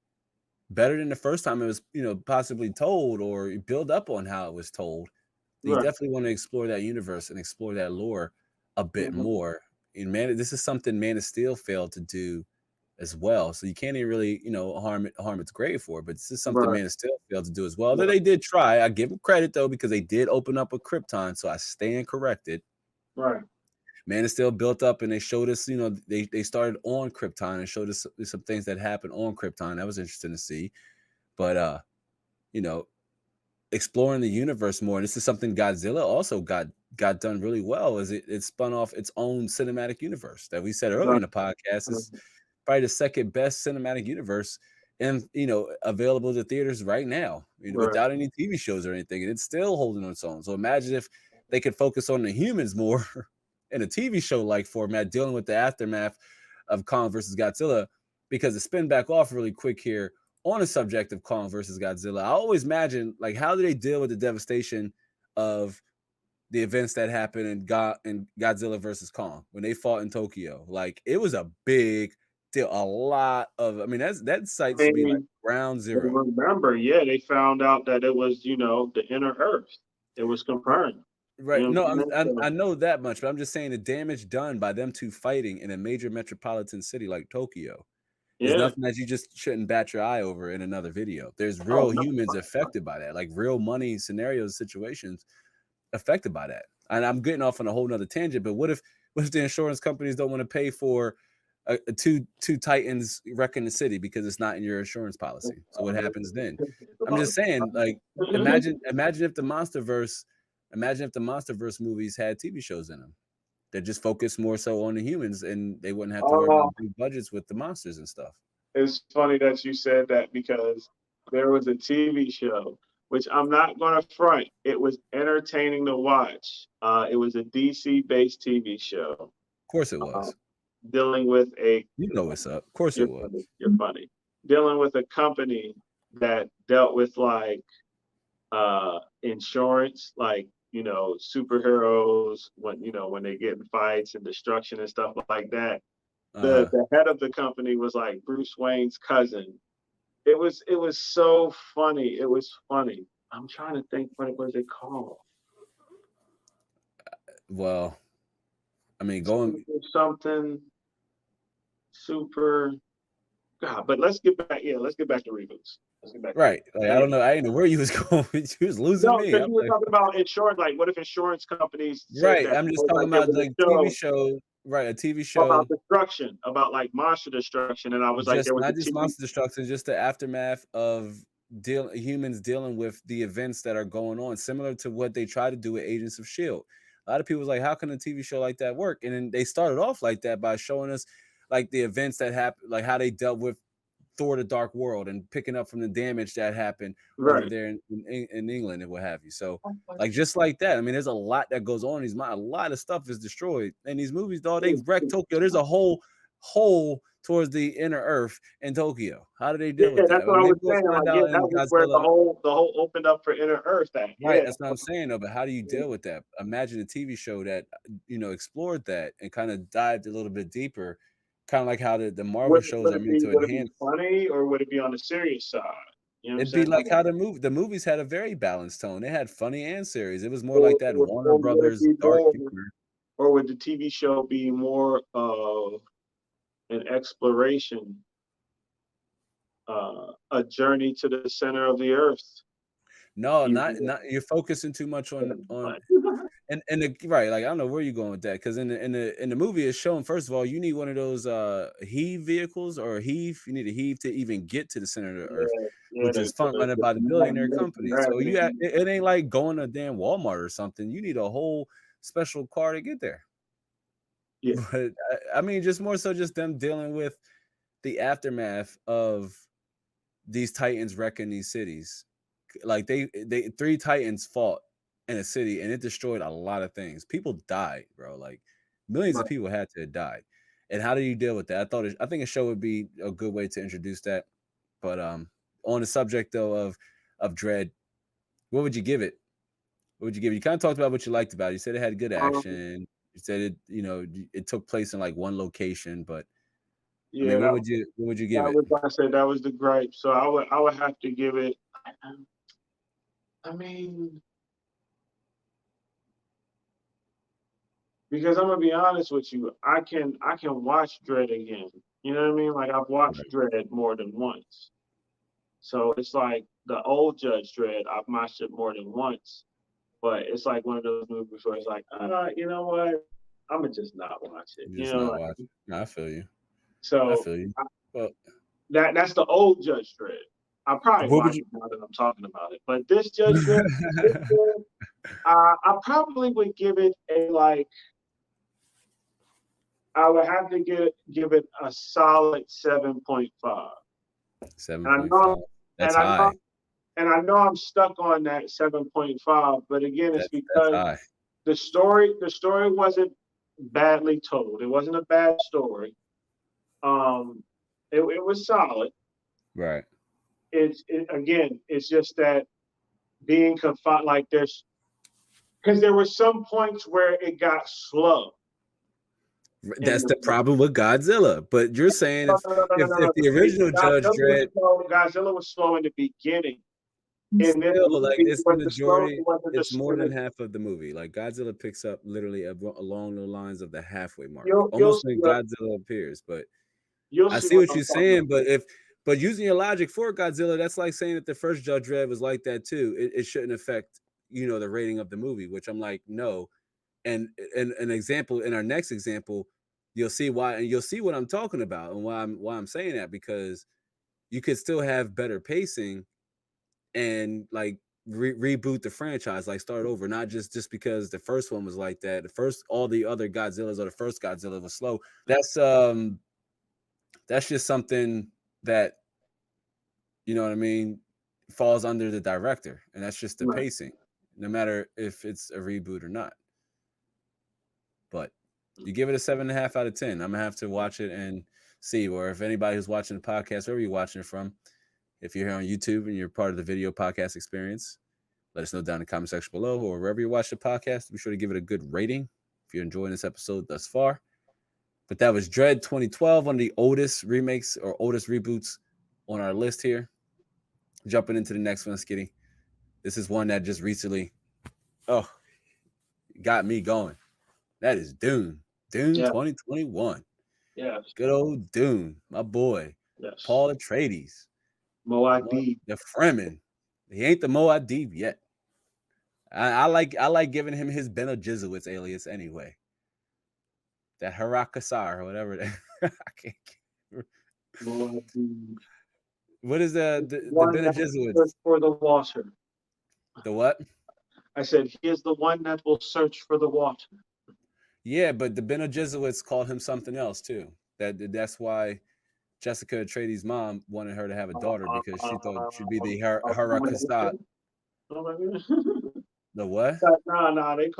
better than the first time it was, possibly told, or build up on how it was told, then you Right. definitely want to explore that universe and explore that lore a bit Mhm. more. And this is something Man of Steel failed to do as well. So you can't even really, harm its grade for it. But this is something Right. Man of Steel failed to do as well. Though Right. they did try. I give them credit though, because they did open up with Krypton. So I stand corrected. Right. Man of Steel built up and they showed us, they started on Krypton and showed us some things that happened on Krypton. That was interesting to see. But you know, exploring the universe more. And this is something Godzilla also got done really well, is it spun off its own cinematic universe that we said earlier Right. in the podcast is probably the second best cinematic universe and available to theaters right now, Right. without any TV shows or anything, and it's still holding on its own. So imagine if they could focus on the humans more in a TV show like format, dealing with the aftermath of Kong versus Godzilla. because to spin back off really quick here on the subject of Kong versus Godzilla, I always imagine like how do they deal with the devastation of the events that happened in Godzilla versus Kong when they fought in Tokyo. Like it was a big deal. A lot of, I mean, that site I should be like mean, ground zero. remember, yeah, they found out that it was, the inner Earth. It was confirmed. Right. You know No, what I'm I saying? know that much, but I'm just saying the damage done by them two fighting in a major metropolitan city like Tokyo is Yeah. nothing that you just shouldn't bat your eye over in another video. There's Oh real no. humans affected by that, like real money scenarios, situations affected by that. And I'm getting off on a whole nother tangent, but what if the insurance companies don't want to pay for a two titans wrecking the city because it's not in your insurance policy? So what happens then? It's I'm about just saying, like, imagine if the MonsterVerse movies had TV shows in them that just focused more so on the humans, and they wouldn't have to worry Oh, about big budgets with the monsters and stuff. it's funny that you said that because there was a TV show, which I'm not going to front. It was entertaining to watch. It was a DC-based TV show Of course it uh, was. dealing with a. You know what's up. Of course it You're was. funny. You're funny. Dealing with a company that dealt with like insurance, like superheroes when they get in fights and destruction and stuff like that. The Uh-huh. the head of the company was like Bruce Wayne's cousin. It was so funny. It was funny. I'm trying to think what it was it called. Well, I mean, going Something super. God, but let's get back. Yeah, let's get back to reboots. Let's get back to right. reboots. Like, I don't know. I didn't know where you was going. You was losing No, me. because I'm you were like, talking about insurance. Like, what if insurance companies said right. that? I'm just talking Like, there about was like a TV show show, right? A TV about show, destruction, about like monster destruction, and I was like, just there was a not just TV. monster destruction, just the aftermath of humans dealing with the events that are going on, similar to what they try to do with Agents of Shield. A lot of people was like, how can a TV show like that work? And then they started off like that by showing us like the events that happened, like how they dealt with Thor: The Dark World and picking up from the damage that happened over Right. there in England and what have you. So, like just like that, I mean, there's a lot that goes on. A lot of stuff is destroyed in these movies. Dog, they wrecked Tokyo. There's a whole hole towards the inner Earth in Tokyo. How do they Yeah, deal with that? that's I what mean, I was maybe we'll saying. find Like, yeah, out that in was where the Godzilla. whole opened up for Inner Earth. That Right, yeah. that's what I'm saying. Though, but how do you deal with that? Imagine a TV show that explored that and kind of dived a little bit deeper, kind of like how the Marvel shows Would are it meant be to would it be enhance. funny or would it be on the serious side? You know what I'm It'd be saying? like how the movies had a very balanced tone. They had funny and serious. It was more Or, like that or, Warner or would it Brothers be dark more? humor. Or would the TV show be more of an exploration, a journey to the center of the earth? No, You not you're focusing too much on but and the right, like I don't know where you're going with that because in the movie it's shown first of all you need one of those heave vehicles or heave you need a heave to even get to the center of the earth, yeah, yeah, which is front running by the billionaire company. So it ain't like going to damn Walmart or something. You need a whole special car to get there. yeah, But I mean, just more so just them dealing with the aftermath of these titans wrecking these cities. Like they three titans fought in a city and it destroyed a lot of things. People died, bro. Like millions of right. people had to have died. And how do you deal with that? I think a show would be a good way to introduce that. But on the subject though of Dread, what would you give it? What would you give it? You kind of talked about what you liked about it. You said it had good Um, action. You said it took place in like one location, but I yeah, mean, that, what would you give that it? was like I said, that was the gripe. So I would have to give it. I mean, because I'm gonna be honest with you, I can watch Dread again. You know what I mean? Like I've watched Right. Dread more than once. So it's like the old Judge Dredd, I've watched it more than once. But it's like one of those movies where it's like, you know what? I'm gonna just not watch it. You You just know, not like, watching. No, I feel you. I so feel you. I, Well, that's the old Judge Dredd. I probably what would watch you it now that I'm talking about it. But this Judge Dredd, this Dredd, I probably would give it a like. I would have to give it a solid 7.5. And I know, 7.5? and That's I know, high. and I know I'm stuck on that 7.5. But again, it's That's because high. the story wasn't badly told. It wasn't a bad story. Um, it was solid. Right. Again, it's just that being confined, like because there were some points where it got slow in That's the the movie. problem with Godzilla. But you're saying No, no, no, no, no, no, if no. the original Judge Dredd Godzilla was slow in the beginning. In this still like movie, it it's the wasn't slow. majority, It wasn't it's just. more than half of the movie. Like Godzilla picks up literally along the lines of the halfway mark, You'll almost see when what Godzilla appears. But you'll I see see what what I'm you're talking saying. But using your logic for Godzilla, that's like saying that the first Judge Dredd was like that too. It shouldn't affect the rating of the movie, which I'm like no. And an example in our next example, you'll see why, and you'll see what I'm talking about and why I'm saying that, because you could still have better pacing and like reboot the franchise, like start over, not just because the first one was like that. The first, all the other Godzillas or the first Godzilla was slow. That's just something that, you know what I mean, falls under the director, and that's just the about. Right. pacing, no matter if it's a reboot or not. But you give it a 7.5 out of 10. I'm gonna have to watch it and see. Or if anybody who's watching the podcast, wherever you're watching it from, if you're here on YouTube and you're part of the video podcast experience, let us know down in the comment section below, or wherever you watch the podcast. Be sure to give it a good rating if you're enjoying this episode thus far. But that was Dread 2012, one of the oldest remakes or oldest reboots on our list here. Jumping into the next one, Skiddy. This is one that just recently, oh, got me going. That is Dune. Dune Yeah. 2021. Yes. Good old Dune, my boy. Yes. Paul Atreides. Moadib. The Fremen. He ain't the Moadib yet. I like giving him his Bene Gesserit's alias anyway. That Harakasar or whatever. I can't. Moadib. What is the One Bene that will search Gesserit's? for the water. The what? I said he is the one that will search for the water. Yeah, but the Bene Gesserit's called him something else too. That's why Jessica Atreides' mom wanted her to have a daughter, because she thought she'd be the Harakasar. The what? No, they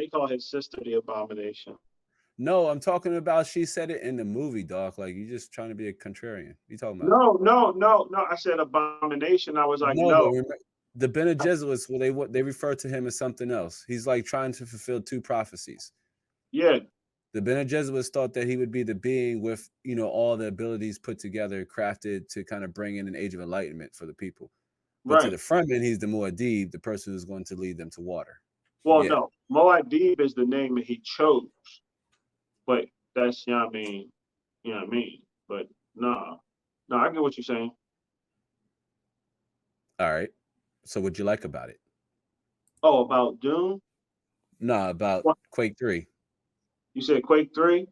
call his sister the abomination. No, I'm talking about she said it in the movie, dog. Like you just trying to be a contrarian. You talking about? No. I said abomination. I was like, No, no. but remember, the Bene Gesserits, well, they refer to him as something else. He's like trying to fulfill two prophecies. Yeah. The Bene Gesserits thought that he would be the being with, all the abilities put together, crafted to kind of bring in an age of enlightenment for the people. But to Right. the Fremen, he's the Muad'Dib, the person who's going to lead them to water. Well, Yeah. no. Moadib is the name that he chose. But that's, you know what I mean? But nah. No, I get what you're saying. All right. So what'd you like about it? Oh, about Doom? No, about What? Quake 3. You said Quake 3?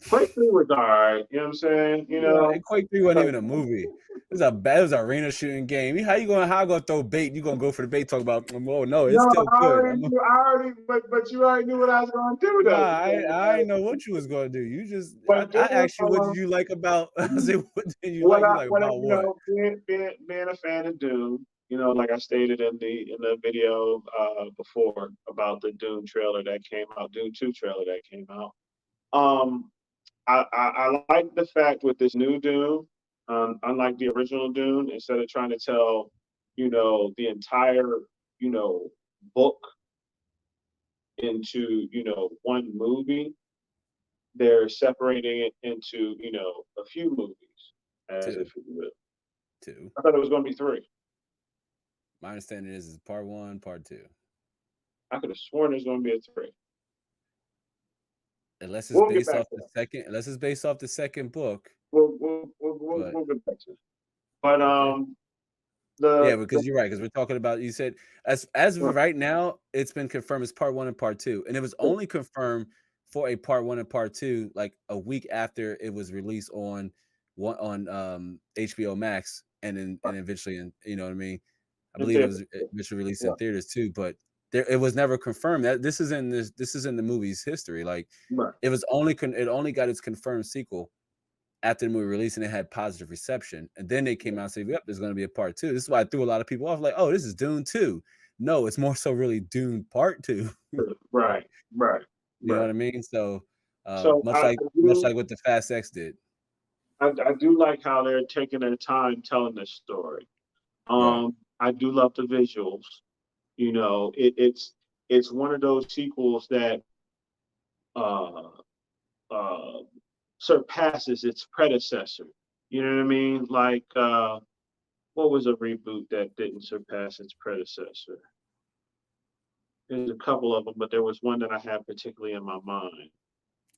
Quake 3 was all right. You know what I'm saying? Right. Quake 3 wasn't even a movie. It was an arena shooting game. How you gonna throw bait? You gonna go for the bait? Talk about oh no, it's No, still good. but you already knew what I was going to do, Nah, though. I didn't know what you was gonna do. You just I But Doom, asked you what did you like about. I said what did you like? You like about what? being a fan of Doom, like I stated in the video before about the Doom trailer that came out, Doom 2 trailer that came out. I like the fact with this new Doom, unlike the original Doom, instead of trying to tell, the entire, book into, one movie, they're separating it into, a few movies, as Two. if you will. Two. I thought it was going to be 3. My understanding is part 1, part 2. I could have sworn there's going to be a 3. Unless it's We'll get based back off to the that. second. Unless it's based off the second book. We'll get back to it. But Okay. Yeah, because you're right. Because we're talking about, you said as of right now, it's been confirmed as part 1 and part 2, and it was only confirmed for a part 1 and part 2 like a week after it was released on HBO Max, and then and eventually, you know what I mean. I believe it was eventually released in theaters too, but it was never confirmed. That this is in the movie's history. Like it was it only got its confirmed sequel after the movie released, and it had positive reception. And then they came out and said, yep, there's going to be a part 2. This is why I threw a lot of people off. Like, oh, this is Dune 2. No, it's more so really Dune Part 2. Right. You know what I mean? So, So much like what the Fast X did. I do like how they're taking their time telling this story. Right. I do love the visuals. You know, it's one of those sequels that uh uh surpasses its predecessor. You know what I mean? Like what was a reboot that didn't surpass its predecessor? There's a couple of them, but there was one that I have particularly in my mind.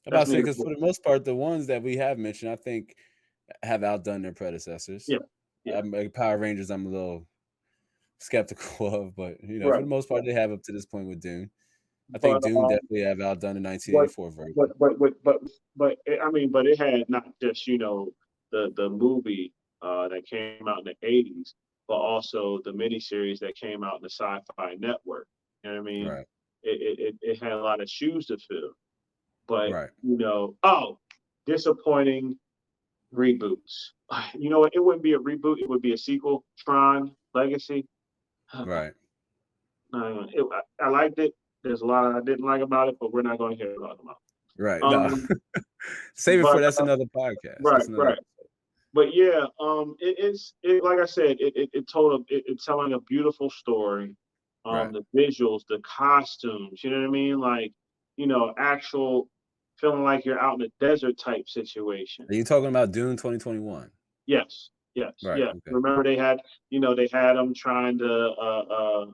I'm about That's to say neither. because for the most part, the ones that we have mentioned, I think, have outdone their predecessors. Yeah, yeah, Like Power Rangers, I'm a little skeptical of, but for right. the most part, they have up to this point with Dune. I think But Dune definitely have outdone the what 1984 version. I mean, but it had not just the movie that came out in the '80s, but also the miniseries that came out in the Sci-Fi Network. You know what I mean? Right. It had a lot of shoes to fill. But Right. disappointing reboots. You know what? It wouldn't be a reboot. It would be a sequel. Tron Legacy. Right. I liked it. There's a lot I didn't like about it, but we're not going to hear about them. Right. No. Um, Save it for but that's another podcast. right, That's another. right. But yeah, it like I said, it's telling a beautiful story. Right. The visuals, the costumes, you know what I mean? Like, actual feeling like you're out in a desert type situation. Are you talking about Dune 2021? Yes, yes, Right. yeah. Okay. Remember they had them trying to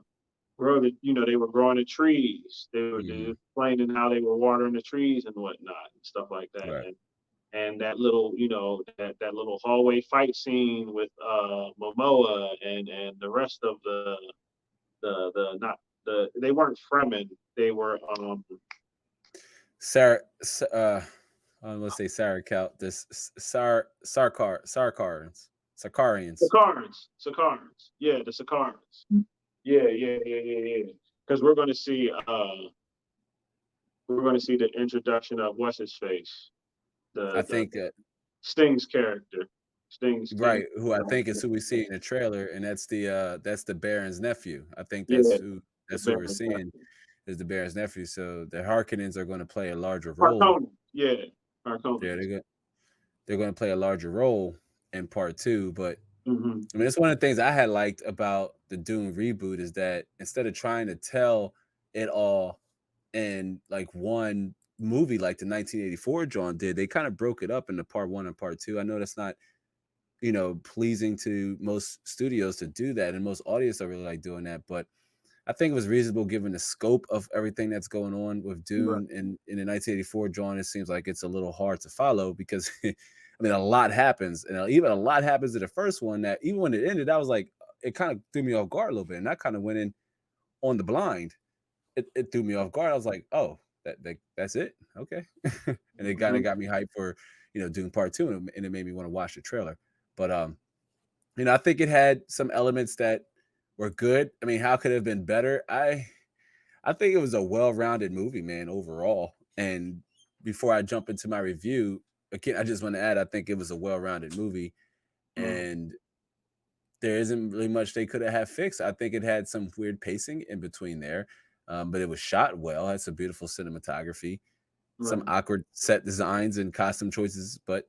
grow they were growing the trees. They were Hmm. explaining how they were watering the trees and whatnot and stuff like that. Right. And that little, that little hallway fight scene with Momoa and the rest of the not they weren't Fremen, they were Sarah. Let's say Sarah Cal. This Sarkarians. Sakarans. Yeah, the Sakarans. Yeah, yeah, yeah, yeah, yeah. Because we're gonna see the introduction of what's his face, I the think that Sting's character, Sting's right. King. Who I think is who we see in the trailer, and that's the Baron's nephew. I think Yeah, the that's who we're Baron. seeing is the Baron's nephew. So the Harkonnens are going to play a larger role. Harkonnen. Yeah, Yeah, Harkonnen. they're going to play a larger role in part two. But Hmm. I mean, it's one of the things I had liked about the Dune reboot is that instead of trying to tell it all in like one movie like the 1984 John did, they kind of broke it up into part one and part two. I know that's not pleasing to most studios to do that, and most audience are really like doing that. But I think it was reasonable given the scope of everything that's going on with Right, Dune and in the 1984 John. It seems like it's a little hard to follow because I mean a lot happens, and even a lot happens to the first one that even when it ended, I was like, it kind of threw me off guard a little bit, and I kind of went in on the blind. It threw me off guard. I was like, oh, that's it, okay, and it kind of mhm, got me hyped for Dune Part Two, and it made me want to watch the trailer. But I think it had some elements that were good. I mean, how could it have been better? I think it was a well-rounded movie, man, overall. And before I jump into my review, again, I just want to add, I think it was a well-rounded movie, mhm, and there isn't really much they could have fixed. I think it had some weird pacing in between there, but it was shot well. It had some beautiful cinematography, some right, awkward set designs and costume choices, but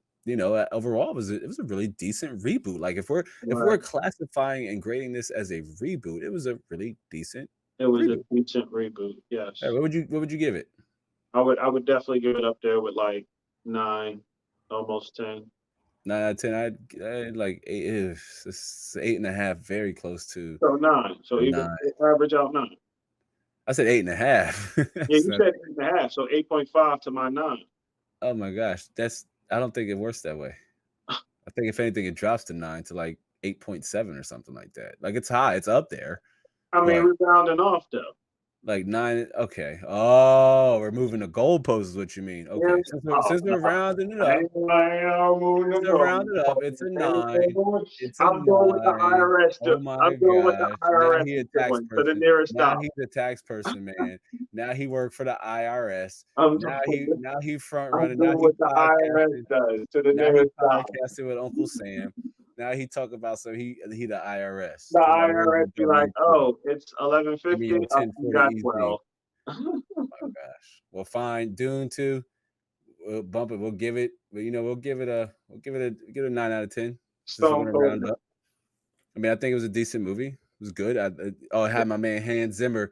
overall it was a really decent reboot. Like if we're right. classifying and grading this as a reboot, it was a really decent It was a reboot. decent reboot. Hey, Yes, what would you give it? I would definitely give it up there with like 9, almost 10. 9 out of 10. I'd like eight. It's 8.5, very close to So 9. So a even 9. average out 9. I said 8.5. Yeah, That's you not- said 8.5. So 8.5 to my 9. oh my gosh, I don't think it works that way. I think if anything, it drops to 9 to like 8.7 or something like that. Like it's high, it's up there, I mean, but we're rounding off though. like 9, okay. Oh, we're moving the goalposts is what you mean. Yeah, Okay. Since we're no, rounding it I up, ain't moving since the we're rounding it up, goalpost. it's a 9. It's a I'm going with the 9. IRS. Oh my I'm going with the gosh. Now IRS he a tax doing to the person. nearest Now stop. he's a tax person, man. Now he worked for the IRS. I'm Now he front I'm running. Now doing he what the IRS podcasting. does to the Now he nearest stop. podcasting with Uncle Sam. Now he talk about he the IRS. The Talking about where's IRS your be like, domain key? oh, it's Give me 11:50. your Oh, you 1040 got EZ. 12. My gosh. Well, fine. Dune 2, we'll bump it. We'll give it but we'll give it a 9 out of 10 since we're Stone gonna Cold. round up. I mean, I think it was a decent movie. It was good. I had my man Hans Zimmer,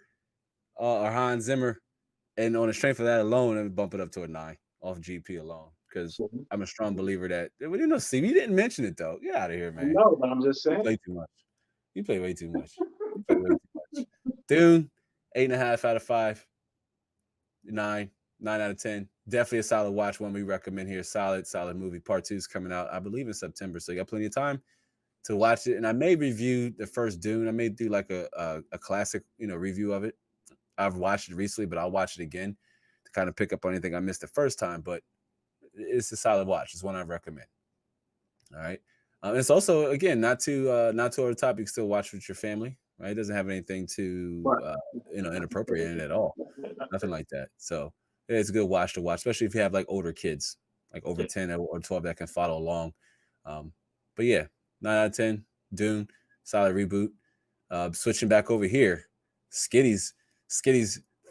and on the strength of that alone, I would bump it up to a 9 off GP alone because I'm a strong believer that. Well, Steve, you didn't mention it though. Get out of here, man. No, but I'm just You saying. play too much. You play way too much. You play way too much. Dune, 8.5 out of 5. 9 out of 10. Definitely a solid watch. One we recommend here. Solid movie. Part 2 is coming out, I believe, in September. So you got plenty of time to watch it. And I may review the first Dune. I may do like a classic, review of it. I've watched it recently, but I'll watch it again to kind of pick up on anything I missed the first time. But it's a solid watch. It's one I recommend. All right. It's also, again, not too over the top. You can still watch with your family. Right. It doesn't have anything too inappropriate in it at all. Nothing like that. So it's a good watch to watch, especially if you have like older kids, like over 10 or 12 that can follow along. But yeah, 9 out of 10. Dune, solid reboot. Switching back over here, Skiddy's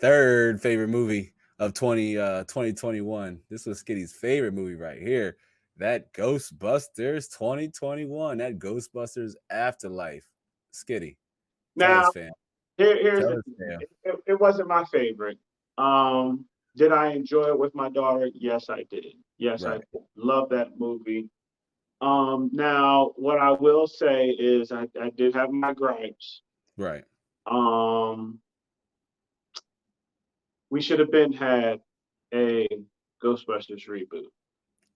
third favorite movie of 2021. This was Skiddy's favorite movie right here. That Ghostbusters 2021. That Ghostbusters Afterlife. Skiddy, tell us, Now, fam. here's Tell the us, thing. fam. It wasn't my favorite. Did I enjoy it with my daughter? Yes, I did. Yes, I Right, did. Love that movie. Now what I will say is I did have my gripes. right. Um, we should have been had a Ghostbusters reboot.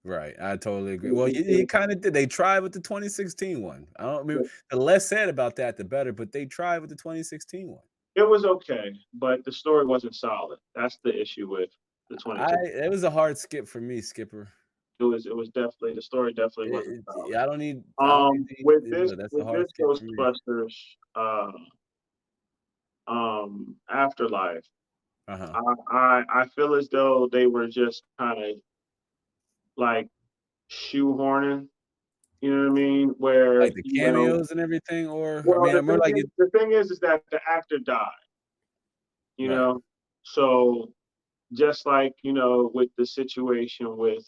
Right, I totally agree. Well, It, you kind of did. They tried with the 2016 one. I don't mean the less said about that, the better. But they tried with the 2016 one. it was okay, but the story wasn't solid. That's the issue with the 22. It was a hard skip for me, Skipper. It was definitely the story definitely wasn't solid. I don't need. I don't need. With this That's a with hard this skip for me. Ghostbusters afterlife, Uh-huh. I feel as though they were just kind of like shoehorning. You know what I mean? Where Like the cameos and everything, or I well, mean, more like it. the thing is that the actor died. You Right, know, so just like with the situation with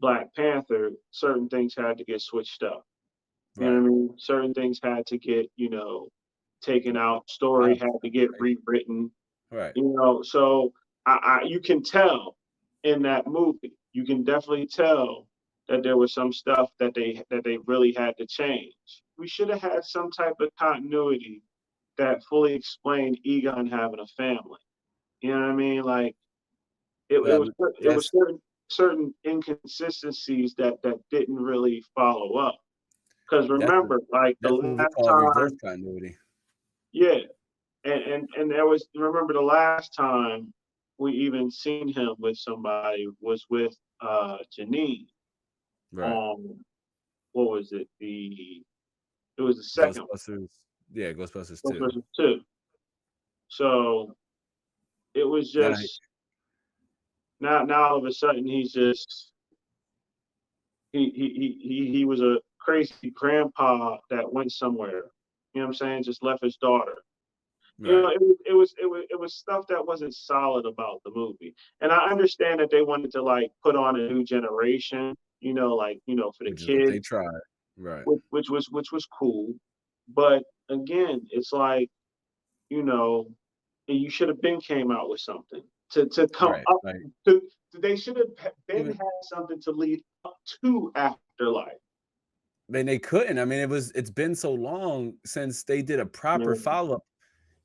Black Panther, certain things had to get switched up. You know right. what I mean? Certain things had to get taken out. Story had to get Right, rewritten. right. So you can tell in that movie. You can definitely tell that there was some stuff that they really had to change. We should have had some type of continuity that fully explained Egon having a family. You know what I mean? Like Well, it was that's certain inconsistencies that didn't really follow up. Because that's a, remember, like the that's what we last call reverse time, continuity. yeah, and there was remember the last time we even seen him with somebody was with Janine Right. on what was it it was the second Ghostbusters. Yeah, Ghostbusters one, 2. Ghostbusters 2. So it was Then I just now all of a sudden he's just he was a crazy grandpa that went somewhere. You know what I'm saying? Just left his daughter. right. It was stuff that wasn't solid about the movie. And I understand that they wanted to like put on a new generation, like for the Which is what they kids, tried. Right. which was cool. But again, it's like, you know, you should have been came out with something to come Right. up Like to they should have been even had something to lead up to Afterlife. I mean, they couldn't. I mean, it's been so long since they did a proper Man. follow-up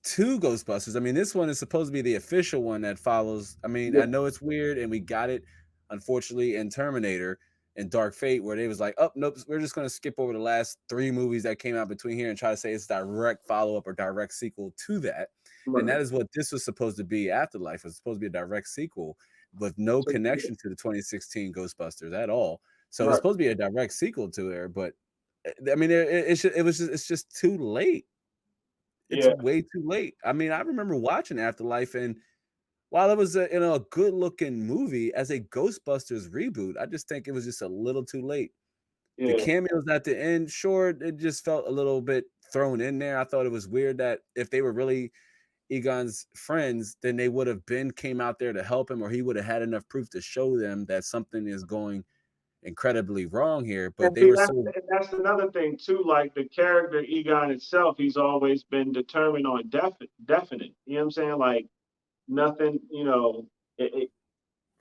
to Ghostbusters. I mean, this one is supposed to be the official one that follows. I mean, Yeah, I know it's weird, and we got it, unfortunately, in Terminator and Dark Fate, where they was like, "Oh, nope, we're just gonna skip over the last 3 movies that came out between here and try to say it's direct follow-up or direct sequel to that." And right. that is what this was supposed to be. Afterlife it was supposed to be a direct sequel with no So, yeah, connection to the 2016 Ghostbusters at all. So it's right. supposed to be a direct sequel to there, but I mean, it's just too late. It's Yeah, way too late. I mean, I remember watching Afterlife, and while it was a good looking movie as a Ghostbusters reboot, I just think it was just a little too late. The yeah, cameos at the end, sure, it just felt a little bit thrown in there. I thought it was weird that if they were really Egon's friends, then they would have came out there to help him, or he would have had enough proof to show them that something is going incredibly wrong here. But And they see, were so that's another thing too. Like the character Egon itself, he's always been determined on definite. You know what I'm saying? Like nothing.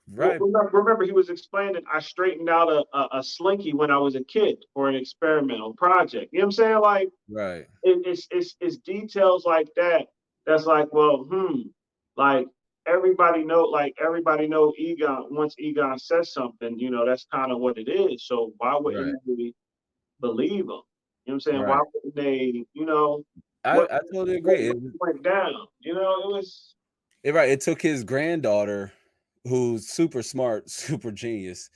right, Remember, he was explaining. I straightened out a slinky when I was a kid for an experimental project. You know what I'm saying? Like right, it's details like that. That's like, well, like everybody know Egon. Once Egon says something, that's kind of what it is. So why right, wouldn't they believe him? You know what I'm saying? Why right. wouldn't they? What I totally what agree. went down? It was Right. It took his granddaughter, who's super smart, super genius,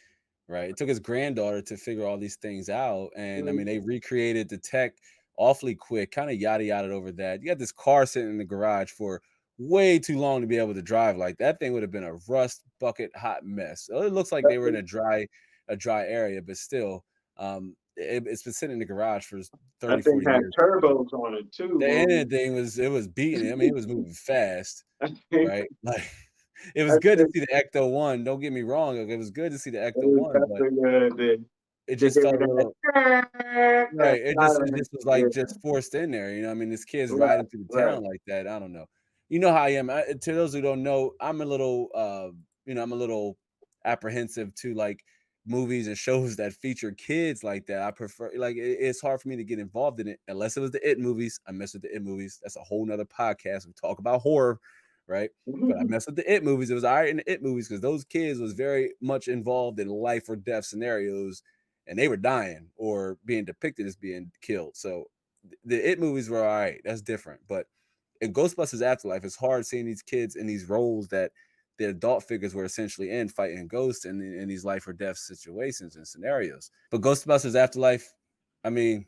right? It took his granddaughter to figure all these things out. And I mean, they recreated the tech awfully quick, kind of yada yada over that. You got this car sitting in the garage for way too long to be able to drive. Like that thing would have been a rust bucket hot mess. So it looks like they were in a dry area, but still, it's been sitting in the garage for that 30, thing 40 had years. turbos on it too, The bro. engine thing was beating it. I mean, it was moving fast, I think right? Like, it was I good to think see the Ecto-1, don't get me wrong, like, it was good to see the it was Ecto-1, but definitely it they just gave felt me a little that right, it silence. just was, Yeah, like, just forced in there, I mean, this kid's right, riding through the right. town like that, I don't know. You know how I am, to those who don't know, I'm a little, I'm a little apprehensive to, like, movies and shows that feature kids like that. I prefer like, it's hard for me to get involved in it unless it was the It movies. I mess with the It movies. That's a whole nother podcast. We talk about horror, right? But I mess with the It movies. It was all right in the It movies because those kids was very much involved in life or death scenarios, and they were dying or being depicted as being killed. So the It movies were all right. That's different. But in Ghostbusters Afterlife, it's hard seeing these kids in these roles that the adult figures were essentially in fighting ghosts in these life or death situations and scenarios. But Ghostbusters Afterlife, I mean,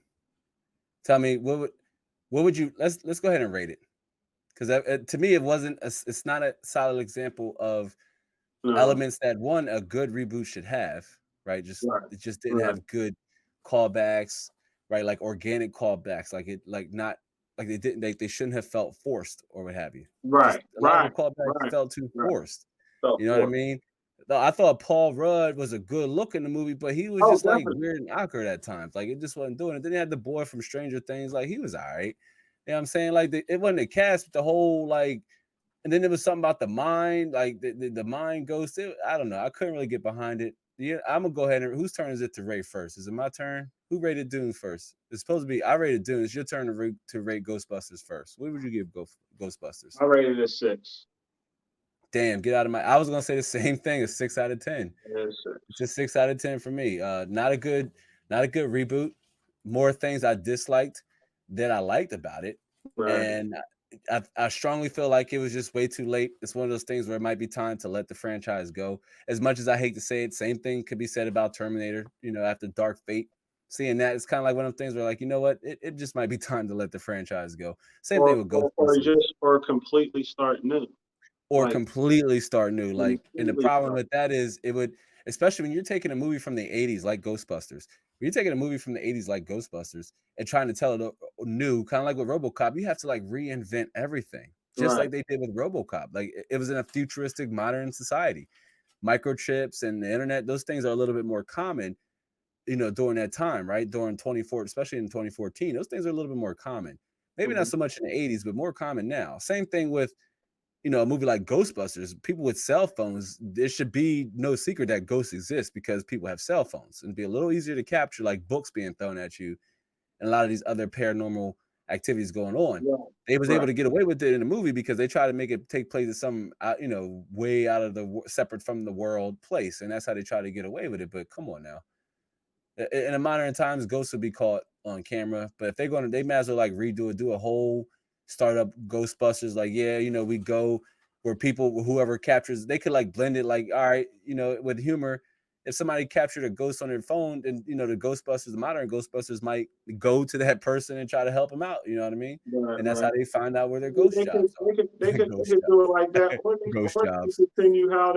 tell me what would you let's go ahead and rate it because to me it wasn't it's not a solid example of No, elements that one a good reboot should have, right? Just right, it just didn't right. have good callbacks, right? Like organic callbacks, like it like not like they didn't they shouldn't have felt forced or what have you. Just Right, a lot of the right, callbacks right, felt too right. forced. So You know what I forth. mean? Though I thought Paul Rudd was a good look in the movie, but he was Oh, just like definitely. weird and awkward at times. Like it just wasn't doing it. Then they had the boy from Stranger Things, like he was all right. You know what I'm saying? Like it wasn't a cast, but the whole like and then there was something about the mind, like the mind ghost. I don't know. I couldn't really get behind it. Yeah, I'm gonna go ahead and whose turn is it to rate first? Is it my turn? Who rated Dune first? It's supposed to be I rated Dune. It's your turn to rate Ghostbusters first. What would you give Ghostbusters? I rated it a 6. Damn, get out of my. I was gonna say the same thing. A 6 out of 10. Yeah, It's a 6. 6 out of 10 for me. Not a good reboot. More things I disliked than I liked about it, Right. and I strongly feel like it was just way too late. It's one of those things where it might be time to let the franchise go. As much as I hate to say it, same thing could be said about Terminator. After Dark Fate, seeing that it's kind of like one of those things where like you know what, it just might be time to let the franchise go. Same thing Or, with or or Ghostbusters just or completely start new. or Like completely start new. Like, and the completely problem start. with that is it would, especially when you're taking a movie from the 80s like Ghostbusters, when you're taking a movie from the 80s like Ghostbusters and trying to tell it new, kind of like with RoboCop, you have to like reinvent everything, just Right. like they did with RoboCop. Like it was in a futuristic modern society. Microchips and the internet, those things are a little bit more common, during that time, right? During 24, especially in 2014, those things are a little bit more common. Maybe not Mhm. so much in the 80s, but more common now. Same thing with a movie like Ghostbusters, people with cell phones, there should be no secret that ghosts exist because people have cell phones and be a little easier to capture, like books being thrown at you and a lot of these other paranormal activities going on. Right. They was able Right. to get away with it in the movie because they try to make it take place in some, way out of separate from the world place, and that's how they try to get away with it. But come on now, in the modern times, ghosts would be caught on camera. But if they're going to, they might as well like redo it, do a whole startup Ghostbusters. Like, yeah, we go where people, whoever captures, they could like blend it. Like, all right, with humor. If somebody captured a ghost on their phone, then the Ghostbusters, the modern Ghostbusters, might go to that person and try to help them out. You know what I mean? Right. And that's how Right. they find out where their ghost They could jobs they could they are. could they Ghost could do it like that, jobs. Ghost or they could jobs. continue how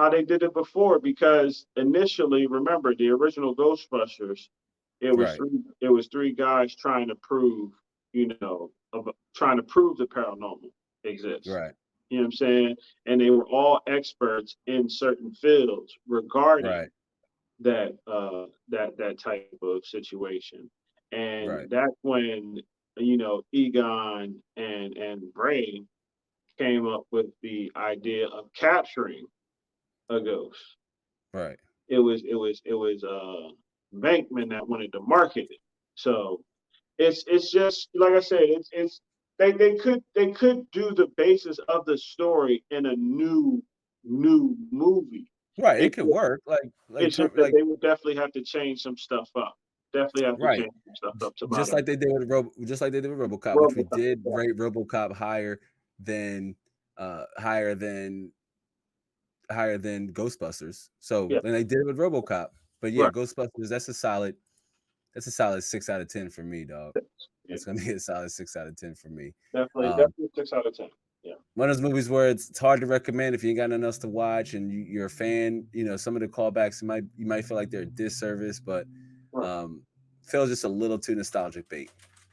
they did it before. Because initially, remember the original Ghostbusters, it was Right. three it was three guys trying to prove, of trying to prove the paranormal exists. Right. You know what I'm saying? And they were all experts in certain fields regarding Right. that type of situation. And Right. that's when, you know, Egon and Bray came up with the idea of capturing a ghost. Right. It was Bankman that wanted to market it. So it's just like I said, it's they could do the basis of the story in a new movie. Right. It It's could just, work. it's just that they would definitely have to change some stuff up. Definitely have to right. change some stuff up to Just modern like they did with just like they did with RoboCop, which we RoboCop. did Yeah, rate RoboCop than higher than Ghostbusters. So yeah, and they did it with RoboCop. But yeah, right. Ghostbusters, that's a solid 6 out of 10 for me, dog. Yeah, That's gonna be a solid 6 out of 10 for me. Um, definitely 6 out of 10. Yeah, one of those movies where it's hard to recommend if you ain't got nothing else to watch and you're a fan. You know, some of the callbacks you might feel like they're a disservice, but right. feels just a little too nostalgic bait.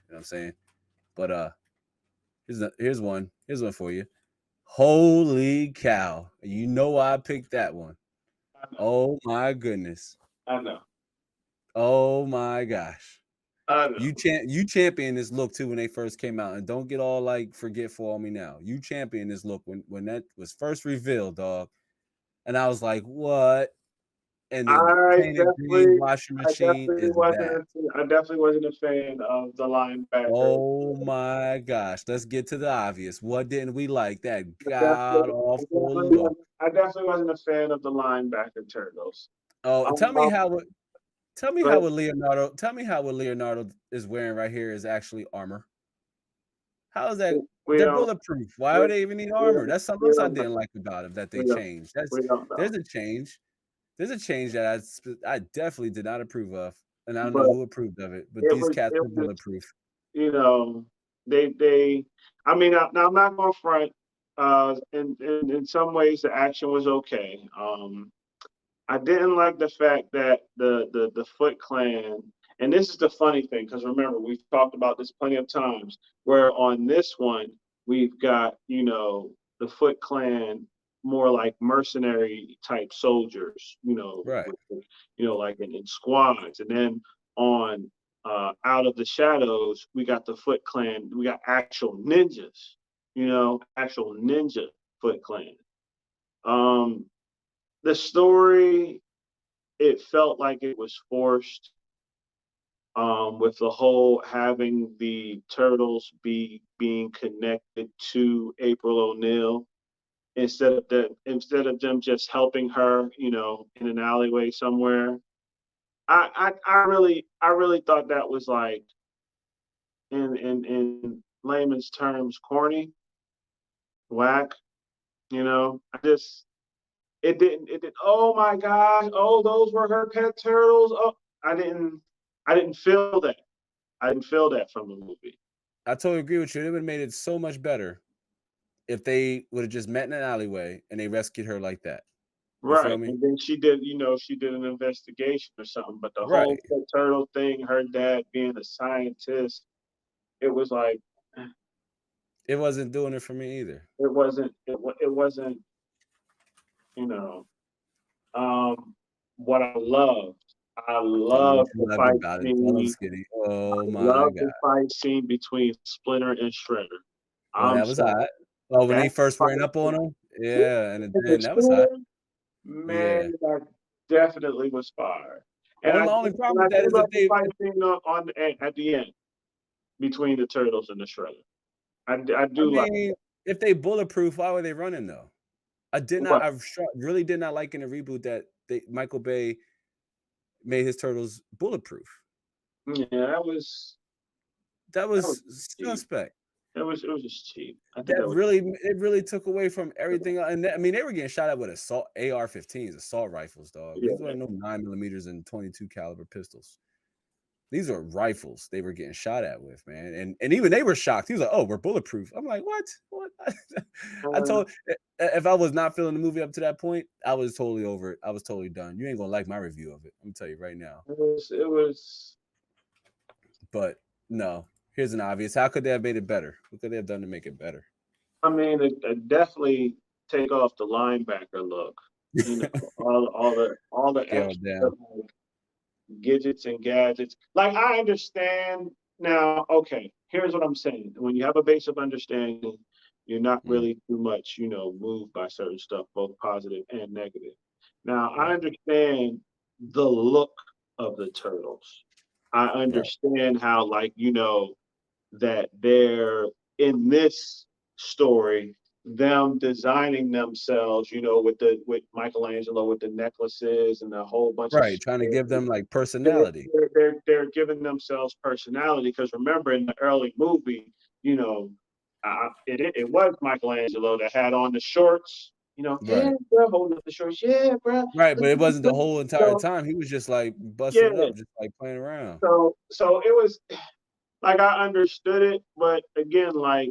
You know what I'm saying? But here's one for you. Holy cow! You know why I picked that one? I know, Oh my goodness! I know, Oh my gosh! I know. You champion this look too when they first came out, and don't get all like forgetful on me now. You champion this look when that was first revealed, dog. And I was like, what? And the I painted green definitely, washing machine is that. I definitely wasn't a fan of the linebacker. Oh my gosh. Let's get to the obvious. What didn't we like? That I god definitely, awful look. I definitely wasn't a fan of the linebacker turtles. Oh, Um, but Tell me how what Leonardo is wearing right here is actually armor. How is that? we They're don't, bulletproof. Why we, would they even need we armor? don't, That's something we else I don't know. didn't like about it that they We don't, changed. That's we don't know. there's a change. There's a change that I definitely did not approve of, and I don't know But who approved of it. But these cats it are was, bulletproof. you know, they. I mean, now I'm not going to front. In some ways, the action was okay. I didn't like the fact that the Foot Clan, and this is the funny thing, because remember, we've talked about this plenty of times, where on this one, we've got, you know, the Foot Clan more like mercenary type soldiers, Right. like in squads. And then on Out of the Shadows, we got the Foot Clan, we got actual ninjas, actual ninja Foot Clan. Um, the story, it felt like it was forced, with the whole having the turtles being connected to April O'Neil instead of them just helping her, in an alleyway somewhere. I really thought that was like, in layman's terms, corny, whack. I just it did. Oh my gosh! Oh, those were her pet turtles. Oh, I didn't feel that. I didn't feel that from the movie. I totally agree with you. It would have made it so much better if they would have just met in an alleyway and they rescued her like that. You feel Right. me? And then she did an investigation or something. But the whole Right. pet turtle thing, her dad being a scientist, it was like, It wasn't doing it for me either. it wasn't, you know, what I loved. I Tell me what loved you the loved fight about it. Tell them, scene. Skiddy. Oh my Loved the god. fight scene between Splinter and Shredder. Oh, I'm that was sorry. hot. Oh, when That they first fight ran up on scene him? with Yeah, and the then that was hot. storm, man, Yeah. that definitely was fire. And Only I my only do, and problem I with that do is love if the they fight scene at the end between the turtles and the Shredder. I I do like mean, if they bulletproof, why were they running though? what. Really did not like in the reboot that Michael Bay made his turtles bulletproof. Yeah, That that was was cheap. suspect. It was just cheap. I think That that was. really it really took away from everything. And I mean, they were getting shot at with assault AR-15s, assault rifles, dog. These Yeah, weren't no 9 millimeters and 22 caliber pistols. These are rifles they were getting shot at with, man. And even they were shocked. He was like, "Oh, we're bulletproof." I'm like, "What? What?" I uh, told if I was not feeling the movie up to that point, I was totally over it. I was totally done. You ain't gonna like my review of it. I'm gonna tell you right now. it was. But no. Here's an obvious. How could they have made it better? What could they have done to make it better? I mean, it definitely take off the linebacker look. You know, all the Scale extra down. like, gadgets and gadgets. Like I understand now. Okay, here's what I'm saying. When you have a base of understanding, you're not Mm, really too much, moved by certain stuff, both positive and negative. Now I right. understand the look of the turtles. I Right. understand how, like, that they're in this story, them designing themselves, with Michelangelo with the necklaces and a whole bunch of Right. Trying to give swords. them like they're, personality. they're giving themselves personality because remember in the early movie, you know, it was Michelangelo that had on the shorts. Yeah, Right. bro, holding up the shorts. Yeah, bro. Right. Look But it at this, wasn't the whole entire So time. He was just like busting yeah, it up, just like playing around. so it was like I understood it, but again, like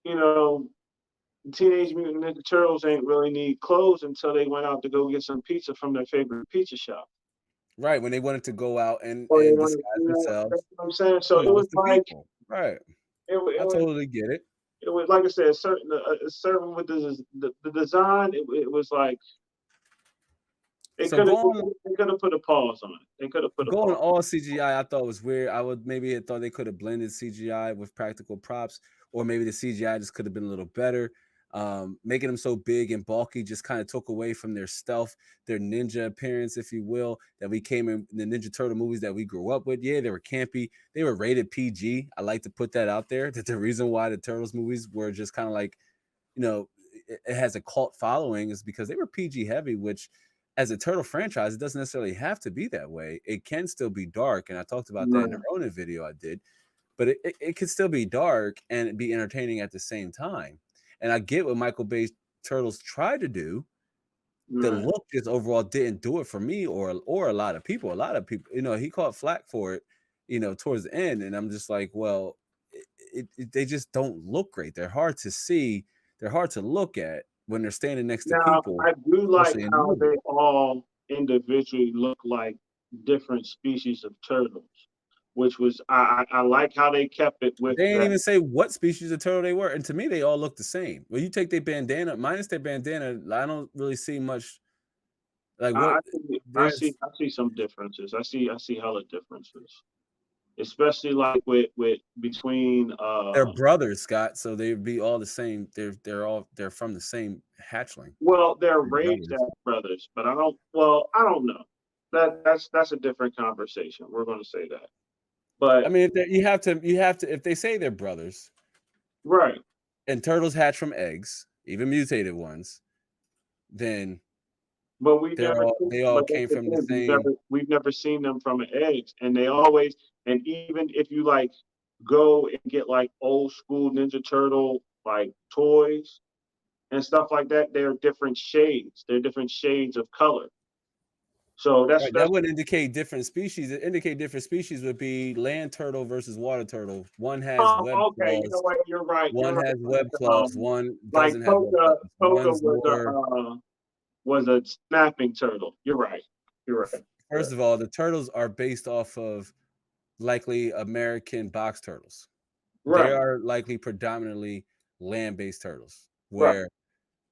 you know, Teenage Mutant Ninja Turtles ain't really need clothes until they went out to go get some pizza from their favorite pizza shop. Right. When they wanted to go out Or they and wanted, disguise themselves that's what I'm saying. So it was amongst the like people. Right. it I was totally get it. it was like I said, certain with the design, it was like they So could have going they could have put a pause on it. They could have put a Going pause. all CGI, I thought was weird. I would maybe have thought they could have blended CGI with practical props, or maybe the CGI just could have been a little better. Making them so big and bulky just kind of took away from their stealth, their ninja appearance, if you will, that we came in the Ninja Turtle movies that we grew up with. Yeah, they were campy. They were rated PG. I like to put that out there. That the reason why the Turtles movies were just kind of like, you know, it has a cult following is because they were PG heavy, which as a turtle franchise, it doesn't necessarily have to be that way. It can still be dark. And I talked about that in the Right. Ronin video I did, but it can still be dark and be entertaining at the same time. And I get what Michael Bay's Turtles tried to do. The Right. look just overall didn't do it for me or a lot of people. A lot of people, he caught flack for it, towards the end. And I'm just like, well, they just don't look great. They're hard to see. They're hard to look at when they're standing next to Now people, I do like especially in the how movie. they all individually look like different species of turtles, which was I like how they kept it with They ain't that. even say what species of turtle they were, and to me, they all look the same. Well, you take their bandana, minus their bandana, I don't really see much. Like I what? I see I see There's I see some differences. I see hella differences, especially like with between they're brothers, Scott, so they'd be all the same. They're from the same hatchling. well, they're They're raised brothers. as brothers, but I don't know. That's a different conversation. We're going to say that. I But mean, you have to. If they say they're brothers, right. and turtles hatch from eggs, even mutated ones, then But we never they all but that's came the from the thing. same. We've never seen them from an eggs. And they always and even if you like go and get like old school Ninja Turtle like toys and stuff like that, they're different shades. They're different shades of color. So that's Right, that that's would indicate different species. It indicate different species would be land turtle versus water turtle. One has oh web okay, you know claws, what, you're right. You're one right. has web claws, one Like doesn't have web Toka claws. Toka One's more. was a snapping turtle. You're right. You're right. You're First of all, the turtles are based off of likely American box turtles. They right. are likely predominantly land-based turtles, Right. where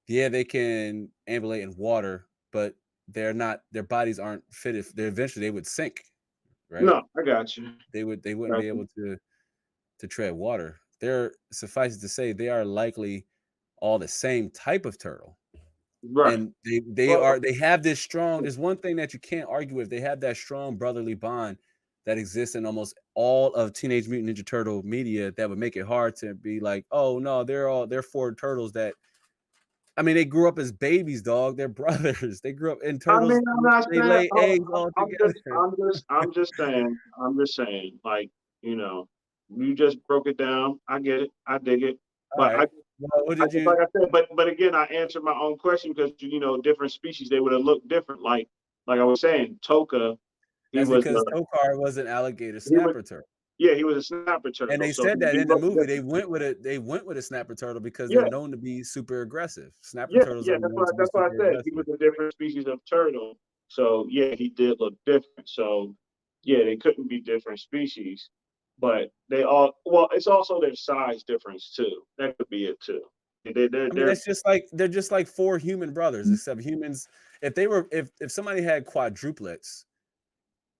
yeah, they can ambulate in water, but they're not. Their bodies aren't fitted. They eventually they would sink, right? No, I got you. They wouldn't Got be you. able to tread water. They're suffice it to say they are likely all the same type of turtle. Right. And they have this strong there's one thing that you can't argue with. They have that strong brotherly bond that exists in almost all of Teenage Mutant Ninja Turtle media that would make it hard to be like, "Oh no, they're four turtles that I mean, they grew up as babies, dog. They're brothers. They grew up in I mean, turtles. I'm not They saying. lay Oh, eggs all I'm just, together." I'm just, I'm just saying. I'm just saying. Like, you know, you just broke it down. I get it. I dig it. All But right. Well, what I did just like you I said. But again, I answered my own question because different species they would have looked different. Like I was saying, Toka, he That's was, because Tokar was an alligator he was, snapper turtle. yeah, he was a snapper And turtle. they So said that he in the looked movie. They different. went with a snapper turtle because they're Yeah, known to be super aggressive. Snapper yeah, turtles yeah. are known to be That's what I super said. He was aggressive. a different species of turtle. So yeah, he did look different. So yeah, they couldn't be different species. but they all, well, it's also their size difference too. That could be it too. I mean, They're that's just like they're just like four human brothers, except humans. If somebody had quadruplets,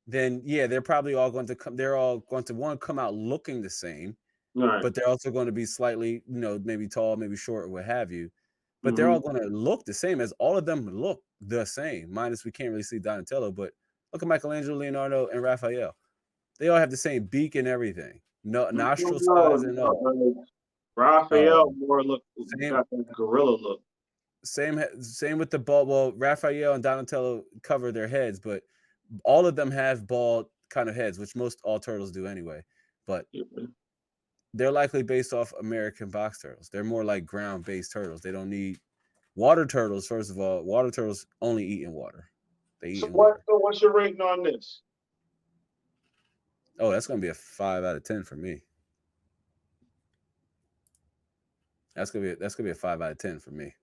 then yeah, they're probably all going to come. They're all going to one come out looking the same, right. but they're also going to be slightly, maybe tall, maybe short, or what have you. But they're Hmm. all going to look the same, as all of them look the same. Minus we can't really see Donatello, but look at Michelangelo, Leonardo, and Raphael. They all have the same beak and everything, no nostril size and all. Raphael Um, more look same, got that gorilla look. same with the bald. Well, Raphael and Donatello cover their heads, but all of them have bald kind of heads, which most all turtles do anyway. But they're likely based off American box turtles. They're more like ground-based turtles. They don't need water turtles. First of all, water turtles only eat in water. They eat So in water. what's your rating on this? Oh, that's gonna be a 5 out of 10 for me. That's gonna be a 5 out of 10 for me.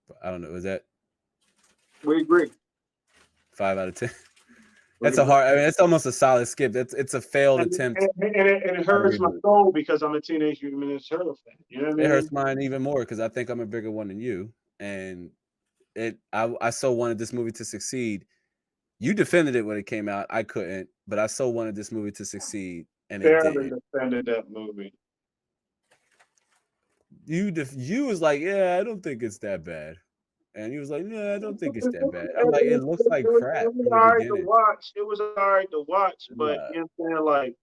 But I don't know. Is that We agree. 5 out of 10? We That's a agree. hard. I mean, it's almost a solid skip. It's a failed attempt And it at a hurts my reboot. soul because I'm a Teenage Mutant Ninja Turtle fan. You know what I It mean? hurts mine even more because I think I'm a bigger one than you, and I so wanted this movie to succeed. You defended it when it came out. I couldn't, but I so wanted this movie to succeed, and it Barely didn't. defended that movie. You was like, yeah, I don't think it's that bad, and he was like, yeah, I don't think it's that bad. I'm like, it It looks like crap was from the all right to beginning. watch. It was all right to watch, but Nah, you know what I'm saying? Like,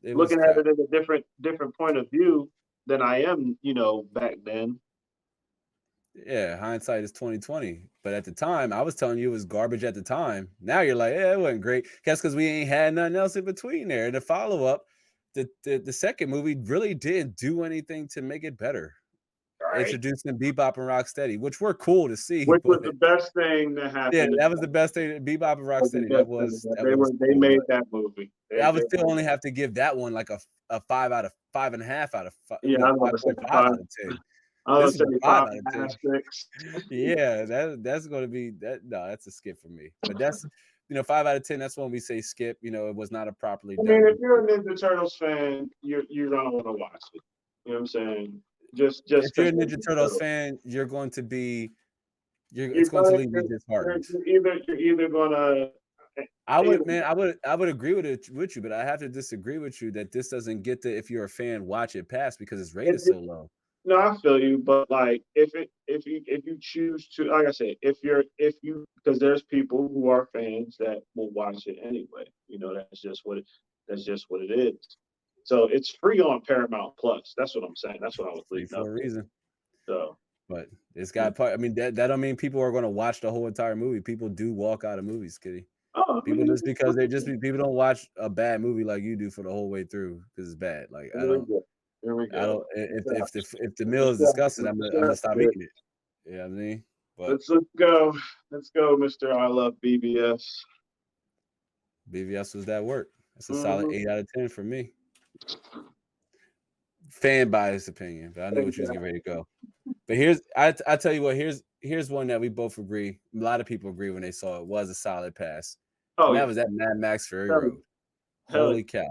it was looking at crap. it in a different point of view than I am, back then. Yeah, hindsight is 2020. But at the time, I was telling you it was garbage at the time. Now you're like, yeah, it wasn't great. Guess because we ain't had nothing else in between there. And the follow up, the second movie really didn't do anything to make it better. Right. Introducing Bebop and Rocksteady, which were cool to see, Which was but the best thing that yeah, happened. that was the best thing. Bebop and Was the Rocksteady, that best thing was that that was they cool. made But that movie. I would still only have to give that one like a 5 out of 5.5 out of five, Yeah, I was about to say 5.5 five. out of 10. I This was is gonna a say five five out and of a half, 10. 6. Yeah, that's gonna be that. No, that's a skip for me. But that's 5 out of 10. That's when we say skip. It was not a properly I mean, done if you're reboot. a Ninja Turtles fan, you're gonna want to watch it. You know what I'm saying? Just If you're because a Ninja Turtles fan, you're going to be you're it's going to gonna leave you disheartened. you're either gonna I either would, man, I would agree with you, but I have to disagree with you that this doesn't get the if you're a fan, watch it pass because it's if rated it, so low. no, I feel you, but like if you choose to, like I say, if you because there's people who are fans that will watch it anyway. That's just what it is. So it's free on Paramount Plus. That's what I'm saying. That's what I was Free leading for up a to. reason. So But it's got part. I mean, that don't mean people are going to watch the whole entire movie. People do walk out of movies, Kitty. oh, I People mean, just because people don't watch a bad movie like you do for the whole way through because it's bad. Like here we go. Here we I go. don't. If the meal is disgusting, I'm gonna stop eating it. You know what I mean? But Let's go. Let's go, Mr. I love BBS. BVS was that work. That's a solid Mm-hmm. 8 out of 10 for me. Fan biased opinion, but I know what you was getting Exactly. ready to go. But I tell you what, here's one that we both agree. A lot of people agree when they saw it was a solid pass, Oh and that yeah. was that Mad Max Fury Hell yeah. Road. Hell yeah. Holy cow! If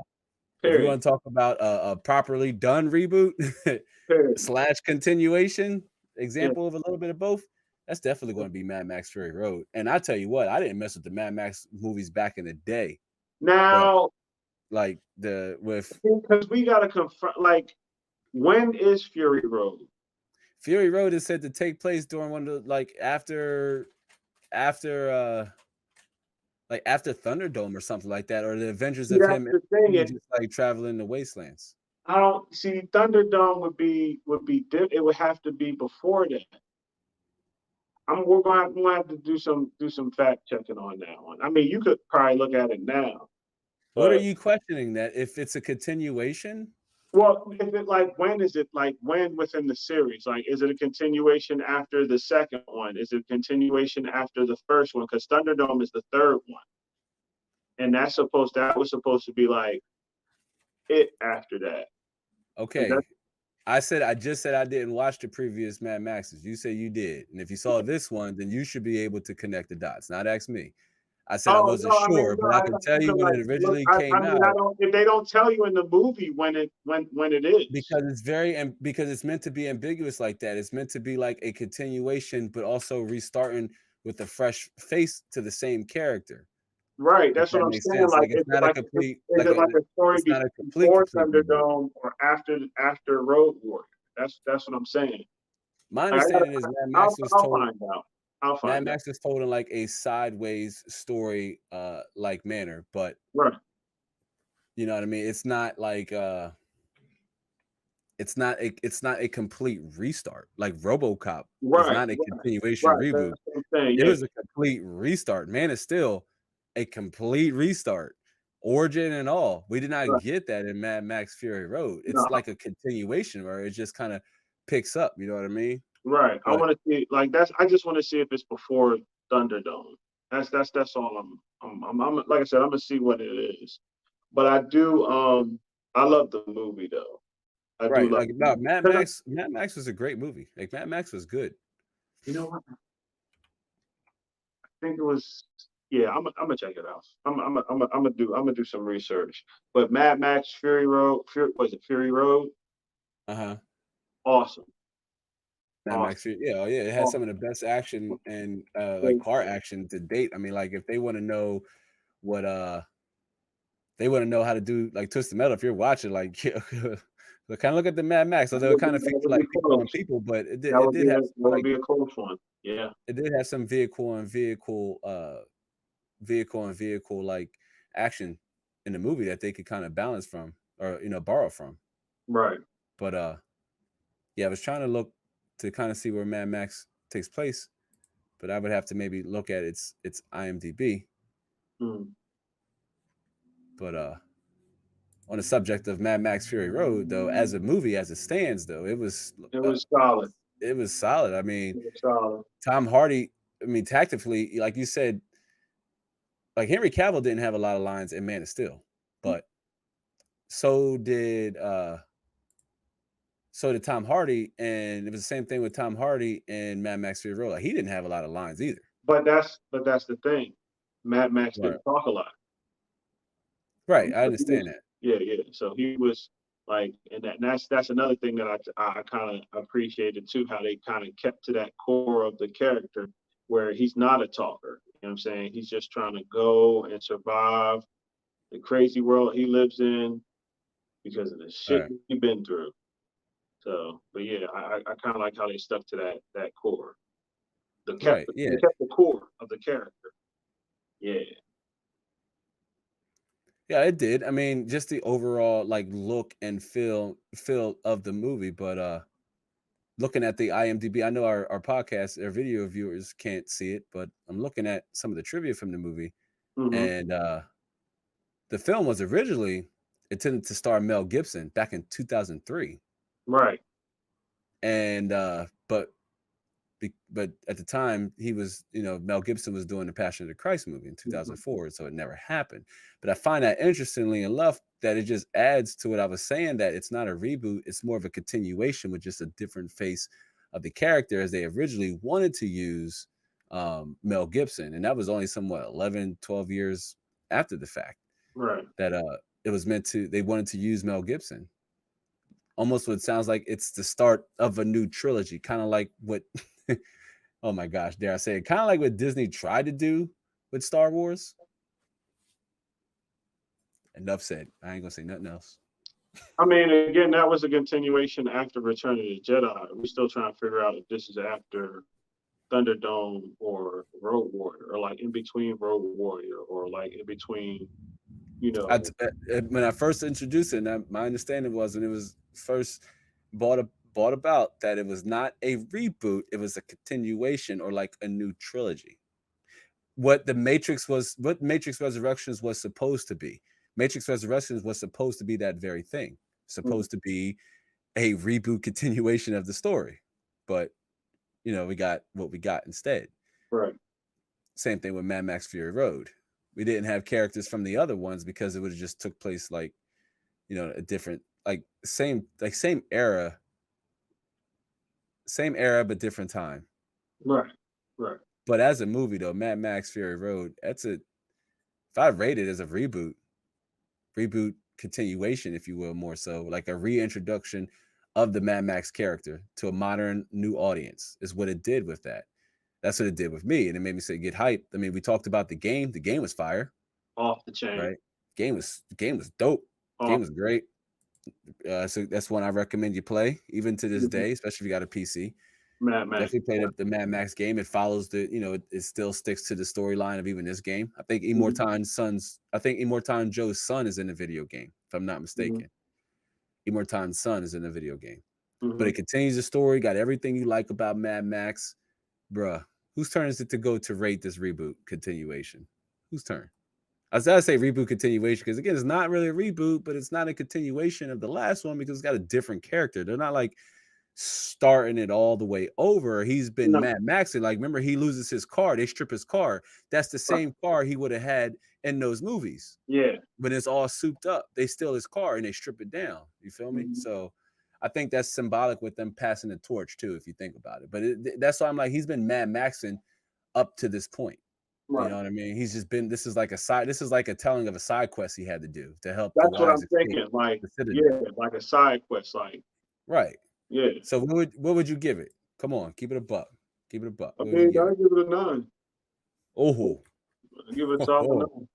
you Period. want to talk about a properly done reboot Period. slash continuation, Yeah. example of a little bit of both, that's definitely going to be Mad Max Fury Road. And I tell you what, I didn't mess with the Mad Max movies back in the day, but Now, like the with because we gotta confront, like, when is Fury Road? Fury Road is said to take place during one of the like after after Thunderdome or something like that, or the adventures See, of that's him the thing. and just like traveling the wastelands. I don't see Thunderdome it would have to be before that. We're gonna have to do some fact checking on that one. I mean, you could probably look at it now, What are but you questioning that if it's a continuation? well, if it like when is it like when within the series? Like, is it a continuation after the second one? Is it a continuation after the first one? Because Thunderdome is the third one, and that was supposed to be like it after that. Okay, I just said I didn't watch the previous Mad Maxes. You say you did, and if you saw this one, then you should be able to connect the dots. Not ask me. I said I Oh wasn't no, I mean sure, no, but I can tell I you feel when like it look, originally I came mean I out don't if they don't tell you in the movie when it is. because it's very because it's meant to be ambiguous like that. It's meant to be like a continuation, but also restarting with a fresh face to the same character. Right, If that's what that I'm makes saying. sense. Like, Like it's not a complete is it like a story it's not a before complete reboot. Thunderdome or after Road Warrior? That's what I'm saying. My Like, understanding is I'll find out. I'll Mad find out. Max was told in like a sideways story like manner, but Right, you know what I mean? It's not like it's not a complete restart. Like RoboCop was right, not a right, continuation right. reboot. That's what I'm saying. It Yeah, was a complete restart. Man is still a complete restart. Origin and all. We did not right. get that in Mad Max Fury Road. It's No, like a continuation where it just kind of picks up, you know what I mean? right. I But want to see like that's. I just want to see if it's before Thunderdome. That's all I'm like I said. I'm gonna see what it is. But I do. I love the movie though. I do right, love like the no, movie. 'Cause Mad Max was a great movie. Like Mad Max was good. you know what? Think it was. Yeah, I'm gonna check it out. I'm gonna do some research. But Mad Max Fury Road, was it Fury Road? Uh-huh. Awesome, Mad awesome, Max Fury. Yeah, oh yeah, it has some of awesome. the best action and like Great. car action to date. I mean, like if they want to know what they want to know how to do like Twisted Metal, if you're watching, like but kind of look at the Mad Max, although it kind of That featured would be like people on close. people, but That it would did be have that some, would like be a close one. Yeah, it did have some vehicle and vehicle like action in the movie that they could kind of balance from or borrow from. right. But yeah, I was trying to look to kind of see where Mad Max takes place, but I would have to maybe look at its IMDb. Mm. But on the subject of Mad Max Fury Road, though, as a movie as it stands, though, It was solid. it was solid. I mean, It was solid. Tom Hardy. I mean, tactically, like you said, like Henry Cavill didn't have a lot of lines in Man of Steel, but so did uh so did Tom Hardy, and it was the same thing with Tom Hardy and Mad Max Fury Road. Like he didn't have a lot of lines either. But that's the thing. Mad Max Right. didn't talk a lot. Right. I He understand was, that. yeah, yeah. So he was like, and that's another thing that I kind of appreciated too, how they kind of kept to that core of the character where he's not a talker. You know what I'm saying? He's just trying to go and survive the crazy world he lives in because of the shit Right. he's been through. So, but yeah, I kind of like how they stuck to that core. Right. They Yeah. kept the core of the character. Yeah, Yeah, it did. I mean, just the overall like look and feel of the movie, but looking at the IMDb, I know our podcast, our video viewers can't see it, but I'm looking at some of the trivia from the movie, hmm, and the film was originally intended to star Mel Gibson back in 2003, right, and but at the time he was, Mel Gibson was doing the Passion of the Christ movie in mhm, 2004, so it never happened. But I find that interestingly enough that it just adds to what I was saying, that it's not a reboot, it's more of a continuation with just a different face of the character, as they originally wanted to use Mel Gibson, and that was only somewhat 11, 12 years after the fact right. that it was meant to they wanted to use Mel Gibson. Almost what it sounds like it's the start of a new trilogy, kind of like what oh my gosh, dare I say it? Kind of like what Disney tried to do with Star Wars. Enough said. I ain't gonna say nothing else. I mean, again, that was a continuation after Return of the Jedi. We're still trying to figure out if this is after Thunderdome or Road Warrior, or like in between Road Warrior, or like in between, you know. When I first introduced it, and my understanding was when it was first bought about, that it was not a reboot, it was a continuation or like a new trilogy. What Matrix Resurrections was supposed to be. Matrix Resurrections was supposed to be that very thing, Mhm. supposed to be a reboot continuation of the story. But we got what we got instead. Right, Same thing with Mad Max Fury Road. We didn't have characters from the other ones because it would have just took place like, a different, same era but different time. right, right. But as a movie though, Mad Max Fury Road, if I rate it as a reboot continuation, if you will, more so like a reintroduction of the Mad Max character to a modern new audience is what it did with that. That's what it did with me, and it made me say get hyped. I mean, we talked about the game. The game was fire, Off the chain. right? The game was dope. Game Off. was great. So that's one I recommend you play even to this day, especially if you got a PC. Mad Max. Definitely play the Mad Max game. It follows it still sticks to the storyline of even this game. I think Immortan Joe's son is in the video game, if I'm not mistaken. Immortan's son is in the video game. But it continues the story, got everything you like about Mad Max. Bruh, whose turn is it to go to rate this reboot continuation? Whose turn? I was gonna say reboot continuation because again, it's not really a reboot, but it's not a continuation of the last one because it's got a different character. They're not like starting it all the way over. He's been No. Mad Maxing. Like, remember, he loses his car. They strip his car. That's the same car he would have had in those movies. Yeah. But it's all souped up. They steal his car and they strip it down. You feel me? So I think that's symbolic with them passing the torch too, if you think about it. But that's why I'm like, he's been Mad Maxing up to this point. Right. You know what I mean? He's just been. This is like a telling of a side quest he had to do to help. That's the what I'm wives thinking. Like, like a side quest. Like, right. Yeah. So what would you give it? Come on, keep it a buck. Keep it a buck. I mean, I'll give it a 9. Oh, I'll give it a solid 9.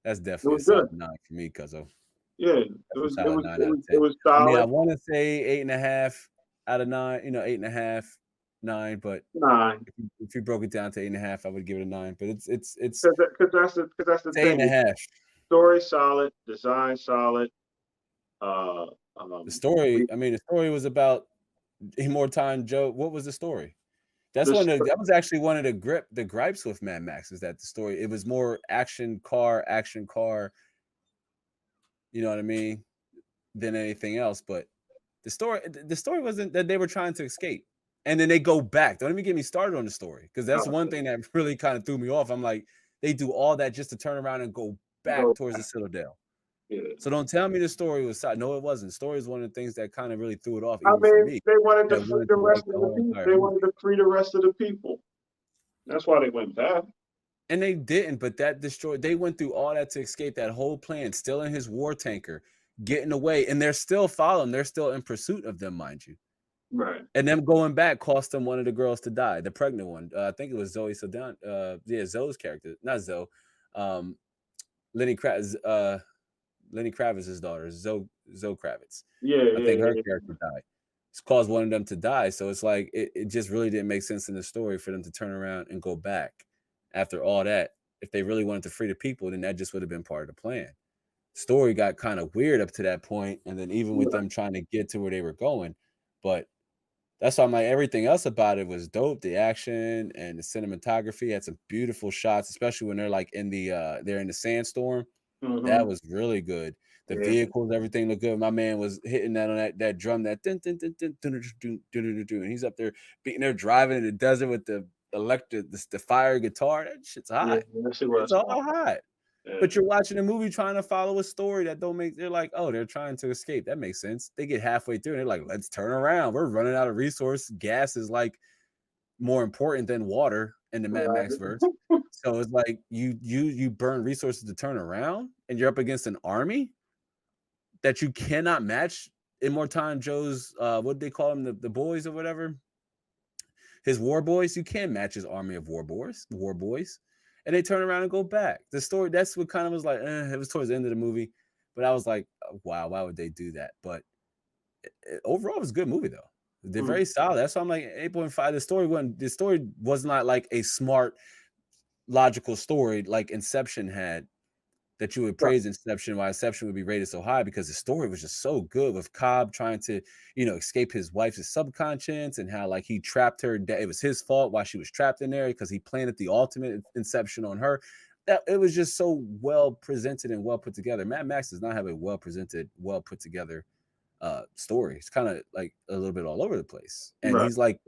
That's definitely a solid 9 for me, cuzzo. Yeah, it was solid. I mean, I want to say 8.5 out of 9. 8.5, 9. But 9. If you broke it down to 8.5, I would give it a 9. But it's because that's the thing. 8.5. Story solid, design solid. The story. I mean, the story was about Immortan Joe. What was the story? That was actually one of the gripes with Mad Max is that the story, it was more action car, you know what I mean, than anything else. But the story wasn't that they were trying to escape. And then they go back. Don't even get me started on the story, because that's one thing that really kind of threw me off. I'm like, they do all that just to turn around and go back towards the Citadel. Yeah. So don't tell me the story was side. No, it wasn't. The story is one of the things that kind of really threw it off. I Even mean, for me. they wanted to free the rest of the people. They wanted to free the rest of the people. That's why they went back. And they didn't, but that destroyed. They went through all that to escape that whole plan, still in his war tanker, getting away, and they're still following. They're still in pursuit of them, mind you. Right. And them going back cost them one of the girls to die, the pregnant one. I think it was Zoe Saldana. Zoe's character, not Zoe. Lenny Kravitz's daughter, Zoe Kravitz. I think her character died. It's caused one of them to die. So it's like it just really didn't make sense in the story for them to turn around and go back after all that. If they really wanted to free the people, then that just would have been part of the plan. Story got kind of weird up to that point, and then even with them trying to get to where they were going, but that's why I'm like, everything else about it was dope. The action and the cinematography had some beautiful shots, especially when they're like they're in the sandstorm. That was really good. The vehicles, everything looked good. My man was hitting that on that drum, that dun, dun, dun, dun, dun, dun, dun, dun, dun, and he's up there beating. They're driving in the desert with the the fire guitar. That shit's hot. It's all hot. But you're watching a movie trying to follow a story that don't make. They're like, oh, they're trying to escape. That makes sense. They get halfway through and they're like, let's turn around. We're running out of resource. Gas is like more important than water in the Mad Max verse. So it's like you burn resources to turn around, and you're up against an army that you cannot match. Immortan Joe's what they call them, the boys or whatever, his war boys. You can't match his army of war boys. And they turn around and go back. The story, that's what kind of was like, it was towards the end of the movie, but I was like, wow, why would they do that? But overall, it was a good movie though. They're very solid. That's why I'm like 8.5. The story was not like a smart, logical story like Inception had, that you would praise Inception, why Inception would be rated so high, because the story was just so good with Cobb trying to, escape his wife's subconscious, and how like he trapped her. It was his fault why she was trapped in there, because he planted the ultimate Inception on her. That it was just so well presented and well put together. Mad Max does not have a well presented, well put together story. It's kind of like a little bit all over the place. And he's like,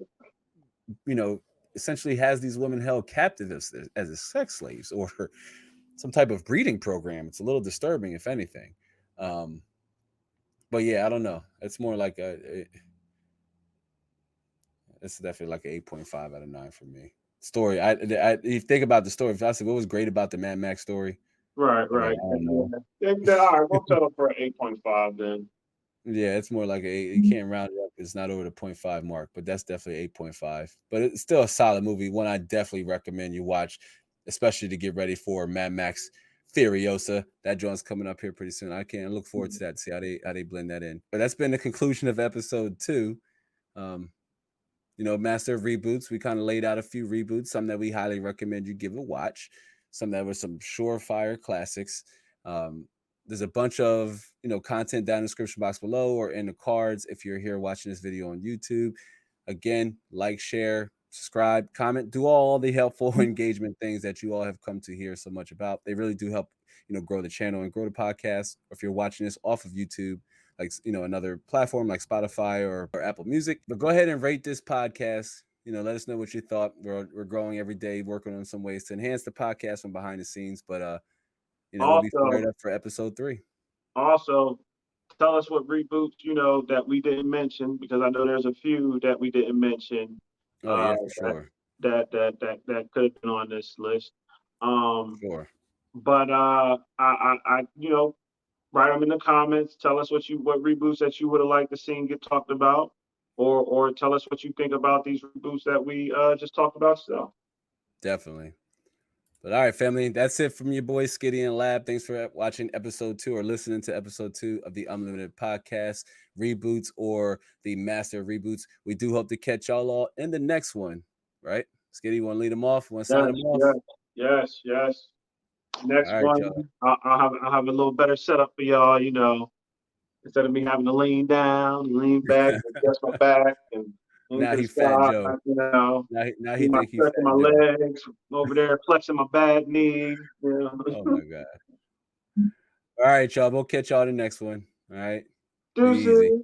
essentially has these women held captive as sex slaves or some type of breeding program. It's a little disturbing, if anything. But yeah, I don't know. It's more like it's definitely like an 8.5 out of 9 for me. Story. You think about the story. If I said what was great about the Mad Max story, Right, Yeah, I right. don't know. Then, all right, we'll settle for an 8.5 then. Yeah, it's more like you can't round it up. It's not over the 0.5 mark, but that's definitely 8.5. But it's still a solid movie. One I definitely recommend you watch, especially to get ready for Mad Max Furiosa. That joint's coming up here pretty soon. I can't look forward to that. To see how they blend that in. But that's been the conclusion of episode 2. Um, Master of Reboots. We kind of laid out a few reboots, some that we highly recommend you give a watch, some that were some surefire classics. There's a bunch of content down in the description box below or in the cards if you're here watching this video on YouTube. Again, like, share, subscribe, comment, do all the helpful engagement things that you all have come to hear so much about. They really do help grow the channel and grow the podcast. Or if you're watching this off of YouTube, like another platform like Spotify or Apple Music. But go ahead and rate this podcast. Let us know what you thought. We're growing every day, working on some ways to enhance the podcast from behind the scenes. But we'll be fired up for episode 3. Also, tell us what reboots that we didn't mention, because I know there's a few that we didn't mention. Oh yeah, for sure. That could have been on this list. Sure. But I write them in the comments. Tell us what reboots that you would have liked to see get talked about, or tell us what you think about these reboots that we just talked about. So definitely. But all right, family, that's it from your boy Skiddy and Lab. Thanks for watching episode 2 or listening to episode 2 of the Unlimited Podcast, Reboots or the Master of Reboots. We do hope to catch y'all all in the next one, right? Skiddy, you want to lead them off? Want to sign them off? Yes. Next one, I'll have a little better setup for y'all. Instead of me having to lean down, lean back, adjust my back, and now he fat Joe. Now he think he's stretching my legs over there, flexing my bad knee. Oh my god! All right, y'all. We'll catch y'all in the next one. All right. Be easy.